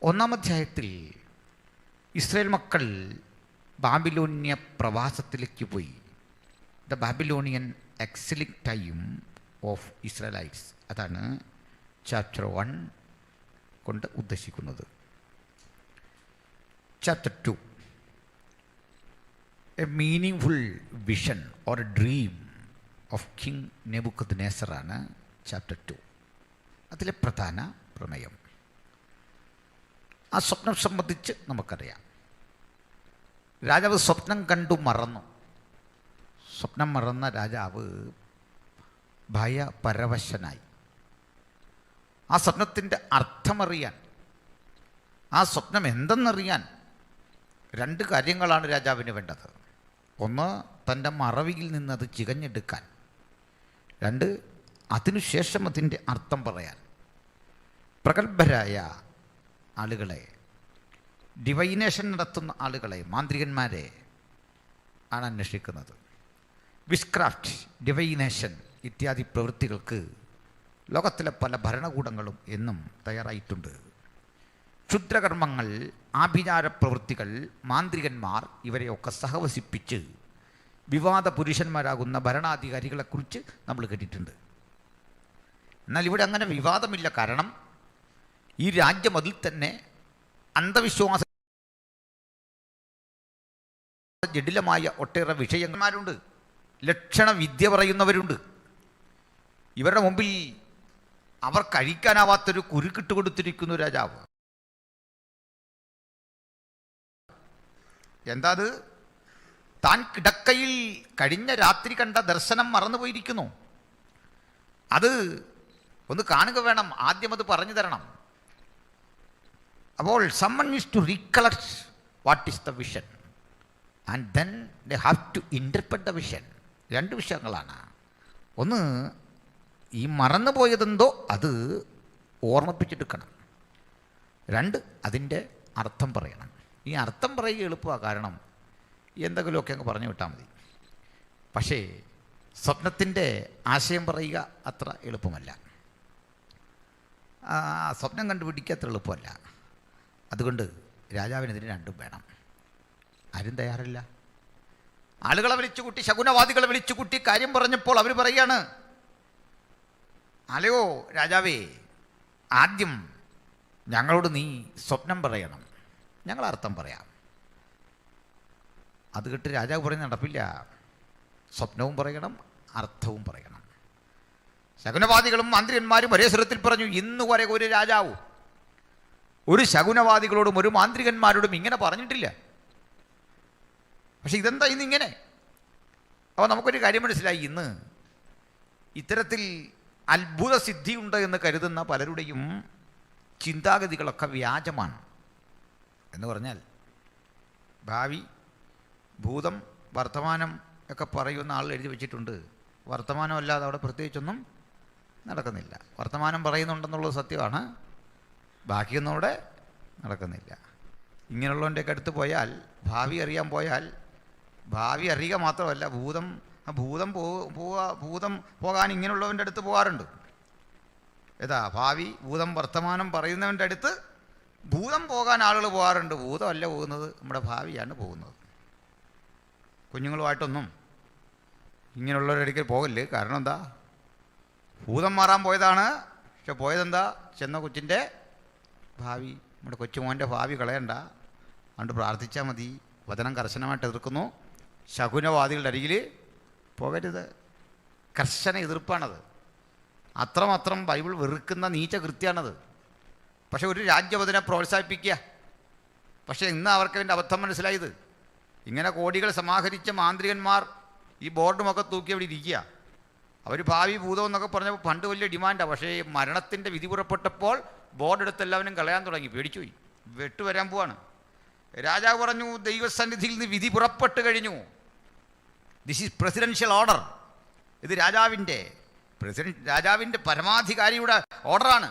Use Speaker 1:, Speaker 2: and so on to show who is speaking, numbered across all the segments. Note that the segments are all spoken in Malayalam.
Speaker 1: ഒന്നാം അധ്യായത്തിൽ ഇസ്രായേൽ മക്കൾ ബാബിലോന്യ പ്രവാസത്തിലേക്ക് പോയി. The Babylonian exiling time of Israelites, അതാണ് ചാപ്റ്റർ 1 കൊണ്ട് ഉദ്ദേശിക്കുന്നത്. Chapter 2, a meaningful vision or a dream of king നെബൂഖദ്നേസറാണ് ചാപ്റ്റർ 2. അതിലെ പ്രധാന പ്രമേയം. ആ സ്വപ്നം സംബന്ധിച്ച് നമുക്കറിയാം. രാജാവ് സ്വപ്നം കണ്ടു മറന്നു. സ്വപ്നം മറന്ന രാജാവ് ഭയപരവശനായി. ആ സ്വപ്നത്തിൻ്റെ അർത്ഥമറിയാൻ, ആ സ്വപ്നം എന്തെന്നറിയാൻ 2 കാര്യങ്ങളാണ് രാജാവിന് വേണ്ടത്. ഒന്ന്, തൻ്റെ മറവിയിൽ നിന്നത് ചികഞ്ഞെടുക്കാൻ. 2, അതിനുശേഷം അതിൻ്റെ അർത്ഥം പറയാൻ. പ്രഗത്ഭരായ ആളുകളെ, ഡിവൈനേഷൻ നടത്തുന്ന ആളുകളെ, മാന്ത്രികന്മാരെ ആണ് അന്വേഷിക്കുന്നത്. വിഷ്ക്രാഫ്റ്റ്, ഡിവൈനേഷൻ ഇത്യാദി പ്രവൃത്തികൾക്ക് ലോകത്തിലെ പല ഭരണകൂടങ്ങളും എന്നും തയ്യാറായിട്ടുണ്ട്. ക്ഷുദ്രകർമ്മങ്ങൾ, ആഭിചാര പ്രവൃത്തികൾ, മാന്ത്രികന്മാർ ഇവരെയൊക്കെ സഹവസിപ്പിച്ച് വിവാദ പുരുഷന്മാരാകുന്ന ഭരണാധികാരികളെക്കുറിച്ച് നമ്മൾ കേട്ടിട്ടുണ്ട്. എന്നാൽ ഇവിടെ അങ്ങനെ വിവാദമില്ല. കാരണം ഈ രാജ്യം അതിൽ തന്നെ അന്ധവിശ്വാസ ജടിലമായ ഒട്ടേറെ വിഷയന്മാരുണ്ട്, ലക്ഷണ വിദ്യ പറയുന്നവരുണ്ട്. ഇവരുടെ മുമ്പിൽ അവർ കഴിക്കാനാവാത്തൊരു കുരുക്കിട്ട് കൊടുത്തിരിക്കുന്നു രാജാവ്. എന്താ അത്? താൻ കിടക്കയിൽ കഴിഞ്ഞ രാത്രി കണ്ട ദർശനം മറന്നുപോയിരിക്കുന്നു. അത് ഒന്ന് കാണുക വേണം, ആദ്യം അത് പറഞ്ഞു തരണം. അപ്പോൾ someone is to recollect what is the vision and then they have to interpret the vision. 2 വിഷയങ്ങളാണ്. ഒന്ന്, ഈ മറന്നുപോയതെന്തോ അത് ഓർമ്മിപ്പിച്ചെടുക്കണം. 2, അതിൻ്റെ അർത്ഥം പറയണം. ഈ അർത്ഥം പറയുക എളുപ്പമാണ്, കാരണം എന്തെങ്കിലുമൊക്കെ അങ്ങ് പറഞ്ഞു വിട്ടാൽ മതി. പക്ഷേ സ്വപ്നത്തിൻ്റെ ആശയം പറയുക അത്ര എളുപ്പമല്ല. സ്വപ്നം കണ്ടുപിടിക്കുക അത്ര എളുപ്പമല്ല. അതുകൊണ്ട് രാജാവിനെതിരെ 2 വേണം. ആരും തയ്യാറില്ല. ആളുകളെ വിളിച്ചുകൂട്ടി, ശകുനവാദികളെ വിളിച്ചുകൂട്ടി കാര്യം പറഞ്ഞപ്പോൾ അവർ പറയാണ്, അല്ലയോ രാജാവേ, ആദ്യം ഞങ്ങളോട് നീ സ്വപ്നം പറയണം, ഞങ്ങൾ അർത്ഥം പറയാം. അത് കേട്ട് രാജാവ് പറയുന്നത് നടപ്പില്ല. സ്വപ്നവും പറയണം, അർത്ഥവും പറയണം. ശകുനവാദികളും മാന്ത്രികന്മാരും ഒരേ സ്വരത്തിൽ പറഞ്ഞു, ഇന്ന് വരെ ഒരു രാജാവും ഒരു ശകുനവാദികളോടും ഒരു മാന്ത്രികന്മാരോടും ഇങ്ങനെ പറഞ്ഞിട്ടില്ല. പക്ഷെ ഇതെന്താ ഇന്നിങ്ങനെ? അപ്പോൾ നമുക്കൊരു കാര്യം മനസ്സിലായി. ഇന്ന് ഇത്തരത്തിൽ അത്ഭുത സിദ്ധിയുണ്ട് എന്ന് കരുതുന്ന പലരുടെയും ചിന്താഗതികളൊക്കെ വ്യാജമാണ്. എന്ന് പറഞ്ഞാൽ ഭാവി, ഭൂതം, വർത്തമാനം ഒക്കെ പറയുന്ന ആൾ എഴുതി വെച്ചിട്ടുണ്ട്. വർത്തമാനമല്ലാതെ അവിടെ പ്രത്യേകിച്ചൊന്നും നടക്കുന്നില്ല. വർത്തമാനം പറയുന്നുണ്ടെന്നുള്ളത് സത്യമാണ്, ബാക്കിയൊന്നും അവിടെ നടക്കുന്നില്ല. ഇങ്ങനെയുള്ളവൻ്റെയൊക്കെ അടുത്ത് പോയാൽ, ഭാവി അറിയാൻ പോയാൽ, ഭാവി അറിയുക മാത്രമല്ല, ഭൂതം പോകാൻ ഇങ്ങനെയുള്ളവൻ്റെ അടുത്ത് പോകാറുണ്ട്. ഏതാ ഭാവി, ഭൂതം, വർത്തമാനം പറയുന്നവൻ്റെ അടുത്ത് ഭൂതം പോകാൻ ആളുകൾ പോകാറുണ്ട്. ഭൂതമല്ല പോകുന്നത്, നമ്മുടെ ഭാവിയാണ് പോകുന്നത്. കുഞ്ഞുങ്ങളുമായിട്ടൊന്നും ഇങ്ങനെയുള്ളവരുടെ അടുക്കൽ പോകല്ലേ. കാരണം എന്താ? ഭൂതം മാറാൻ പോയതാണ്. പക്ഷെ പോയതെന്താ? ചെന്ന കൊച്ചിൻ്റെ ഭാവി, നമ്മുടെ കൊച്ചുമോൻ്റെ ഭാവി കളയണ്ട, അതുകൊണ്ട് പ്രാർത്ഥിച്ചാൽ മതി. വചനം കർശനമായിട്ട് എതിർക്കുന്നു. ശകുനവാദികളുടെ അരികിൽ പോകരുത്. കർശന എതിർപ്പാണത്. അത്രമാത്രം ബൈബിൾ വെറുക്കുന്ന നീച്ച കൃത്യമാണത്. പക്ഷെ ഒരു രാജ്യം അതിനെ പ്രോത്സാഹിപ്പിക്കുക. പക്ഷേ ഇന്ന് അവർക്ക് അതിൻ്റെ അബദ്ധം മനസ്സിലായത്. ഇങ്ങനെ കോടികൾ സമാഹരിച്ച മാന്ത്രികന്മാർ ഈ ബോർഡുമൊക്കെ തൂക്കി അവിടെ ഇരിക്കുക. അവർ ഭാവി ഭൂതം എന്നൊക്കെ പറഞ്ഞപ്പോൾ പണ്ട് വലിയ ഡിമാൻഡാണ്. പക്ഷേ മരണത്തിൻ്റെ വിധി പുറപ്പെട്ടപ്പോൾ ബോർഡ് എടുത്ത് എല്ലാവരും കളയാൻ തുടങ്ങി. പേടിച്ചുപോയി. വെട്ടുവരാൻ പോവാണ്. രാജാവ് പറഞ്ഞു, ദൈവസന്നിധിയിൽ നിന്ന് വിധി പുറപ്പെട്ട് കഴിഞ്ഞു. This is presidential order. ഇത് രാജാവിൻ്റെ പരമാധികാരിയുടെ ഓർഡറാണ്.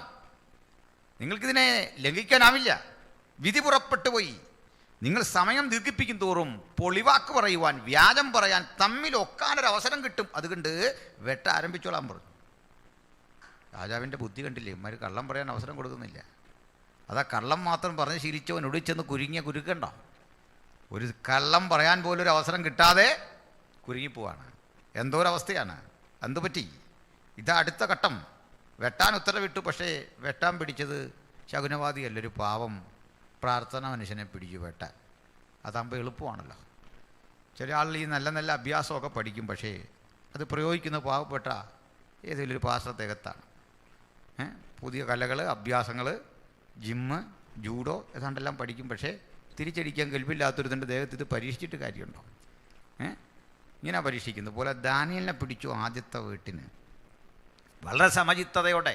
Speaker 1: നിങ്ങൾക്കിതിനെ ലംഘിക്കാനാവില്ല. വിധി പുറപ്പെട്ടു പോയി. നിങ്ങൾ സമയം ദീർഘിപ്പിക്കും തോറും പൊളിവാക്ക് പറയുവാൻ, വ്യാജം പറയാൻ, തമ്മിലൊക്കാനൊരവസരം കിട്ടും. അതുകൊണ്ട് വെട്ട ആരംഭിച്ചോളാൻ പറഞ്ഞു. രാജാവിൻ്റെ ബുദ്ധി കണ്ടില്ലേ, ഇവന്മാർ കള്ളം പറയാൻ അവസരം കൊടുക്കുന്നില്ല. അതാ കള്ളം മാത്രം പറഞ്ഞ് ശീലിച്ചവൻ ഒടുവിൽ ചെന്ന് കുരുക്കണ്ട. ഒരു കള്ളം പറയാൻ പോലും ഒരു അവസരം കിട്ടാതെ കുരുങ്ങിപ്പോവാണ്. എന്തോരവസ്ഥയാണ്! എന്തു പറ്റി? ഇതാ അടുത്ത ഘട്ടം. വെട്ടാൻ ഉത്തരവിട്ടു, പക്ഷേ വെട്ടാൻ പിടിച്ചത് ശകുനവാദിയല്ല, ഒരു പാവം പ്രാർത്ഥന മനുഷ്യനെ പിടിച്ചു വെട്ടാൻ. അതാകുമ്പോൾ എളുപ്പമാണല്ലോ. ചില ആളുകൾ ഈ നല്ല നല്ല അഭ്യാസമൊക്കെ പഠിക്കും, പക്ഷേ അത് പ്രയോഗിക്കുന്ന പാവപ്പെട്ട ഏതെങ്കിലും ഒരു പാശ്രത്തേകത്താണ്. പുതിയ കലകൾ, അഭ്യാസങ്ങൾ, ജിമ്മ്, ജൂഡോ ഏതാണ്ടെല്ലാം പഠിക്കും, പക്ഷേ തിരിച്ചടിക്കാൻ കെൽപ്പില്ലാത്തൊരുത്തൻ്റെ ദേഹത്ത് ഇത് പരീക്ഷിച്ചിട്ട് കാര്യമുണ്ടോ? ഇങ്ങനെ പരീക്ഷിക്കുന്നത് പോലെ ദാനിയേലിനെ പിടിച്ചു ആദ്യത്തെ വീട്ടിന്. വളരെ സമചിത്തതയോടെ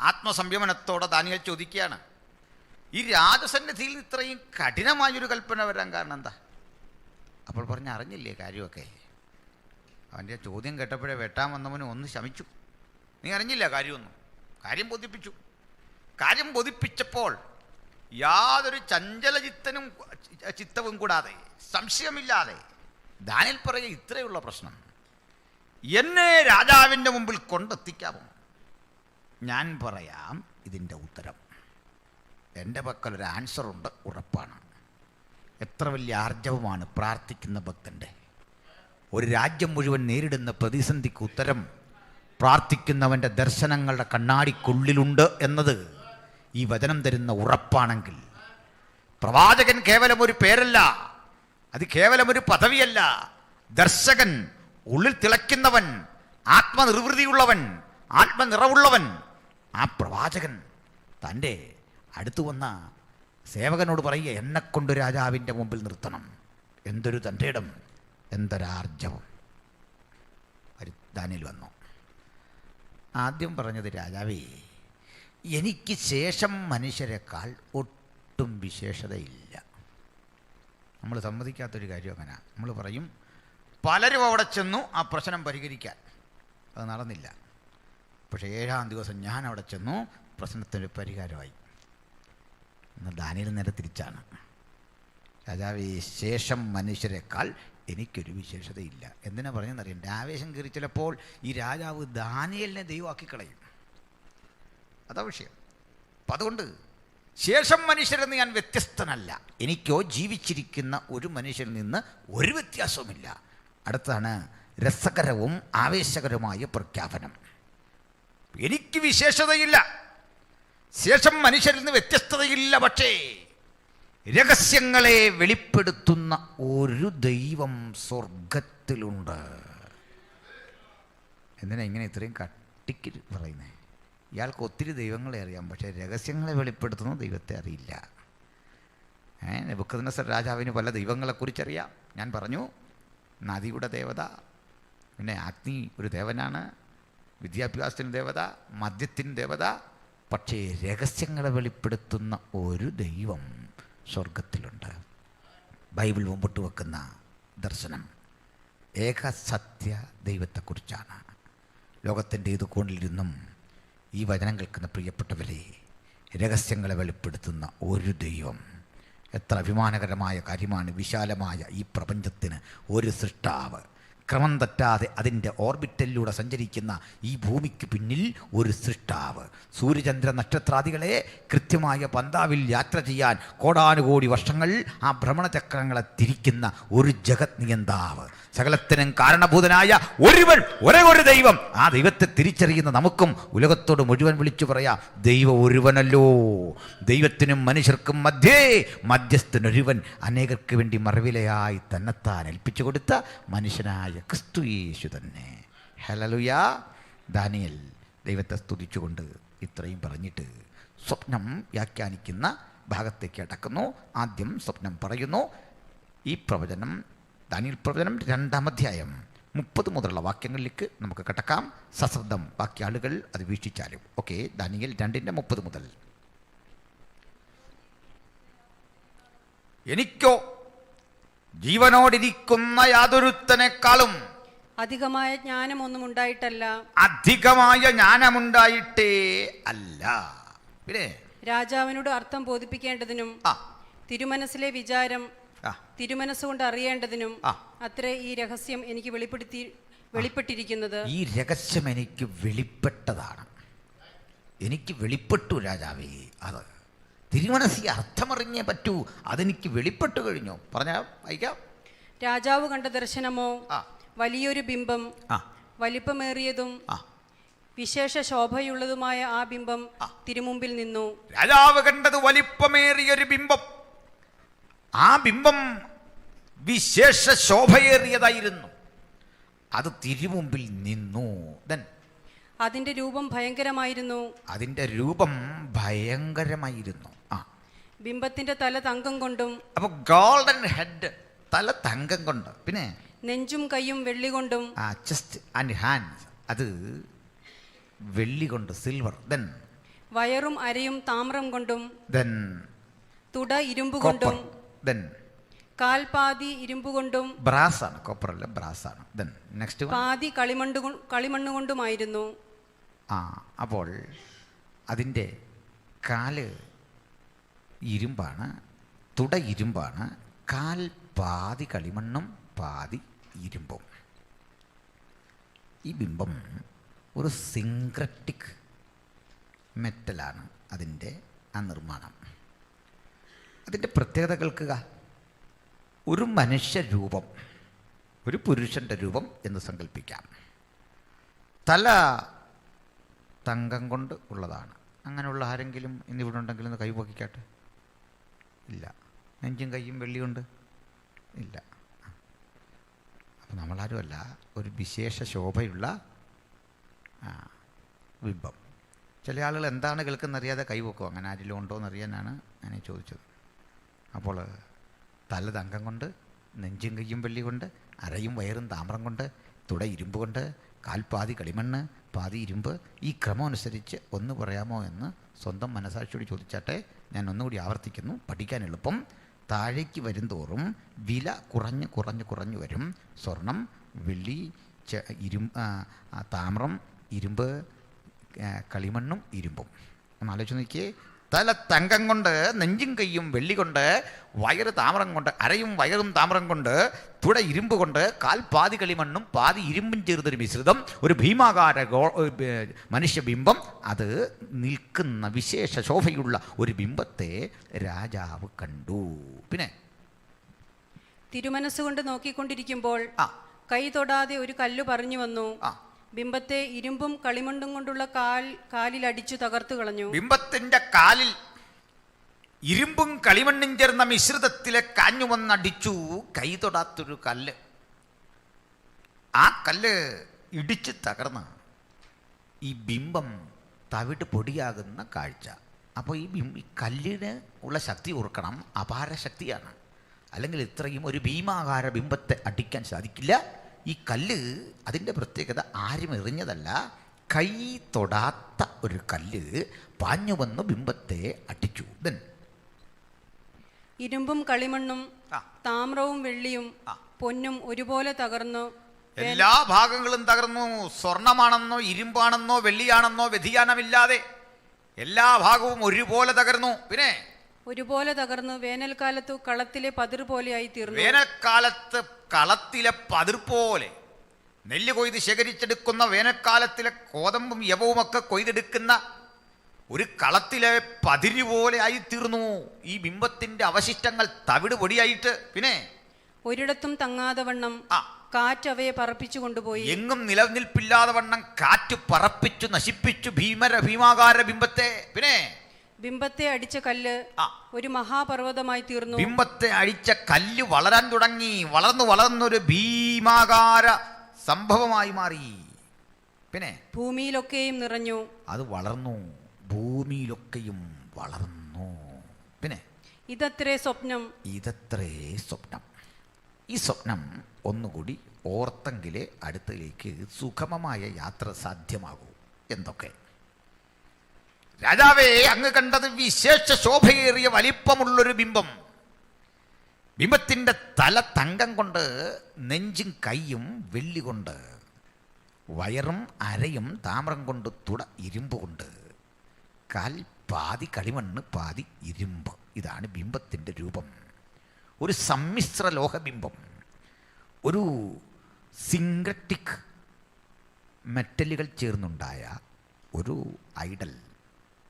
Speaker 1: ആത്മസംയമനത്തോടെ ദാനിയേൽ ചോദിക്കുകയാണ്, ഈ രാജസന്നിധിയിൽ ഇത്രയും കഠിനമായൊരു കൽപ്പന വരാൻ കാരണം എന്താ? അപ്പോൾ അറിഞ്ഞില്ലേ കാര്യമൊക്കെ? അവൻ്റെ ചോദ്യം കേട്ടപ്പോഴേ വെട്ടാൻ വന്നവന് ഒന്ന് ശമിച്ചു. നീ അറിഞ്ഞില്ല കാര്യമൊന്നും. കാര്യം ബോധിപ്പിച്ചു. കാര്യം ബോധിപ്പിച്ചപ്പോൾ യാതൊരു ചിത്തവും കൂടാതെ, സംശയമില്ലാതെ ദാനിയേൽ പറയുക, ഇത്രയുള്ള പ്രശ്നം എന്നെ രാജാവിൻ്റെ മുമ്പിൽ കൊണ്ടെത്തിക്കാമോ? ഞാൻ പറയാം ഇതിൻ്റെ ഉത്തരം. എൻ്റെ പക്കലൊരു ആൻസറുണ്ട്, ഉറപ്പാണ്. എത്ര വലിയ ആർജവമാണ് പ്രാർത്ഥിക്കുന്ന ഭക്തൻ്റെ! ഒരു രാജ്യം മുഴുവൻ നേരിടുന്ന പ്രതിസന്ധിക്ക് ഉത്തരം പ്രാർത്ഥിക്കുന്നവൻ്റെ ദർശനങ്ങളുടെ കണ്ണാടിക്കുള്ളിലുണ്ട് എന്നത് ഈ വചനം തരുന്ന ഉറപ്പാണെങ്കിൽ, പ്രവാചകൻ കേവലം ഒരു പേരല്ല, അത് കേവലം ഒരു പദവിയല്ല. ദർശകൻ, ഉള്ളിൽ തിളയ്ക്കുന്നവൻ, ആത്മനിർവൃതിയുള്ളവൻ, ആത്മനിറവുള്ളവൻ. ആ പ്രവാചകൻ തൻ്റെ അടുത്തു വന്ന സേവകനോട് പറയുക, എന്നെക്കൊണ്ട് രാജാവിൻ്റെ മുമ്പിൽ നിർത്തണം. എന്തൊരു തൻ്റെ ഇടം, എന്തൊരാർജവം! ദാനിയേൽ വന്നു. ആദ്യം പറഞ്ഞത്, രാജാവേ, എനിക്ക് ശേഷം മനുഷ്യരെക്കാൾ ഒട്ടും വിശേഷതയില്ല. നമ്മൾ സമ്മതിക്കാത്തൊരു കാര്യം അങ്ങനെ. നമ്മൾ പറയും പലരും അവിടെ ചെന്നു ആ പ്രശ്നം പരിഹരിക്കാൻ, അത് നടന്നില്ല. പക്ഷേ 7-ാം ദിവസം ഞാൻ അവിടെ ചെന്നു, പ്രശ്നത്തിന് പരിഹാരമായി. എന്നാൽ ദാനിയേൽ നേരെ തിരിച്ചാണ്. രാജാവേ, ശേഷം മനുഷ്യരെക്കാൾ എനിക്കൊരു വിശേഷതയില്ല. എന്തിനാ പറഞ്ഞെന്നറിയണ്ട? ആവേശം കയറി ചിലപ്പോൾ ഈ രാജാവ് ദാനിയേലിനെ ദൈവമാക്കി കളയും. അതാ വിഷയം. അപ്പം അതുകൊണ്ട് ശേഷം മനുഷ്യരെന്ന് ഞാൻ വ്യത്യസ്തനല്ല. എനിക്കോ ജീവിച്ചിരിക്കുന്ന ഒരു മനുഷ്യരിൽ നിന്ന് ഒരു വ്യത്യാസവുമില്ല. അടുത്താണ് രസകരവും ആവേശകരവുമായ പ്രഖ്യാപനം. എനിക്ക് വിശേഷതയില്ല, ശേഷം മനുഷ്യരിൽ നിന്ന് വ്യത്യസ്തതയില്ല. പക്ഷേ രഹസ്യങ്ങളെ വെളിപ്പെടുത്തുന്ന ഒരു ദൈവം സ്വർഗത്തിലുണ്ട്. എന്തിനാ ഇങ്ങനെ ഇത്രയും കട്ടിക്ക് പറയുന്നേ? ഇയാൾക്ക് ഒത്തിരി ദൈവങ്ങളെ അറിയാം, പക്ഷേ രഹസ്യങ്ങളെ വെളിപ്പെടുത്തുന്ന ദൈവത്തെ അറിയില്ല. നെബൂഖദ്നേസർ രാജാവിന് പല ദൈവങ്ങളെക്കുറിച്ചറിയാം. ഞാൻ പറഞ്ഞു, നദിയുടെ ദേവത, പിന്നെ അഗ്നി ഒരു ദേവനാണ്, വിദ്യാഭ്യാസത്തിന് ദേവത, മദ്യത്തിന് ദേവത. പക്ഷേ രഹസ്യങ്ങളെ വെളിപ്പെടുത്തുന്ന ഒരു ദൈവം സ്വർഗത്തിലുണ്ട്. ബൈബിൾ മുമ്പോട്ട് വെക്കുന്ന ദർശനം ഏകസത്യ ദൈവത്തെക്കുറിച്ചാണ്. ലോകത്തിൻ്റെ ഇത് കോണിലിരുന്നും ഈ വചനം കേൾക്കുന്ന പ്രിയപ്പെട്ടവരെ, രഹസ്യങ്ങളെ വെളിപ്പെടുത്തുന്ന ഒരു ദൈവം. എത്ര അഭിമാനകരമായ കാര്യമാണ്! വിശാലമായ ഈ പ്രപഞ്ചത്തിന് ഒരു സൃഷ്ടാവ്, ക്രമം തെറ്റാതെ അതിൻ്റെ ഓർബിറ്റലിലൂടെ സഞ്ചരിക്കുന്ന ഈ ഭൂമിക്ക് പിന്നിൽ ഒരു സൃഷ്ടാവ്, സൂര്യചന്ദ്ര നക്ഷത്രാദികളെ കൃത്യമായ പന്താവിൽ യാത്ര ചെയ്യാൻ കോടാനുകോടി വർഷങ്ങൾ ആ ഭ്രമണചക്രങ്ങളെ തിരിക്കുന്ന ഒരു ജഗത് നിയന്താവ്, സകലത്തിനും കാരണഭൂതനായ ഒരുവൻ, ഒരേ ഒരു ദൈവം. ആ ദൈവത്തെ തിരിച്ചറിയുന്ന നമുക്കും ഉലകത്തോട് മുഴുവൻ വിളിച്ചു പറയാം, ദൈവം ഒരുവനല്ലോ. ദൈവത്തിനും മനുഷ്യർക്കും മധ്യസ്ഥനൊരുവൻ, അനേകർക്ക് വേണ്ടി മറവിലയായി തന്നെത്താൻ ഏൽപ്പിച്ചു കൊടുത്ത മനുഷ്യനായ ക്രിസ്തു യേശു തന്നെ. ഹല്ലേലൂയ. ദാനിയേൽ ദൈവത്തെ സ്തുതിച്ചുകൊണ്ട് ഇത്രയും പറഞ്ഞിട്ട് സ്വപ്നം വ്യാഖ്യാനിക്കുന്ന ഭാഗത്തേക്ക് അടക്കുന്നു. ആദ്യം സ്വപ്നം പറയുന്നു. ഈ പ്രവചനം, ദാനിയേൽ പ്രവചനം 2-ാം അധ്യായം 30 മുതലുള്ള വാക്യങ്ങളിലേക്ക് നമുക്ക് കടക്കാം. സശ്രദ്ധം ബാക്കി ആളുകൾ അത് വീക്ഷിച്ചാലും. ഓക്കെ, ദാനിയേൽ 2:30 മുതൽ. എനിക്കോ ജീവനോടിരിക്കുന്ന യാതൊരുത്തനേക്കാളും
Speaker 2: അധികമായ ജ്ഞാനമൊന്നും ഉണ്ടായിട്ടല്ല.
Speaker 1: അധികമായ ജ്ഞാനമുണ്ടായിട്ടേ അല്ല. പിന്നെ
Speaker 2: രാജാവിനോട് അർത്ഥം ബോധിപ്പിക്കേണ്ടതിനും തിരുമനസ്സിലെ വിചാരം തിരുമനസ്സുകൊണ്ട് അറിയേണ്ടതിനും അത്രേ ഈ രഹസ്യം എനിക്ക് വെളിപ്പെട്ടിരിക്കുന്നത്.
Speaker 1: ഈ രഹസ്യം എനിക്ക് വെളിപ്പെട്ടതാണ്. എനിക്ക് വെളിപ്പെട്ടു രാജാവേ. അത് തിരുമനസ്സി അർത്ഥമറിഞ്ഞേ പറ്റൂ, അതെനിക്ക് വെളിപ്പെട്ടു കഴിഞ്ഞു. പറഞ്ഞാൽ വായിക്കാം.
Speaker 2: രാജാവ് കണ്ട ദർശനമോ
Speaker 1: ആ
Speaker 2: വലിയൊരു ബിംബം,
Speaker 1: ആ
Speaker 2: വലിപ്പമേറിയതും
Speaker 1: ആ
Speaker 2: വിശേഷ ശോഭയുള്ളതുമായ ആ ബിംബം തിരുമുമ്പിൽ നിന്നു.
Speaker 1: രാജാവ് കണ്ടത് വലിപ്പമേറിയൊരു ബിംബം. ആ ബിംബം വിശേഷ ശോഭയേറിയതായിരുന്നു. അത് തിരുമുമ്പിൽ നിന്നു.
Speaker 2: അതിന്റെ രൂപം ഭയങ്കരമായിരുന്നു.
Speaker 1: അതിന്റെ രൂപം ഭയങ്കരമായിരുന്നു. ആ
Speaker 2: ബിംബത്തിന്റെ തല തങ്കം കൊണ്ടും.
Speaker 1: അപ്പൊ ഗോൾഡൻ ഹെഡ്, തല തങ്കം കൊണ്ട്. പിന്നെ
Speaker 2: നെഞ്ചും കൈയും വെള്ളി കൊണ്ടും.
Speaker 1: ചെസ്റ്റ് ആൻഡ് ഹാൻഡ്സ്, അത് വെള്ളി കൊണ്ട്, സിൽവർ.
Speaker 2: വയറും അരയും താമ്രം കൊണ്ടും. തുട ഇരുമ്പ് കൊണ്ടും. കാൽപാതി ഇരുമ്പ് കൊണ്ടും.
Speaker 1: ബ്രാസ് ആണ്, കോപ്പറല്ല, ബ്രാസ് ആണ്. നെക്സ്റ്റ്
Speaker 2: പാതി കളിമണ്ണ് കൊണ്ടുമായിരുന്നു.
Speaker 1: ആ അപ്പോൾ അതിൻ്റെ കാല് ഇരുമ്പാണ്, തുട ഇരുമ്പാണ്, കാൽ പാതി കളിമണ്ണും പാതി ഇരുമ്പും. ഈ ബിംബം ഒരു സിങ്ക്രറ്റിക് മെറ്റലാണ് അതിൻ്റെ ആ നിർമ്മാണം. അതിൻ്റെ പ്രത്യേകത കേൾക്കുക. ഒരു മനുഷ്യരൂപം, ഒരു പുരുഷൻ്റെ രൂപം എന്ന് സങ്കല്പിക്കാം. തല തങ്കം കൊണ്ട് ഉള്ളതാണ്. അങ്ങനെയുള്ള ആരെങ്കിലും ഇന്നിവിടെ ഉണ്ടെങ്കിൽ ഒന്ന് കൈ പൊക്കിക്കാട്ടെ. ഇല്ല. നെഞ്ചും കൈയും വെള്ളിയുണ്ട്? ഇല്ല. അപ്പം നമ്മളാരുമല്ല, ഒരു വിശേഷ ശോഭയുള്ള ബിംബം. ചില ആളുകൾ എന്താണ് കേൾക്കുന്നറിയാതെ കൈ പൊക്കും. അങ്ങനെ ആരെങ്കിലും ഉണ്ടോ എന്നറിയാനാണ് ഞാൻ ചോദിച്ചത്. അപ്പോൾ തല തങ്കം കൊണ്ട്, നെഞ്ചും കയ്യും വെള്ളി കൊണ്ട്, അരയും വയറും താമ്രം കൊണ്ട്, തുട ഇരുമ്പ് കൊണ്ട്, കാൽപാതി കളിമണ്ണ് പാതി ഇരുമ്പ്. ഈ ക്രമം അനുസരിച്ച് ഒന്ന് പറയാമോ എന്ന് സ്വന്തം മനസാക്ഷിയോട് ചോദിച്ചാട്ടെ. ഞാൻ ഒന്നുകൂടി ആവർത്തിക്കുന്നു, പഠിക്കാൻ എളുപ്പം. താഴേക്ക് വരും തോറും വില കുറഞ്ഞു വരും. സ്വർണം, വെള്ളി, താമ്രം, ഇരുമ്പ്, കളിമണ്ണും ഇരുമ്പും. ഒന്ന് ആലോചിച്ച് നോക്കിയേ. തല തങ്കം കൊണ്ട്, നെഞ്ചും കയ്യും വെള്ളി കൊണ്ട്, വയറ് താമ്രം കൊണ്ട്, അരയും വയറും താമ്രം കൊണ്ട്, തുട ഇരുമ്പ് കൊണ്ട്, കാൽ പാതി കളിമണ്ണും പാതി ഇരുമ്പും ചേർന്നൊരു മിശ്രിതം, ഒരു ഭീമാകാര മനുഷ്യബിംബം. അത് നിൽക്കുന്ന വിശേഷ ശോഭയുള്ള ഒരു ബിംബത്തെ രാജാവ് കണ്ടു. പിന്നെ
Speaker 2: തിരുമനസ്സുകൊണ്ട് നോക്കിക്കൊണ്ടിരിക്കുമ്പോൾ കൈ തൊടാതെ ഒരു കല്ല് പറഞ്ഞു വന്നു. ബിംബത്തെ ഇരുമ്പും കളിമണ്ണും കൊണ്ടുള്ള കാലിൽ അടിച്ചു തകർത്തു കളഞ്ഞു.
Speaker 1: ബിംബത്തിന്റെ കാലിൽ ഇരുമ്പും കളിമണ്ണും ചേർന്ന മിശ്രിതത്തിലെ കാഞ്ഞു വന്നടിച്ചു. കൈ തൊടാത്തൊരു കല്ല്. ആ കല്ല് ഇടിച്ച് തകർന്ന് ഈ ബിംബം തവിട്ട് പൊടിയാകുന്ന കാഴ്ച. അപ്പോൾ ഈ കല്ലിന് ഉള്ള ശക്തി ഓർക്കണം, അപാര ശക്തിയാണ്. അല്ലെങ്കിൽ ഇത്രയും ഒരു ഭീമാകാര ബിംബത്തെ അടിക്കാൻ സാധിക്കില്ല. ഈ കല്ല്, അതിൻ്റെ പ്രത്യേകത, ആരും എറിഞ്ഞതല്ല, കൈ തൊടാത്ത ഒരു കല്ല് പാഞ്ഞു വന്ന് ബിംബത്തെ അടിച്ചു.
Speaker 2: ഇരുമ്പും കളിമണ്ണും താമ്രവും വെള്ളിയും പൊന്നും ഒരുപോലെ തകർന്നു.
Speaker 1: എല്ലാ ഭാഗങ്ങളും തകർന്നു. സ്വർണമാണെന്നോ ഇരുമ്പാണെന്നോ വെള്ളിയാണെന്നോ വ്യതിയാനമില്ലാതെ എല്ലാ ഭാഗവും ഒരുപോലെ തകർന്നു. പിന്നെ
Speaker 2: ഒരുപോലെ തകർന്നു വേനൽക്കാലത്ത് കളത്തിലെ പതിർ പോലെയായി തീർന്നു.
Speaker 1: വേനൽക്കാലത്ത് കളത്തിലെ പതിർ പോലെ, നെല്ല് കൊയ്ത് ശേഖരിച്ചെടുക്കുന്ന വേനൽക്കാലത്തിലെ കോതമ്പും യവവുമൊക്കെ കൊയ്തെടുക്കുന്ന ഒരു കളത്തിലെ പതിര് പോലെ ആയിത്തീർന്നു ഈ ബിംബത്തിന്റെ അവശിഷ്ടങ്ങൾ, തവിട് പൊടിയായിട്ട്. പിന്നെ
Speaker 2: ഒരിടത്തും തങ്ങാതെ വണ്ണം കാറ്റ് അവയെ പറപ്പിച്ചു കൊണ്ടുപോയി.
Speaker 1: എങ്ങും നിലനിൽപ്പില്ലാതെ വണ്ണം കാറ്റ് പറപ്പിച്ചു നശിപ്പിച്ചു ഭീമാകാര ബിംബത്തെ. പിന്നെ
Speaker 2: ബിംബത്തെ അടിച്ച കല്ല് ഒരു മഹാപർവ്വതമായി തീർന്നു.
Speaker 1: ബിംബത്തെ അടിച്ച കല്ല് വളരാൻ തുടങ്ങി. വളർന്നൊരു ഭീമാകാര സംഭവമായി മാറി. പിന്നെ
Speaker 2: ഭൂമിയിലൊക്കെയും നിറഞ്ഞു.
Speaker 1: അത് വളർന്നു, ഭൂമിയിലൊക്കെയും വളർന്നു. പിന്നെ
Speaker 2: ഇതത്രേ സ്വപ്നം.
Speaker 1: ഈ സ്വപ്നം ഒന്നുകൂടി ഓർത്തെങ്കിലേ അടുത്തേക്ക് സുഗമമായ യാത്ര സാധ്യമാകൂ. എന്തൊക്കെ? രാജാവേ, അങ്ങ് കണ്ടത് വിശേഷ ശോഭയേറിയ വലിപ്പമുള്ളൊരു ബിംബം. ബിംബത്തിൻ്റെ തല തങ്കം കൊണ്ട്, നെഞ്ചും കൈയും വെള്ളി കൊണ്ട്, വയറും അരയും താമ്രം കൊണ്ട്, തുട ഇരുമ്പ് കൊണ്ട്, കാൽ പാതി കളിമണ്ണ് പാതി ഇരുമ്പ്. ഇതാണ് ബിംബത്തിൻ്റെ രൂപം. ഒരു സമ്മിശ്ര ലോഹബിംബം, ഒരു സിങ്ക്രറ്റിക് മെറ്റലുകൾ ചേർന്നുണ്ടായ ഒരു ഐഡൽ.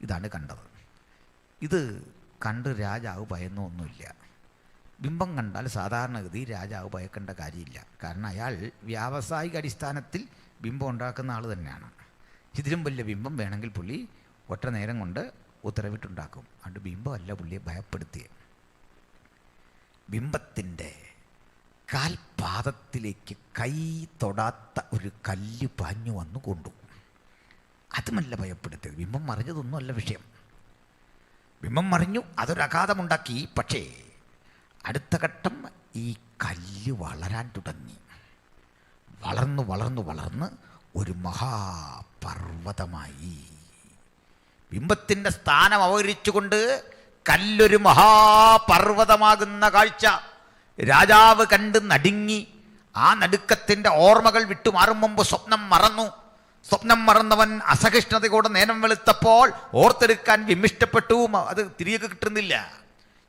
Speaker 1: ഇതാണ് കണ്ടത്. ഇത് കണ്ട് രാജാവ് ഭയന്നൊന്നുമില്ല. ബിംബം കണ്ടാൽ സാധാരണഗതി രാജാവ് ഭയക്കേണ്ട കാര്യമില്ല. കാരണം അയാൾ വ്യാവസായിക അടിസ്ഥാനത്തിൽ ബിംബം ഉണ്ടാക്കുന്ന ആൾ തന്നെയാണ്. ഇതിലും വലിയ ബിംബം വേണമെങ്കിൽ പുള്ളി ഒറ്റ നേരം കൊണ്ട് ഉത്തരവിട്ടുണ്ടാക്കും. അതുകൊണ്ട് ബിംബമല്ല പുള്ളിയെ ഭയപ്പെടുത്തിയ. ബിംബത്തിൻ്റെ കാൽപാദത്തിലേക്ക് കൈ തൊടാത്ത ഒരു കല്ല് പാഞ്ഞു വന്നു കൊണ്ടു. അതുമല്ല ഭയപ്പെടുത്തിയത്. ബിംബം മറിഞ്ഞതൊന്നുമല്ല വിഷയം. ബിംബം മറിഞ്ഞു, അതൊരഘാതമുണ്ടാക്കി. പക്ഷേ അടുത്ത ഘട്ടം ഈ കല്ല് വളരാൻ തുടങ്ങി. വളർന്ന് വളർന്ന് വളർന്ന് ഒരു മഹാപർവ്വതമായി. ബിംബത്തിൻ്റെ സ്ഥാനം അപഹരിച്ചുകൊണ്ട് കല്ലൊരു മഹാപർവ്വതമാകുന്ന കാഴ്ച രാജാവ് കണ്ട് നടുങ്ങി. ആ നടുക്കത്തിൻ്റെ ഓർമ്മകൾ വിട്ടുമാറും മുമ്പ് സ്വപ്നം മറന്നു. സ്വപ്നം മറന്നവൻ അസഹിഷ്ണുതയോടെ നേരം വെളുത്തപ്പോൾ ഓർത്തെടുക്കാൻ വിമിഷ്ടപ്പെട്ടു. അത് തിരികെ കിട്ടുന്നില്ല.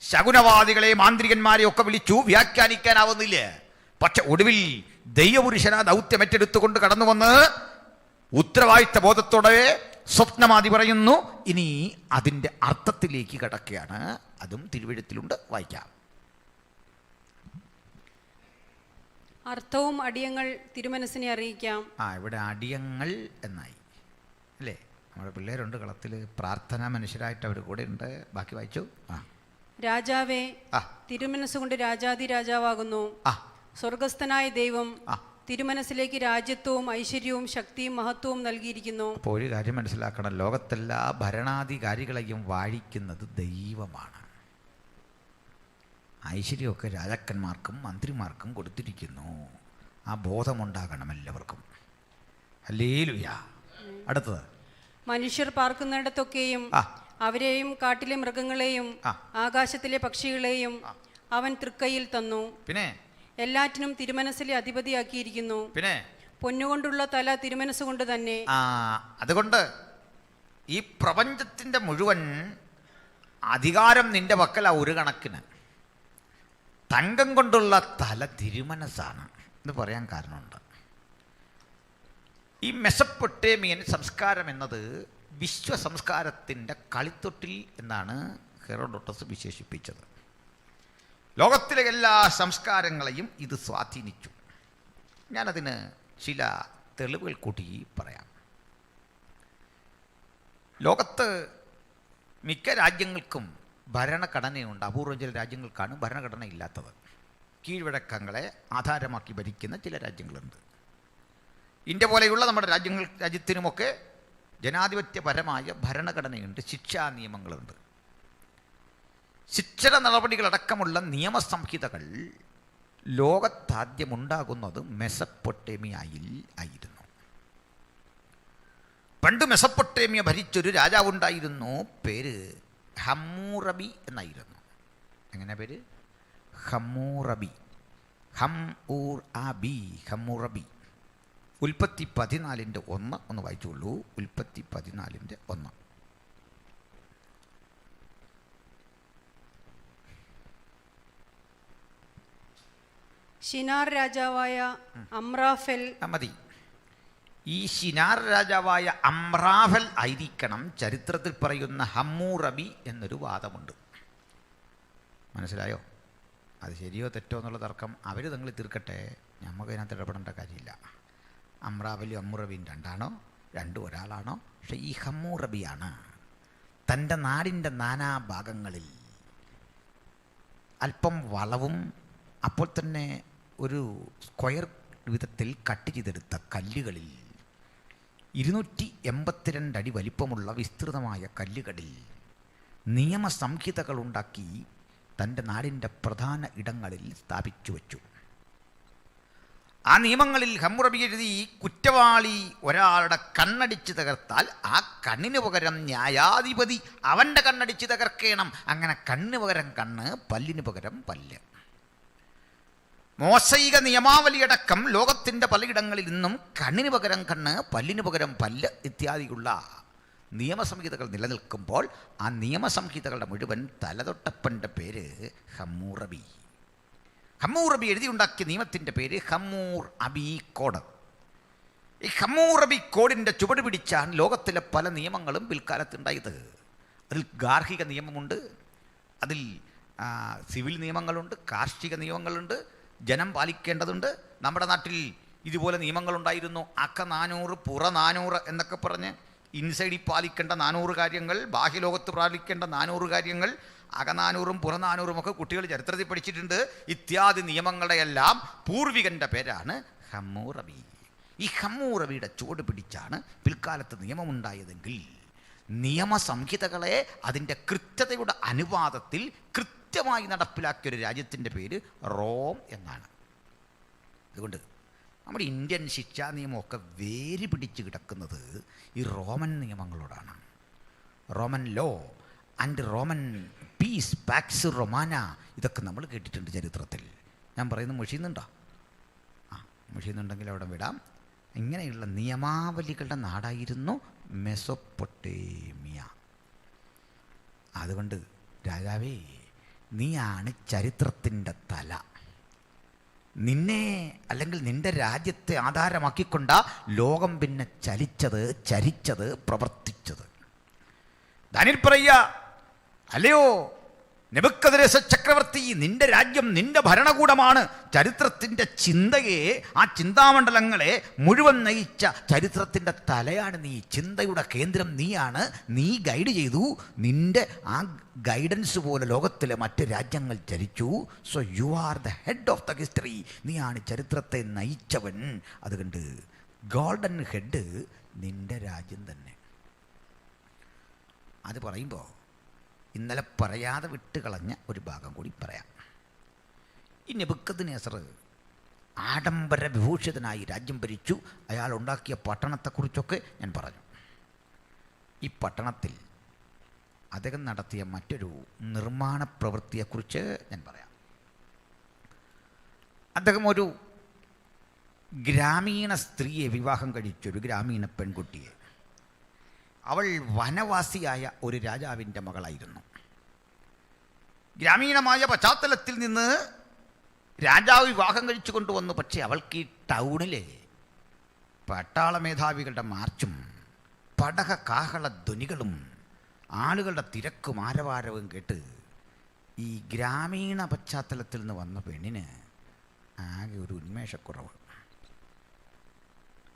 Speaker 1: ശകുനവാദികളെ, മാന്ത്രികന്മാരെ ഒക്കെ വിളിച്ചു, വ്യാഖ്യാനിക്കാനാവുന്നില്ല. പക്ഷെ ഒടുവിൽ ദൈവപുരുഷന ദൗത്യം ഏറ്റെടുത്തുകൊണ്ട് കടന്നു വന്ന് ഉത്തരവാദിത്ത ബോധത്തോടെ സ്വപ്നമാതി പറയുന്നു. ഇനി അതിൻ്റെ അർത്ഥത്തിലേക്ക് കടക്കുകയാണ്. അതും തിരുവെഴുത്തിലുണ്ട്, വായിക്കാം.
Speaker 2: അർത്ഥവും അടിയങ്ങൾ തിരുമനസ്സിനെ അറിയിക്കാം.
Speaker 1: ഇവിടെ അടിയങ്ങൾ എന്നായി അല്ലേ? നമ്മുടെ പിള്ളേരുണ്ട് കളത്തിൽ, പ്രാർത്ഥനാ മനുഷ്യരായിട്ട് അവർ കൂടെ ഉണ്ട്. ബാക്കി വായിച്ചു.
Speaker 2: രാജാവേ, തിരുമനസ്സുകൊണ്ട് രാജാതി രാജാവാകുന്നു. സ്വർഗസ്ഥനായ ദൈവം തിരുമനസ്സിലേക്ക് രാജ്യത്വവും ഐശ്വര്യവും ശക്തിയും മഹത്വവും നൽകിയിരിക്കുന്നു.
Speaker 1: അപ്പോൾ ഒരു കാര്യം മനസ്സിലാക്കണം, ലോകത്തെല്ലാ ഭരണാധികാരികളെയും വാഴിക്കുന്നത് ദൈവമാണ്. ഐശ്വര്യമൊക്കെ രാജാക്കന്മാർക്കും മന്ത്രിമാർക്കും കൊടുത്തിരിക്കുന്നു. ആ ബോധമുണ്ടാകണം എല്ലാവർക്കും. ഹല്ലേലൂയ. അടുത്തത്,
Speaker 2: മനുഷ്യർ പാർക്കുന്നിടത്തൊക്കെയും അവരെയും കാട്ടിലെ മൃഗങ്ങളെയും ആകാശത്തിലെ പക്ഷികളെയും അവൻ തൃക്കൈയിൽ തന്നു.
Speaker 1: പിന്നെ
Speaker 2: എല്ലാറ്റിനും തിരുമനസ്സിലെ അധിപതിയാക്കിയിരിക്കുന്നു.
Speaker 1: പിന്നെ
Speaker 2: പൊന്നുകൊണ്ടുള്ള തല തിരുമനസ്സുകൊണ്ട് തന്നെ.
Speaker 1: അതുകൊണ്ട് ഈ പ്രപഞ്ചത്തിൻ്റെ മുഴുവൻ അധികാരം നിന്റെ പക്കല. ഒരു കണക്കിന് തങ്കം കൊണ്ടുള്ള തല തിരുമനസ്സാണ് എന്ന് പറയാൻ കാരണമുണ്ട്. ഈ മെസപ്പൊട്ടേമിയൻ സംസ്കാരം എന്നത് വിശ്വസംസ്കാരത്തിൻ്റെ കളിത്തൊട്ടിൽ എന്നാണ് ഹെറോഡോട്ടസ് വിശേഷിപ്പിച്ചത്. ലോകത്തിലെ എല്ലാ സംസ്കാരങ്ങളെയും ഇത് സ്വാധീനിച്ചു. ഞാനതിന് ചില തെളിവുകൾ കൂട്ടി പറയാം. ലോകത്ത് മിക്ക രാജ്യങ്ങൾക്കും ഭരണഘടനയുണ്ട്. അപൂർവം ചില രാജ്യങ്ങൾക്കാണ് ഭരണഘടന ഇല്ലാത്തത്. കീഴ്വഴക്കങ്ങളെ ആധാരമാക്കി ഭരിക്കുന്ന ചില രാജ്യങ്ങളുണ്ട്. ഇന്ത്യ പോലെയുള്ള നമ്മുടെ രാജ്യത്തിനുമൊക്കെ ജനാധിപത്യപരമായ ഭരണഘടനയുണ്ട്, ശിക്ഷാ നിയമങ്ങളുണ്ട്. ശിക്ഷണ നടപടികളടക്കമുള്ള നിയമസംഹിതകൾ ലോകത്താദ്യമുണ്ടാകുന്നത് മെസപ്പൊട്ടേമിയയിൽ ആയിരുന്നു. പണ്ട് മെസപ്പൊട്ടേമിയ ഭരിച്ചൊരു രാജാവുണ്ടായിരുന്നു. പേര് ഹമ്മൂറബി എന്നായിരുന്നു. എങ്ങനെ പേര്? ഹമ്മൂറബി. ഹമ്മൂറബി. ഉൽപ്പത്തി 14:1 ഒന്ന് വായിച്ചുള്ളൂ. ഉൽപ്പത്തി 14:1.
Speaker 2: ശിനാർ രാജാവായ അമ്രാഫെൽ.
Speaker 1: മതി. ഈ ശിനാർ രാജാവായ അമ്രാഫെൽ ആയിരിക്കണം ചരിത്രത്തിൽ പറയുന്ന ഹമ്മൂറബി എന്നൊരു വാദമുണ്ട്. മനസ്സിലായോ? അത് ശരിയോ തെറ്റോ എന്നുള്ള തർക്കം അവർ തങ്ങൾ തീർക്കട്ടെ, നമുക്കതിനകത്ത് ഇടപെടേണ്ട കാര്യമില്ല. അമ്രാഫലും ഹമ്മൂറബിയും രണ്ടാണോ? രണ്ടും ഒരാളാണോ? പക്ഷെ ഈ ഹമ്മൂറബിയാണ് തൻ്റെ നാടിൻ്റെ നാനാഭാഗങ്ങളിൽ അല്പം വളവും അപ്പോൾ തന്നെ ഒരു സ്ക്വയർ വിധത്തിൽ കട്ട് ചെയ്തെടുത്ത കല്ലുകളിൽ 282 അടി വലിപ്പമുള്ള വിസ്തൃതമായ കല്ലുകളിൽ നിയമസംഹിതകളുണ്ടാക്കി തൻ്റെ നാടിൻ്റെ പ്രധാന ഇടങ്ങളിൽ സ്ഥാപിച്ചു വച്ചു. ആ നിയമങ്ങളിൽ ഹമ്മൂറബി എഴുതി, കുറ്റവാളി ഒരാളുടെ കണ്ണടിച്ച് തകർത്താൽ ആ കണ്ണിന് പകരം ന്യായാധിപതി അവൻ്റെ കണ്ണടിച്ച് തകർക്കണം. അങ്ങനെ കണ്ണിന് പകരം കണ്ണ്, പല്ലിന് പകരം പല്ല്. മോശയിക നിയമാവലിയടക്കം ലോകത്തിൻ്റെ പലയിടങ്ങളിൽ നിന്നും കണ്ണിന് പകരം കണ്ണ്, പല്ലിന് പകരം പല്ല് ഇത്യാദിയുള്ള നിയമസംഹിതകൾ നിലനിൽക്കുമ്പോൾ ആ നിയമസംഹിതകളുടെ മുഴുവൻ തലതൊട്ടപ്പൻ്റെ പേര് ഹമ്മൂറബി. ഹമ്മൂറബി എഴുതിയുണ്ടാക്കിയ നിയമത്തിൻ്റെ പേര് ഹമ്മൂർ അബി കോഡ്. ഈ ഹമ്മൂർ അബി കോഡിൻ്റെ ചുവട് പിടിച്ചാണ് ലോകത്തിലെ പല നിയമങ്ങളും പിൽക്കാലത്തുണ്ടായത്. അതിൽ ഗാർഹിക നിയമമുണ്ട്, അതിൽ സിവിൽ നിയമങ്ങളുണ്ട്, കാർഷിക നിയമങ്ങളുണ്ട്, ജനം പാലിക്കേണ്ടതുണ്ട്. നമ്മുടെ നാട്ടിൽ ഇതുപോലെ നിയമങ്ങളുണ്ടായിരുന്നു. അക 400 പുറ 400 എന്നൊക്കെ പറഞ്ഞ് ഇൻസൈഡിൽ പാലിക്കേണ്ട 400 കാര്യങ്ങൾ, ബാഹ്യലോകത്ത് പാലിക്കേണ്ട 400 കാര്യങ്ങൾ, അക 400 പുറ 400 ഒക്കെ കുട്ടികൾ ചരിത്രത്തിൽ പഠിച്ചിട്ടുണ്ട്. ഇത്യാദി നിയമങ്ങളുടെ എല്ലാം പൂർവികൻ്റെ പേരാണ് ഹമ്മൂറബി. ഈ ഹമ്മൂറബിയുടെ ചുവട് പിടിച്ചാണ് പിൽക്കാലത്ത് നിയമമുണ്ടായതെങ്കിൽ നിയമസംഹിതകളെ അതിൻ്റെ കൃത്യതയുടെ അനുപാതത്തിൽ കൃത്യമായി നടപ്പിലാക്കിയൊരു രാജ്യത്തിൻ്റെ പേര് റോം എന്നാണ്. അതുകൊണ്ട് നമ്മുടെ ഇന്ത്യൻ ശിക്ഷാ നിയമമൊക്കെ വേര് പിടിച്ച് കിടക്കുന്നത് ഈ റോമൻ നിയമങ്ങളോടാണ്. Roman law and Roman peace, Pax Romana, ഇതൊക്കെ നമ്മൾ കേട്ടിട്ടുണ്ട് ചരിത്രത്തിൽ. ഞാൻ പറയുന്നത് മുഷിയുന്നുണ്ടോ? മുഷിയുന്നുണ്ടെങ്കിൽ അവിടെ വിടാം. ഇങ്ങനെയുള്ള നിയമാവലികളുടെ നാടായിരുന്നു മെസൊപ്പൊട്ടേമിയ. അതുകൊണ്ട് രാജാവേ, നീയാണ് ചരിത്രത്തിൻ്റെ തല. നിന്നെ അല്ലെങ്കിൽ നിന്റെ രാജ്യത്തെ ആധാരമാക്കിക്കൊണ്ട ലോകം പിന്നെ ചരിച്ചത്, പ്രവർത്തിച്ചത്. ദാനിയേൽ പറയുക, അല്ലയോ നെബൂഖദ്നേസർ ചക്രവർത്തി, നിന്റെ രാജ്യം, നിന്റെ ഭരണകൂടമാണ് ചരിത്രത്തിൻ്റെ ചിന്തയെ, ആ ചിന്താമണ്ഡലങ്ങളെ മുഴുവൻ നയിച്ച ചരിത്രത്തിൻ്റെ തലയാണ് നീ. ചിന്തയുടെ കേന്ദ്രം നീയാണ്. നീ ഗൈഡ് ചെയ്തു. നിന്റെ ആ ഗൈഡൻസ് പോലെ ലോകത്തിലെ മറ്റ് രാജ്യങ്ങൾ ചരിച്ചു. So you are the head of the history. നീയാണ് ചരിത്രത്തെ നയിച്ചവൻ. അതുകൊണ്ട് ഗോൾഡൻ ഹെഡ് നിന്റെ രാജ്യം തന്നെ. അത് പറയുമ്പോൾ ഇന്നലെ പറയാതെ വിട്ടുകളഞ്ഞ ഒരു ഭാഗം കൂടി പറയാം. ഈ നെബൂഖദ്നേസർ ആഡംബര വിഭൂഷിതനായി രാജ്യം ഭരിച്ചു. അയാൾ ഉണ്ടാക്കിയ പട്ടണത്തെക്കുറിച്ചൊക്കെ ഞാൻ പറഞ്ഞു. ഈ പട്ടണത്തിൽ അദ്ദേഹം നടത്തിയ മറ്റൊരു നിർമ്മാണ പ്രവൃത്തിയെക്കുറിച്ച് ഞാൻ പറയാം. അദ്ദേഹം ഒരു ഗ്രാമീണ സ്ത്രീയെ വിവാഹം കഴിച്ചൊരു ഗ്രാമീണ പെൺകുട്ടിയെ. അവൾ വനവാസിയായ ഒരു രാജാവിൻ്റെ മകളായിരുന്നു. ഗ്രാമീണമായ പശ്ചാത്തലത്തിൽ നിന്ന് രാജാവ് വിവാഹം കഴിച്ചു കൊണ്ടുവന്നു. പക്ഷേ അവൾക്ക് ഈ ടൗണിലെ പട്ടാള മേധാവികളുടെ മാർച്ചും പടക കാഹള ധ്വനികളും ആളുകളുടെ തിരക്കും ആരവാരവും കേട്ട് ഈ ഗ്രാമീണ പശ്ചാത്തലത്തിൽ നിന്ന് വന്ന പെണ്ണിന് ആകെ ഒരു ഉന്മേഷക്കുറവ്.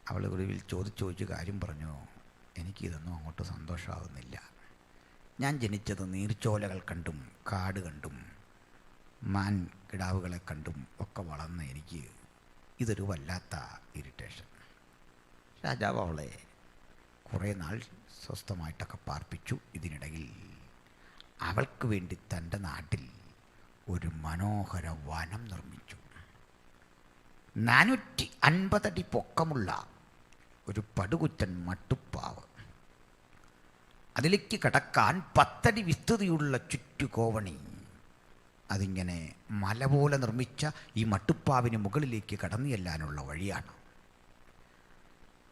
Speaker 1: അവൾ ഒടുവിൽ ചോദിച്ച് കാര്യം പറഞ്ഞു, എനിക്കിതൊന്നും അങ്ങോട്ട് സന്തോഷമാകുന്നില്ല. ഞാൻ ജനിച്ചത് നീർച്ചോലകൾ കണ്ടും കാട് കണ്ടും മാൻ കിടാവുകളെ കണ്ടും ഒക്കെ വളർന്ന എനിക്ക് ഇതൊരു വല്ലാത്ത ഇറിറ്റേഷൻ. രാജാവ് അവളെ കുറേ നാൾ സ്വസ്ഥമായിട്ടൊക്കെ പാർപ്പിച്ചു. ഇതിനിടയിൽ അവൾക്ക് വേണ്ടി തൻ്റെ നാട്ടിൽ ഒരു മനോഹര വനം നിർമ്മിച്ചു. 450 അടി പൊക്കമുള്ള ഒരു പടുകുറ്റൻ മട്ടുപ്പാവ്, അതിലേക്ക് കടക്കാൻ 10 അടി വിസ്തൃതിയുള്ള ചുറ്റുകോവണി. അതിങ്ങനെ മല പോലെ നിർമ്മിച്ച ഈ മട്ടുപ്പാവിന് മുകളിലേക്ക് കടന്നു ചെല്ലാനുള്ള വഴിയാണ്.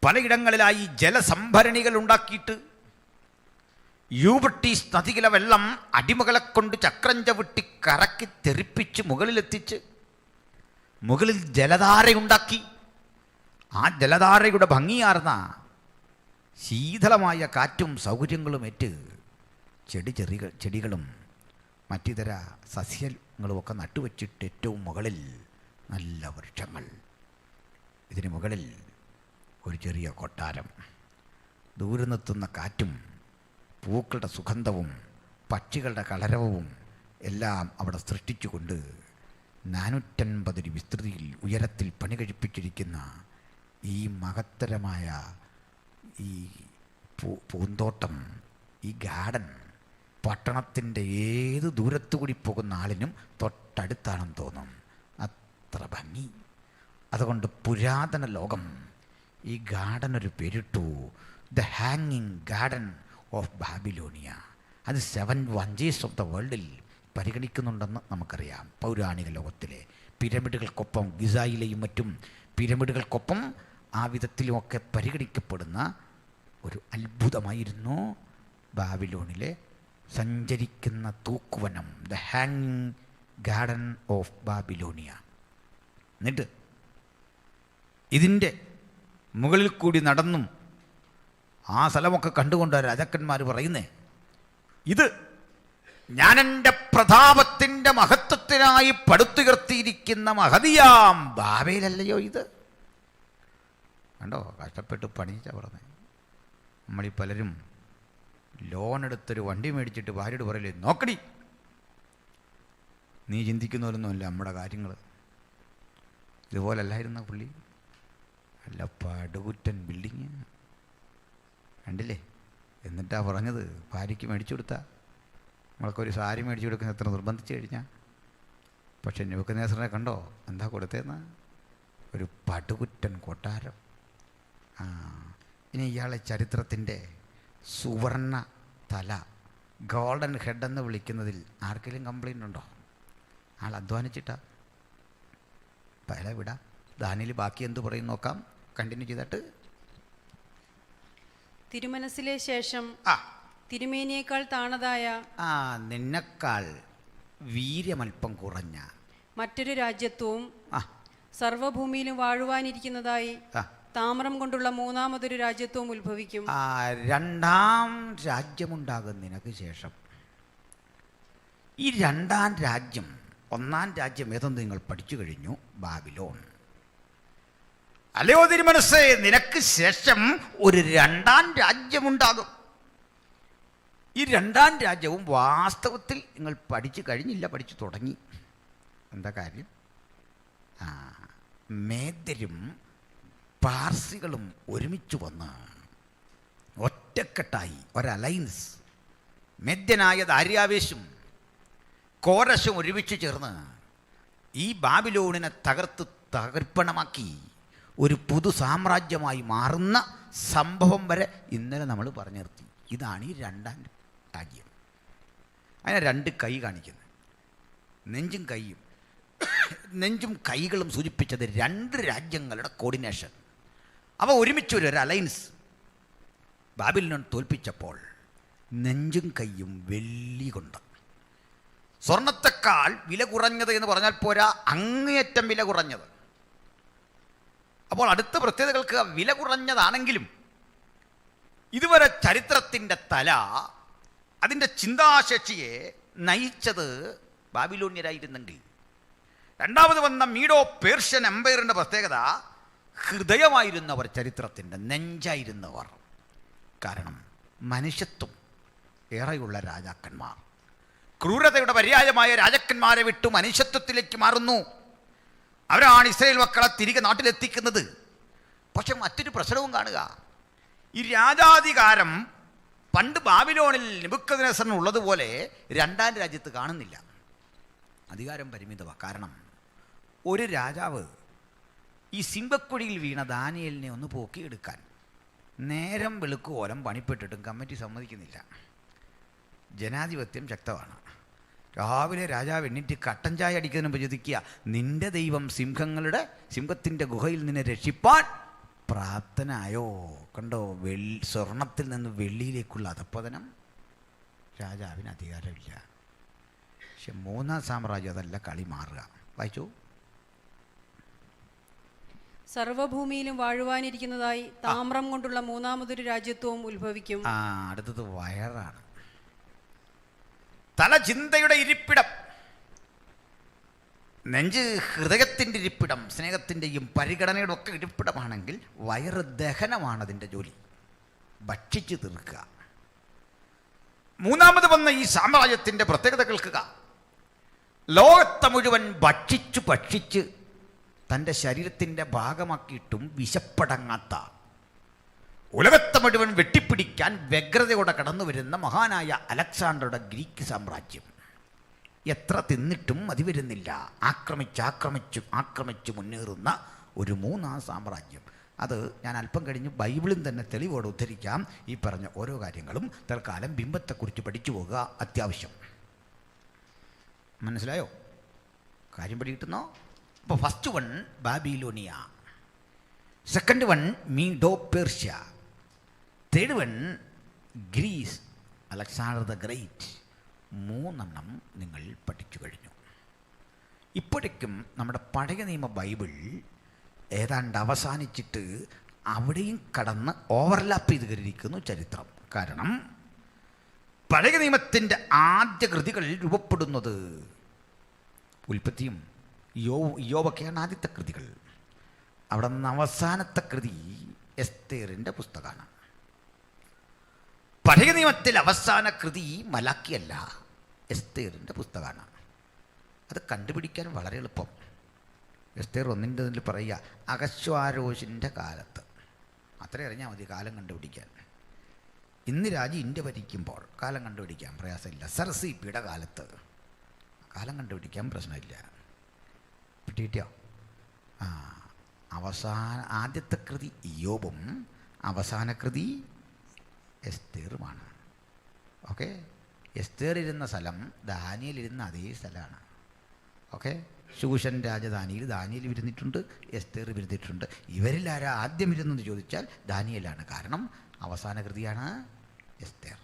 Speaker 1: പലയിടങ്ങളിലായി ജലസംഭരണികൾ ഉണ്ടാക്കിയിട്ട് യൂഫ്രട്ടീസ് നദിയിലെ വെള്ളം അടിമകളെ കൊണ്ട് ചക്രം ചവിട്ടി കറക്കി തെറിപ്പിച്ച് മുകളിലെത്തിച്ച് മുകളിൽ ജലധാരയുണ്ടാക്കി. ആ ജലധാരയുടെ ഭംഗിയാർന്ന ശീതളമായ കാറ്റും സൗകര്യങ്ങളും ഏറ്റ് ചെടികളും മറ്റിതര സസ്യങ്ങളുമൊക്കെ നട്ടുവച്ചിട്ട് ഏറ്റവും മുകളിൽ നല്ല വൃക്ഷങ്ങൾ. ഇതിന് മുകളിൽ ഒരു ചെറിയ കൊട്ടാരം. ദൂരെ നിന്നെത്തുന്ന കാറ്റും പൂക്കളുടെ സുഗന്ധവും പക്ഷികളുടെ കളരവവും എല്ലാം അവിടെ സൃഷ്ടിച്ചുകൊണ്ട് 450 അടി വിസ്തൃതിയിൽ ഉയരത്തിൽ പണി കഴിപ്പിച്ചിരിക്കുന്ന ഈ മഹത്തരമായ ഈ പൂന്തോട്ടം, ഈ ഗാർഡൻ പട്ടണത്തിൻ്റെ ഏത് ദൂരത്തുകൂടി പോകുന്ന ആളിനും തൊട്ടടുത്താണെന്ന് തോന്നും. അത്ര ഭംഗി. അതുകൊണ്ട് പുരാതന ലോകം ഈ ഗാർഡനൊരു പേരിട്ടു, ദ ഹാങ്ങിങ് ഗാർഡൻ ഓഫ് ബാബിലോണിയ. അത് 7 വണ്ടേഴ്സ് ഓഫ് ദ വേൾഡിൽ പരിഗണിക്കുന്നുണ്ടെന്ന് നമുക്കറിയാം. പൗരാണിക ലോകത്തിലെ പിരമിഡുകൾക്കൊപ്പം, ഗിസയിലെയും മറ്റും പിരമിഡുകൾക്കൊപ്പം ആ വിധത്തിലുമൊക്കെ പരിഗണിക്കപ്പെടുന്ന ഒരു അത്ഭുതമായിരുന്നു ബാബിലോണിലെ സഞ്ചരിക്കുന്ന തൂക്കുവനം, ദ ഹാങ്ങിങ് ഗാർഡൻ ഓഫ് ബാബിലോണിയ. എന്നിട്ട് ഇതിൻ്റെ മുകളിൽ കൂടി നടന്നും ആ സ്ഥലമൊക്കെ കണ്ടുകൊണ്ട് രാജാക്കന്മാർ പറയുന്നേ, ഇത് ഞാൻ എൻ്റെ പ്രതാപത്തിൻ്റെ മഹത്വത്തിനായി പടുത്തുയർത്തിയിരിക്കുന്ന മഹതിയാം ബാബേലല്ലയോ ഇത്? കണ്ടോ, കഷ്ടപ്പെട്ട് പണിയിച്ചാ പറഞ്ഞത്. നമ്മളീ പലരും ലോൺ എടുത്തൊരു വണ്ടി മേടിച്ചിട്ട് ഭാര്യയോട് പറയില്ലേ, നോക്കടി, നീ ചിന്തിക്കുന്നവരൊന്നുമല്ല നമ്മുടെ കാര്യങ്ങൾ. ഇതുപോലല്ലായിരുന്ന പുള്ളി, അല്ല പടുകുറ്റൻ ബിൽഡിങ് കണ്ടില്ലേ. എന്നിട്ടാ പറഞ്ഞത്, ഭാര്യയ്ക്ക് മേടിച്ചു കൊടുത്താൽ നമ്മൾക്കൊരു സാരി മേടിച്ചു കൊടുക്കുന്ന എത്ര നിർബന്ധിച്ച് കഴിഞ്ഞാൽ. പക്ഷെ നെബൂഖദ്നേസറിനെ കണ്ടോ, എന്താ കൊടുത്തതെന്ന്? ഒരു പടുകുറ്റൻ കൊട്ടാരം. ഇനി ഇയാളെ ചരിത്രത്തിൻ്റെ സുവർണ തല, ഗോൾഡൻ ഹെഡ് എന്ന് വിളിക്കുന്നതിൽ ആർക്കെങ്കിലും കംപ്ലൈൻ്റ് ഉണ്ടോ? ആൾ അധ്വാനിച്ചിട്ടാ. പല വിടാം. ദാനിയേൽ ബാക്കി എന്തു പറയും നോക്കാം. കണ്ടിന്യൂ ചെയ്തിട്ട്.
Speaker 2: തിരുമനസ്സിലെ ശേഷം തിരുമേനിയേക്കാൾ താണതായ,
Speaker 1: നിന്നെക്കാൾ വീര്യമൽപ്പം കുറഞ്ഞ
Speaker 2: മറ്റൊരു രാജ്യത്വവും സർവഭൂമിയിലും വാഴുവാനിരിക്കുന്നതായി താമ്രം കൊണ്ടുള്ള മൂന്നാമതൊരു രാജ്യത്വവും ഉത്ഭവിക്കും.
Speaker 1: രണ്ടാം രാജ്യമുണ്ടാകും നിനക്ക് ശേഷം. ഈ രണ്ടാം രാജ്യം, ഒന്നാം രാജ്യം ഏതെന്ന് നിങ്ങൾ പഠിച്ചു കഴിഞ്ഞു, ബാബിലോൺ. അല്ലയോ തിരുമനസ്സേ, നിനക്ക് ശേഷം ഒരു രണ്ടാം രാജ്യമുണ്ടാകും. ഈ രണ്ടാം രാജ്യവും വാസ്തവത്തിൽ നിങ്ങൾ പഠിച്ചു കഴിഞ്ഞില്ല, പഠിച്ചു തുടങ്ങി. എന്താ കാര്യം? മേദ്യരും പാർസികളും ഒരുമിച്ച് വന്ന് ഒറ്റക്കെട്ടായി ഒരലയൻസ്. മേദ്യനായ ദാര്യാവേശും കോരശും ഒരുമിച്ച് ചേർന്ന് ഈ ബാബിലോണിനെ തകർപ്പണമാക്കി ഒരു പുതു സാമ്രാജ്യമായി മാറുന്ന സംഭവം വരെ ഇന്നലെ നമ്മൾ പറഞ്ഞു നിർത്തി. ഇതാണ് ഈ രണ്ടാം രാജ്യം. അതിനെ രണ്ട് കൈ കാണിക്കുന്നത്, നെഞ്ചും കൈകളും സൂചിപ്പിച്ചത് രണ്ട് രാജ്യങ്ങളുടെ കോർഡിനേഷൻ. അവ ഒരുമിച്ചൊരു അലയൻസ്. ബാബിലോൺ തോൽപ്പിച്ചപ്പോൾ നെഞ്ചും കൈയും വെള്ളി കൊണ്ട്, സ്വർണത്തെക്കാൾ വില കുറഞ്ഞത് എന്ന് പറഞ്ഞാൽ പോരാ, അങ്ങേയറ്റം വില കുറഞ്ഞത്. അപ്പോൾ അടുത്ത പ്രത്യേകതകൾക്ക് വില കുറഞ്ഞതാണെങ്കിലും ഇതുവരെ ചരിത്രത്തിൻ്റെ തല, അതിൻ്റെ ചിന്താശേഷിയെ നയിച്ചത് ബാബിലോണ്യരായിരുന്നെങ്കിൽ, രണ്ടാമത് വന്ന മീഡോ പേർഷ്യൻ എംപയറിൻ്റെ പ്രത്യേകത ഹൃദയമായിരുന്നവർ, ചരിത്രത്തിൻ്റെ നെഞ്ചായിരുന്നവർ. കാരണം മനുഷ്യത്വം ഏറെയുള്ള രാജാക്കന്മാർ, ക്രൂരതയുടെ പര്യായമായ രാജാക്കന്മാരെ വിട്ടു മനുഷ്യത്വത്തിലേക്ക് മാറുന്നു. അവരാണ് ഇസ്രായേൽ മക്കളെ തിരികെ നാട്ടിലെത്തിക്കുന്നത്. പക്ഷെ മറ്റൊരു പ്രശ്നവും കാണുക, ഈ രാജാധികാരം പണ്ട് ബാബിലോണിൽ നെബൂഖദ്നേസറിന് ഉള്ളതുപോലെ രണ്ടാം രാജ്യത്ത് കാണുന്നില്ല. അധികാരം പരിമിതമാണ്. കാരണം ഒരു രാജാവ് ഈ സിംഹക്കുഴിയിൽ വീണ ദാനിയേലിനെ ഒന്ന് പോക്കിയെടുക്കാൻ നേരം വെളുക്കുവോലം പണിപ്പെട്ടിട്ടും കമ്മിറ്റി സമ്മതിക്കുന്നില്ല. ജനാധിപത്യം ശക്തമാണ്. രാവിലെ രാജാവ് എണ്ണീറ്റ് കട്ടൻ ചായ അടിക്കുന്നതിന് മുമ്പ് ചോദിക്കുക, നിന്റെ ദൈവം സിംഹത്തിൻ്റെ ഗുഹയിൽ നിന്നെ രക്ഷിപ്പാൻ പ്രാപ്തനായോ? കണ്ടോ, സ്വർണത്തിൽ നിന്ന് വെള്ളിയിലേക്കുള്ള അധപ്പതനം. രാജാവിന് അധികാരമില്ല. പക്ഷെ മൂന്നാം സാമ്രാജ്യം അതല്ല, കളി മാറുക. വായിച്ചു.
Speaker 2: സർവഭൂമിയിലും വാഴുവാനിരിക്കുന്നതായി താമ്രം കൊണ്ടുള്ള മൂന്നാമതൊരു രാജ്യത്വവും ഉത്ഭവിക്കും.
Speaker 1: അടുത്തത് വയറാണ്. തല ചിന്തയുടെ ഇരിപ്പിടം, നെഞ്ച് ഹൃദയത്തിൻ്റെ ഇരിപ്പിടം, സ്നേഹത്തിൻ്റെയും പരിഗണനയുടെ ഒക്കെ ഇരിപ്പിടമാണെങ്കിൽ വയറ് ദഹനമാണ് അതിൻ്റെ ജോലി, ഭക്ഷിച്ച് തീർക്കുക. മൂന്നാമത് വന്ന ഈ സാമ്രാജ്യത്തിൻ്റെ പ്രത്യേകത കേൾക്കുക. ലോകത്തെ മുഴുവൻ ഭക്ഷിച്ച് തൻ്റെ ശരീരത്തിൻ്റെ ഭാഗമാക്കിയിട്ടും വിശപ്പടങ്ങാത്ത, ഉലകത്തെ മുഴുവൻ വെട്ടിപ്പിടിക്കാൻ വ്യഗ്രതയോടെ കടന്നു വരുന്ന മഹാനായ അലക്സാണ്ടറുടെ ഗ്രീക്ക് സാമ്രാജ്യം. എത്ര തിന്നിട്ടും മതി വരുന്നില്ല. ആക്രമിച്ച് മുന്നേറുന്ന ഒരു മൂന്നാം സാമ്രാജ്യം. അത് ഞാൻ അല്പം കഴിഞ്ഞ് ബൈബിളിൽ തന്നെ തെളിവോടെ ഉദ്ധരിക്കാം. ഈ പറഞ്ഞ ഓരോ കാര്യങ്ങളും തൽക്കാലം ബിംബത്തെക്കുറിച്ച് പഠിച്ചു പോകുക അത്യാവശ്യം. മനസ്സിലായോ? കാര്യം പിടികിട്ടുന്നോ? അപ്പോൾ first one Babylonia, second one Medo Persia, third one Greece, Alexander the Great. മൂന്നെണ്ണം നിങ്ങൾ പഠിച്ചു കഴിഞ്ഞു. ഇപ്പോഴേക്കും നമ്മുടെ പഴയ നിയമ ബൈബിൾ ഏതാണ്ട് അവസാനിച്ചിട്ട് അവിടെയും കടന്ന് ഓവർലാപ്പ് ചെയ്ത് കയറിയിരിക്കുന്നു ചരിത്രം. കാരണം പഴയ നിയമത്തിൻ്റെ ആദ്യ കൃതികൾ രൂപപ്പെടുന്നത് ഉൽപ്പത്തിയും യോബൊക്കെയാണ് ആദ്യത്തെ കൃതികൾ. അവിടെ നിന്ന് അവസാനത്തെ കൃതി എസ്തേറിൻ്റെ പുസ്തകമാണ്. പഴയ നിയമത്തിൽ അവസാന കൃതി മലാക്കിയല്ല, എസ്തേറിൻ്റെ പുസ്തകമാണ്. അത് കണ്ടുപിടിക്കാൻ വളരെ എളുപ്പം. എസ്തേർ 1:1 പറയുക, അഹശ്വേരോശിൻ്റെ കാലത്ത്. അത്ര അറിഞ്ഞാൽ മതി കാലം കണ്ടുപിടിക്കാൻ. ഇന്ന് രാജ്യം ഇന്ത്യ ഭരിക്കുമ്പോൾ കാലം കണ്ടുപിടിക്കാൻ പ്രയാസമില്ല. സർസിപ്പിയുടെ കാലത്ത് കാലം കണ്ടുപിടിക്കാൻ പ്രശ്നമില്ല. കിട്ടിയോ? ആദ്യത്തെ കൃതി ഇയ്യോബും അവസാന കൃതി എസ്തേറുമാണ്. ഓക്കെ, എസ്തേർ ഇരുന്ന സ്ഥലം ദാനിയേൽ ഇരുന്ന അതേ സ്ഥലമാണ്. ഓക്കെ, ശൂഷൻ രാജധാനിയിൽ ദാനിയേൽ ഇരുന്നിട്ടുണ്ട്, എസ്തേർ ഇരുന്നിട്ടുണ്ട്. ഇവരിൽ ആരാ ആദ്യം ഇരുന്നെന്ന് ചോദിച്ചാൽ ദാനിയേലാണ്. കാരണം അവസാന കൃതിയാണ് എസ്തേർ.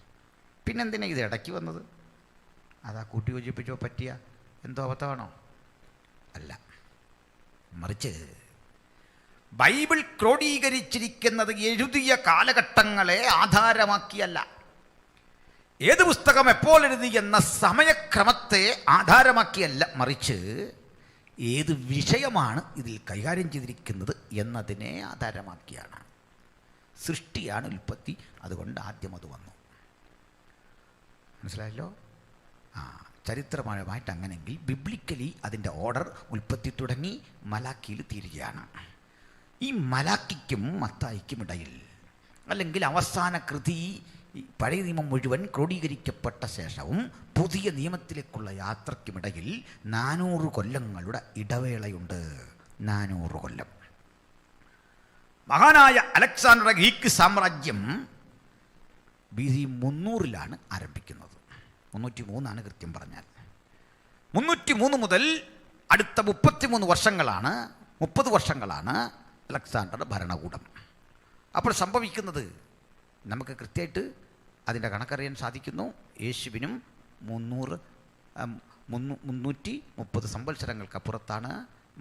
Speaker 1: പിന്നെന്തിനാ ഇത് ഇടയ്ക്ക് വന്നത്? അതാ കൂട്ടി യോജിപ്പിച്ചോ പറ്റിയ എന്തോ അബദ്ധമാണോ? അല്ല, മറിച്ച് ബൈബിൾ ക്രോഡീകരിച്ചിരിക്കുന്നത് എഴുതിയ കാലഘട്ടങ്ങളെ ആധാരമാക്കിയല്ല, ഏത് പുസ്തകം എപ്പോൾ എഴുതി എന്ന സമയക്രമത്തെ ആധാരമാക്കിയല്ല, മറിച്ച് ഏത് വിഷയമാണ് ഇതിൽ കൈകാര്യം ചെയ്തിരിക്കുന്നത് എന്നതിനെ ആധാരമാക്കിയാണ്. സൃഷ്ടിയാണ് ഉൽപ്പത്തി, അതുകൊണ്ട് ആദ്യം അത് വന്നു. മനസ്സിലായല്ലോ? ചരിത്രപരമായിട്ട് അങ്ങനെയെങ്കിൽ ബിബ്ലിക്കലി അതിൻ്റെ ഓർഡർ ഉൽപ്പത്തി തുടങ്ങി മലാക്കിയിൽ തീരുകയാണ്. ഈ മലാക്കിക്കും മത്തായിക്കും ഇടയിൽ, അല്ലെങ്കിൽ അവസാന കൃതി പഴയ നിയമം മുഴുവൻ ക്രോഡീകരിക്കപ്പെട്ട ശേഷവും പുതിയ നിയമത്തിലേക്കുള്ള യാത്രയ്ക്കുമിടയിൽ 400 കൊല്ലങ്ങളുടെ ഇടവേളയുണ്ട്. 400 കൊല്ലം. മഹാനായ അലക്സാണ്ടർ ഗ്രീക്ക് സാമ്രാജ്യം BC 300 ആരംഭിക്കുന്നത്. 303 കൃത്യം പറഞ്ഞാൽ. 303 മുതൽ അടുത്ത 33 വർഷങ്ങളാണ്, 30 വർഷങ്ങളാണ് അലക്സാണ്ടറുടെ ഭരണകൂടം. അപ്പോൾ സംഭവിക്കുന്നത് നമുക്ക് കൃത്യമായിട്ട് അതിൻ്റെ കണക്കറിയാൻ സാധിക്കുന്നു. യേശുവിനും 330 സംവത്സരങ്ങൾക്കപ്പുറത്താണ്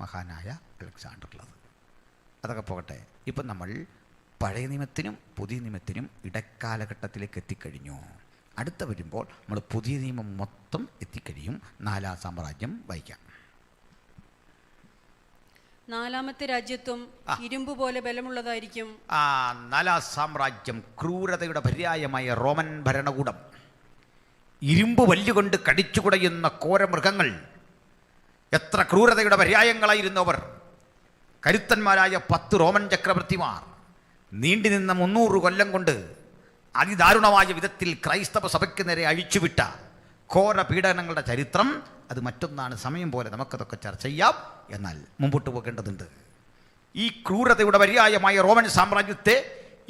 Speaker 1: മഹാനായ അലക്സാണ്ടർ ഉള്ളത്. അതൊക്കെ പോകട്ടെ. ഇപ്പം നമ്മൾ പഴയ നിയമത്തിനും പുതിയ നിയമത്തിനും ഇടക്കാലഘട്ടത്തിലേക്ക് എത്തിക്കഴിഞ്ഞു. അടുത്ത വരുമ്പോൾ നമ്മൾ പുതിയ നിയമം മൊത്തം എത്തിക്കഴിയും. 4-ാം സാമ്രാജ്യം വായിക്കാം.
Speaker 2: 4-ാമത്തെ രാജ്യത്വം ഇരുമ്പ് പോലെ ബലമുള്ളതായിരിക്കും.
Speaker 1: 4-ാം സാമ്രാജ്യം ക്രൂരതയുടെ പര്യായമായ റോമൻ ഭരണകൂടം. ഇരുമ്പ് വല്ലുകൊണ്ട് കടിച്ചുകുടയുന്ന ഘോരമൃഗങ്ങൾ. എത്ര ക്രൂരതയുടെ പര്യായങ്ങളായിരുന്നു അവർ. കരുത്തന്മാരായ 10 റോമൻ ചക്രവർത്തിമാർ നീണ്ടുനിന്ന 300 കൊല്ലം കൊണ്ട് അതിദാരുണമായ വിധത്തിൽ ക്രൈസ്തവ സഭയ്ക്ക് നേരെ അഴിച്ചുവിട്ട ഘോര പീഡനങ്ങളുടെ ചരിത്രം അത് മറ്റൊന്നാണ്. സമയം പോലെ നമുക്കതൊക്കെ ചർച്ച ചെയ്യാം. എന്നാൽ മുമ്പോട്ട് പോകേണ്ടതുണ്ട്. ഈ ക്രൂരതയുടെ പര്യായമായ റോമൻ സാമ്രാജ്യത്തെ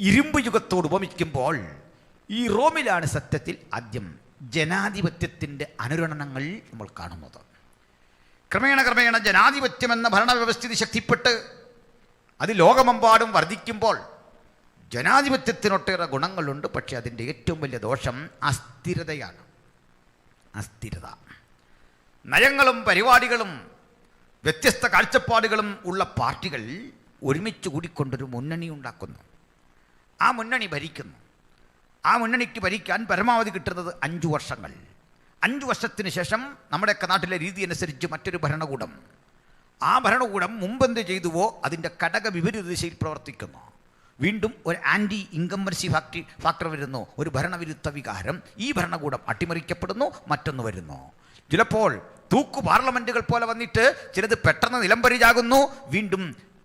Speaker 1: ഇരുമ്പ് യുഗത്തോട് ഉപമിക്കുമ്പോൾ ഈ റോമിലാണ് സത്യത്തിൽ ആദ്യം ജനാധിപത്യത്തിൻ്റെ അനുരണനങ്ങൾ നമ്മൾ കാണുന്നത്. ക്രമേണ ജനാധിപത്യമെന്ന ഭരണവ്യവസ്ഥിതി ശക്തിപ്പെട്ട് അത് ലോകമെമ്പാടും വർദ്ധിക്കുമ്പോൾ ജനാധിപത്യത്തിനൊട്ടേറെ ഗുണങ്ങളുണ്ട്. പക്ഷേ അതിൻ്റെ ഏറ്റവും വലിയ ദോഷം അസ്ഥിരതയാണ്. അസ്ഥിരത. നയങ്ങളും പരിപാടികളും വ്യത്യസ്ത കാഴ്ചപ്പാടുകളും ഉള്ള പാർട്ടികൾ ഒരുമിച്ച് കൂടിക്കൊണ്ടൊരു മുന്നണി ഉണ്ടാക്കുന്നു. ആ മുന്നണി ഭരിക്കുന്നു. ആ മുന്നണിക്ക് ഭരിക്കാൻ പരമാവധി കിട്ടുന്നത് 5 വർഷങ്ങൾ. 5 വർഷത്തിന് ശേഷം നമ്മുടെയൊക്കെ നാട്ടിലെ രീതി അനുസരിച്ച് മറ്റൊരു ഭരണകൂടം. ആ ഭരണകൂടം മുമ്പെന്ത് ചെയ്തുവോ അതിൻ്റെ ഘടക വിപരീത ദിശയിൽ പ്രവർത്തിക്കുന്നു. വീണ്ടും ഒരു ആൻറ്റി ഇൻകംബൻസി ഫാക്ടർ വരുന്നു, ഒരു ഭരണവിരുദ്ധ വികാരം. ഈ ഭരണകൂടം അട്ടിമറിക്കപ്പെടുന്നു, മറ്റൊന്ന് വരുന്നു. ചിലപ്പോൾ തൂക്കു പാർലമെൻറ്റുകൾ പോലെ വന്നിട്ട് ചിലത് പെട്ടെന്ന് നിലംപരിചാകുന്നു. വീണ്ടും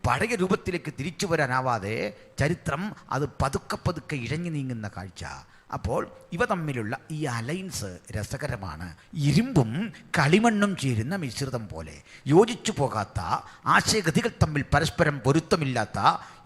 Speaker 1: പഴയ രൂപത്തിലേക്ക് തിരിച്ചു വരാനാവാതെ ചരിത്രം അത് പതുക്കെ ഇഴഞ്ഞു നീങ്ങുന്ന കാഴ്ച. അപ്പോൾ ഇവ തമ്മിലുള്ള ഈ അലയൻസ് രസകരമാണ്. ഇരുമ്പും കളിമണ്ണും ചേരുന്ന മിശ്രിതം പോലെ, യോജിച്ചു പോകാത്ത, ആശയഗതികൾ തമ്മിൽ പരസ്പരം പൊരുത്തമില്ലാത്ത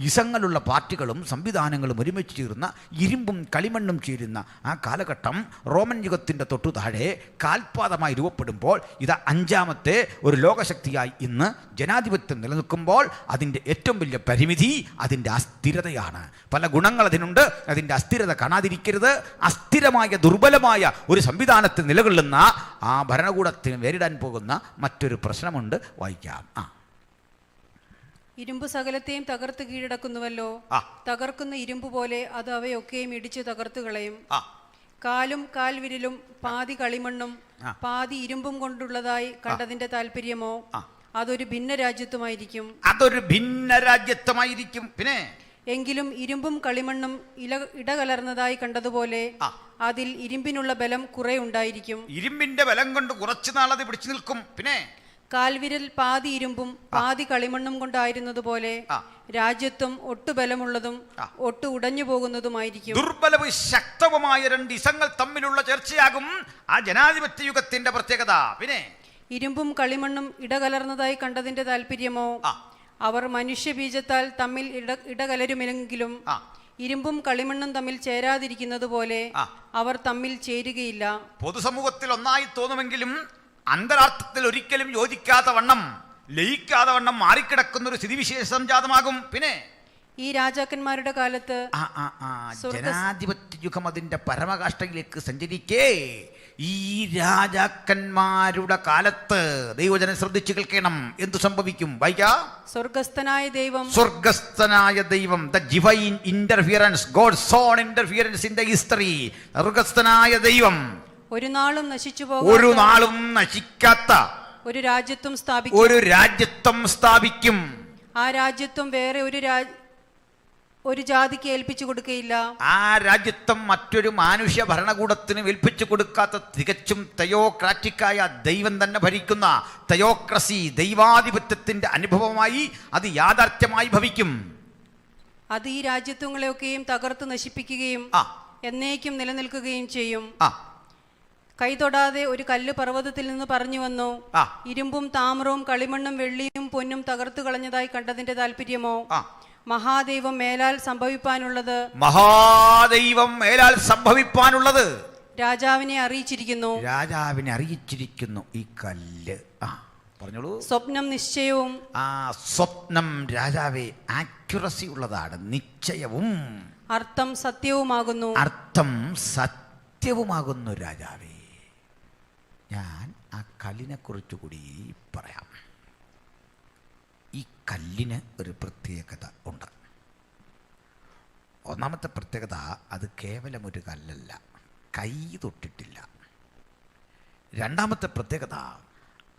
Speaker 1: ഇസങ്ങളുള്ള പാർട്ടികളും സംവിധാനങ്ങളും ഒരുമിച്ച് ചേർന്ന ഇരുമ്പും കളിമണ്ണും ചേരുന്ന ആ കാലഘട്ടം റോമൻ യുഗത്തിൻ്റെ തൊട്ടു താഴെ കാൽപാദമായി രൂപപ്പെടുമ്പോൾ ഇത് 5ാമത്തെ ഒരു ലോകശക്തിയായി ഇന്ന് ജനാധിപത്യം നിലനിൽക്കുമ്പോൾ അതിൻ്റെ ഏറ്റവും വലിയ പരിമിതി അതിൻ്റെ അസ്ഥിരതയാണ്. പല ഗുണങ്ങൾ അതിനുണ്ട്, അതിൻ്റെ അസ്ഥിരത കാണാതിരിക്കരുത്. അസ്ഥിരമായ ദുർബലമായ ഒരു സംവിധാനത്തിൽ നിലകൊള്ളുന്ന ആ ഭരണകൂടത്തിന് നേരിടാൻ പോകുന്ന മറ്റൊരു പ്രശ്നമുണ്ട്. വായിക്കാം.
Speaker 2: ഇരുമ്പ് സകലത്തെയും തകർത്ത് കീഴടക്കുന്നുവല്ലോ. തകർക്കുന്ന ഇരുമ്പ് പോലെ അത് അവയൊക്കെയും ഇടിച്ചു തകർത്തു കളയും. കാലും കാൽവിരലും പാതി കളിമണ്ണും പാതി ഇരുമ്പും കൊണ്ടുള്ളതായി കണ്ടതിന്റെ താല്പര്യമോ അതൊരു ഭിന്ന രാജ്യത്വമായിരിക്കും.
Speaker 1: അതൊരു ഭിന്ന രാജ്യത്വമായിരിക്കും. പിന്നെ
Speaker 2: എങ്കിലും ഇരുമ്പും കളിമണ്ണും ഇടകലർന്നതായി കണ്ടതുപോലെ അതിൽ ഇരുമ്പിനുള്ള ബലം കുറെ ഉണ്ടായിരിക്കും.
Speaker 1: ഇരുമ്പിന്റെ ബലം കൊണ്ട് കുറച്ചു നാൾ അത് പിടിച്ചു നിൽക്കും. പിന്നെ
Speaker 2: കാൽവിരൽ പാതി ഇരുമ്പും പാതി കളിമണ്ണും കൊണ്ടായിരുന്നതുപോലെ രാജ്യത്വം ഒട്ടു ബലമുള്ളതും ഒട്ടു ഉടഞ്ഞു പോകുന്നതുമായിരിക്കും.
Speaker 1: ദുർബലവും ശക്തവുമായ രണ്ട് ഇസങ്ങൾ തമ്മിലുള്ള ചർച്ചയാകും ആ ജനാധിപത്യ യുഗത്തിന്റെ പ്രത്യേകത. പിന്നെ
Speaker 2: ഇരുമ്പും കളിമണ്ണും ഇടകലർന്നതായി കണ്ടതിന്റെ താല്പര്യമോ അവർ മനുഷ്യബീജത്താൽ തമ്മിൽ ഇടകലരുമെങ്കിലും ഇരുമ്പും കളിമണ്ണും തമ്മിൽ ചേരാതിരിക്കുന്നത് പോലെ അവർ തമ്മിൽ ചേരുകയില്ല.
Speaker 1: പൊതുസമൂഹത്തിൽ ഒന്നായി തോന്നുമെങ്കിലും അന്തരാർത്ഥത്തിൽ ഒരിക്കലും യോജിക്കാത്ത വണ്ണം ലയിക്കാതെ വണ്ണം മാറിക്കിടക്കുന്ന ഒരു സ്ഥിതിവിശേഷം ജാതമാകും. പിന്നെ
Speaker 2: ഈ രാജാക്കന്മാരുടെ കാലത്ത്
Speaker 1: ജനാധിപത്യ യുഗം അതിന്റെ പരമകാഷ്ഠയിലേക്ക് സഞ്ചരിക്കേ ഈ രാജാക്കന്മാരുടെ കാലത്ത് ദൈവജനം ശ്രദ്ധിച്ചു കേൾക്കണം. എന്തു സംഭവിക്കും? വായിക്കാം.
Speaker 2: സ്വർഗസ്ഥനായ ദൈവം
Speaker 1: the divine interference, God's own interference in the history. സ്വർഗസ്ഥനായ ദൈവം
Speaker 2: ഒരു നാളും
Speaker 1: നശിക്കാത്ത
Speaker 2: ഒരു രാജ്യത്വം
Speaker 1: സ്ഥാപിക്കും.
Speaker 2: ആ രാജ്യത്വം വേറെ ഒരു ജാതിക്ക് ഏൽപ്പിച്ചു കൊടുക്കുകയില്ല.
Speaker 1: ആ രാജ്യത്വം മറ്റൊരു മാനുഷ്യ ഭരണകൂടത്തിന് ഏൽപ്പിച്ചു കൊടുക്കാത്ത തികച്ചും തയോക്രാറ്റിക്കായ ദൈവം തന്നെ ഭരിക്കുന്ന തയോക്രസി, ദൈവാധിപത്യത്തിന്റെ അനുഭവമായി അത് യാഥാർത്ഥ്യമായി ഭവിക്കും.
Speaker 2: അത് ഈ രാജ്യത്വങ്ങളെയൊക്കെയും തകർത്ത് നശിപ്പിക്കുകയും എന്നേക്കും നിലനിൽക്കുകയും ചെയ്യും. കൈതൊടാതെ ഒരു കല്ല് പർവ്വതത്തിൽ നിന്ന് പറഞ്ഞു വന്നു. ഇരുമ്പും താമ്രവും കളിമണ്ണും വെള്ളിയും പൊന്നും തകർത്തു കളഞ്ഞതായി കണ്ടതിന്റെ താല്പര്യമോ മഹാദൈവം മേലാൽ സംഭവിപ്പാനുള്ളത് രാജാവിനെ അറിയിച്ചിരിക്കുന്നു. ഈ കല്ല് പറഞ്ഞോളൂ. സ്വപ്നം നിശ്ചയവും
Speaker 1: സ്വപ്നം രാജാവേ ആക്യുറസി ഉള്ളതാണ്, നിശ്ചയവും
Speaker 2: അർത്ഥം സത്യവുമാകുന്നു. രാജാവേ, ഞാൻ ആ കല്ലിനെ കുറിച്ച് കൂടി പറയാം. ഈ കല്ലിന് ഒരു പ്രത്യേകത ഉണ്ട്. ഒന്നാമത്തെ പ്രത്യേകത, അത് കേവലം ഒരു കല്ലല്ല, കൈ തൊട്ടിട്ടില്ല. രണ്ടാമത്തെ പ്രത്യേകത,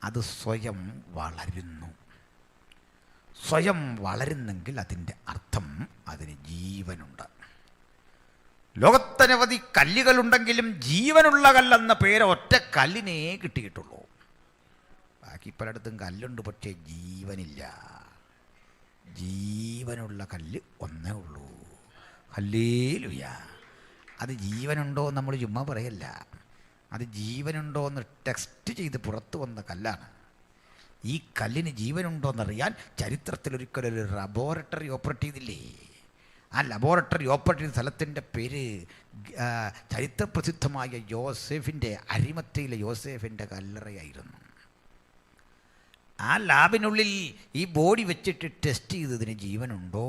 Speaker 2: അത് സ്വയം വളരുന്നു. സ്വയം വളരുന്നെങ്കിൽ അതിൻ്റെ അർത്ഥം അതിന് ജീവനുണ്ട്. ലോകത്തനവധി കല്ലുകളുണ്ടെങ്കിലും ജീവനുള്ള കല്ലെന്ന പേര് ഒറ്റ കല്ലിനേ കിട്ടിയിട്ടുള്ളൂ. ബാക്കി പലയിടത്തും കല്ലുണ്ട്, പക്ഷേ ജീവനില്ല. ജീവനുള്ള കല്ല് ഒന്നേ ഉള്ളൂ. ഹല്ലേലൂയ. അത് ജീവനുണ്ടോ നമ്മൾ ചുമ്മാ പറയല്ല, അത് ജീവനുണ്ടോ എന്ന് ടെസ്റ്റ് ചെയ്ത് പുറത്തു വന്ന കല്ലാണ്. ഈ കല്ലിന് ജീവനുണ്ടോ എന്നറിയാൻ ചരിത്രത്തിലൊരിക്കലൊരു ലബോറട്ടറി ഓപ്പറേറ്റ് ചെയ്തില്ലേ? ആ ലബോറട്ടറി ഓപ്പറേറ്റ് ചെയ്ത സ്ഥലത്തിൻ്റെ പേര് ചരിത്രപ്രസിദ്ധമായ അരിമത്തയിലെ യോസേഫിൻ്റെ കല്ലറയായിരുന്നു. ആ ലാബിനുള്ളിൽ ഈ ബോഡി വെച്ചിട്ട് ടെസ്റ്റ് ചെയ്തതിന് ജീവനുണ്ടോ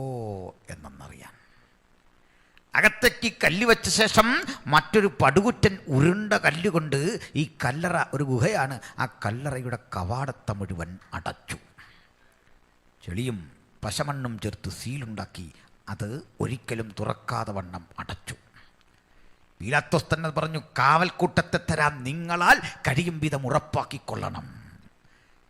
Speaker 2: എന്നറിയാൻ. അകത്തേക്ക് കല്ല് വെച്ച ശേഷം മറ്റൊരു പടുകുറ്റൻ ഉരുണ്ട കല്ലുകൊണ്ട് ഈ കല്ലറ, ഒരു ഗുഹയാണ്, ആ കല്ലറയുടെ കവാടത്ത മുഴുവൻ അടച്ചു. ചെളിയും പശമണ്ണും ചേർത്ത് സീലുണ്ടാക്കി അത് ഒരിക്കലും തുറക്കാതെ വണ്ണം അടച്ചു. പീലാത്തോസ് തന്നെ പറഞ്ഞു, കാവൽക്കൂട്ടത്തെ തരാം, നിങ്ങളാൽ കഴിയും വിധം ഉറപ്പാക്കിക്കൊള്ളണം.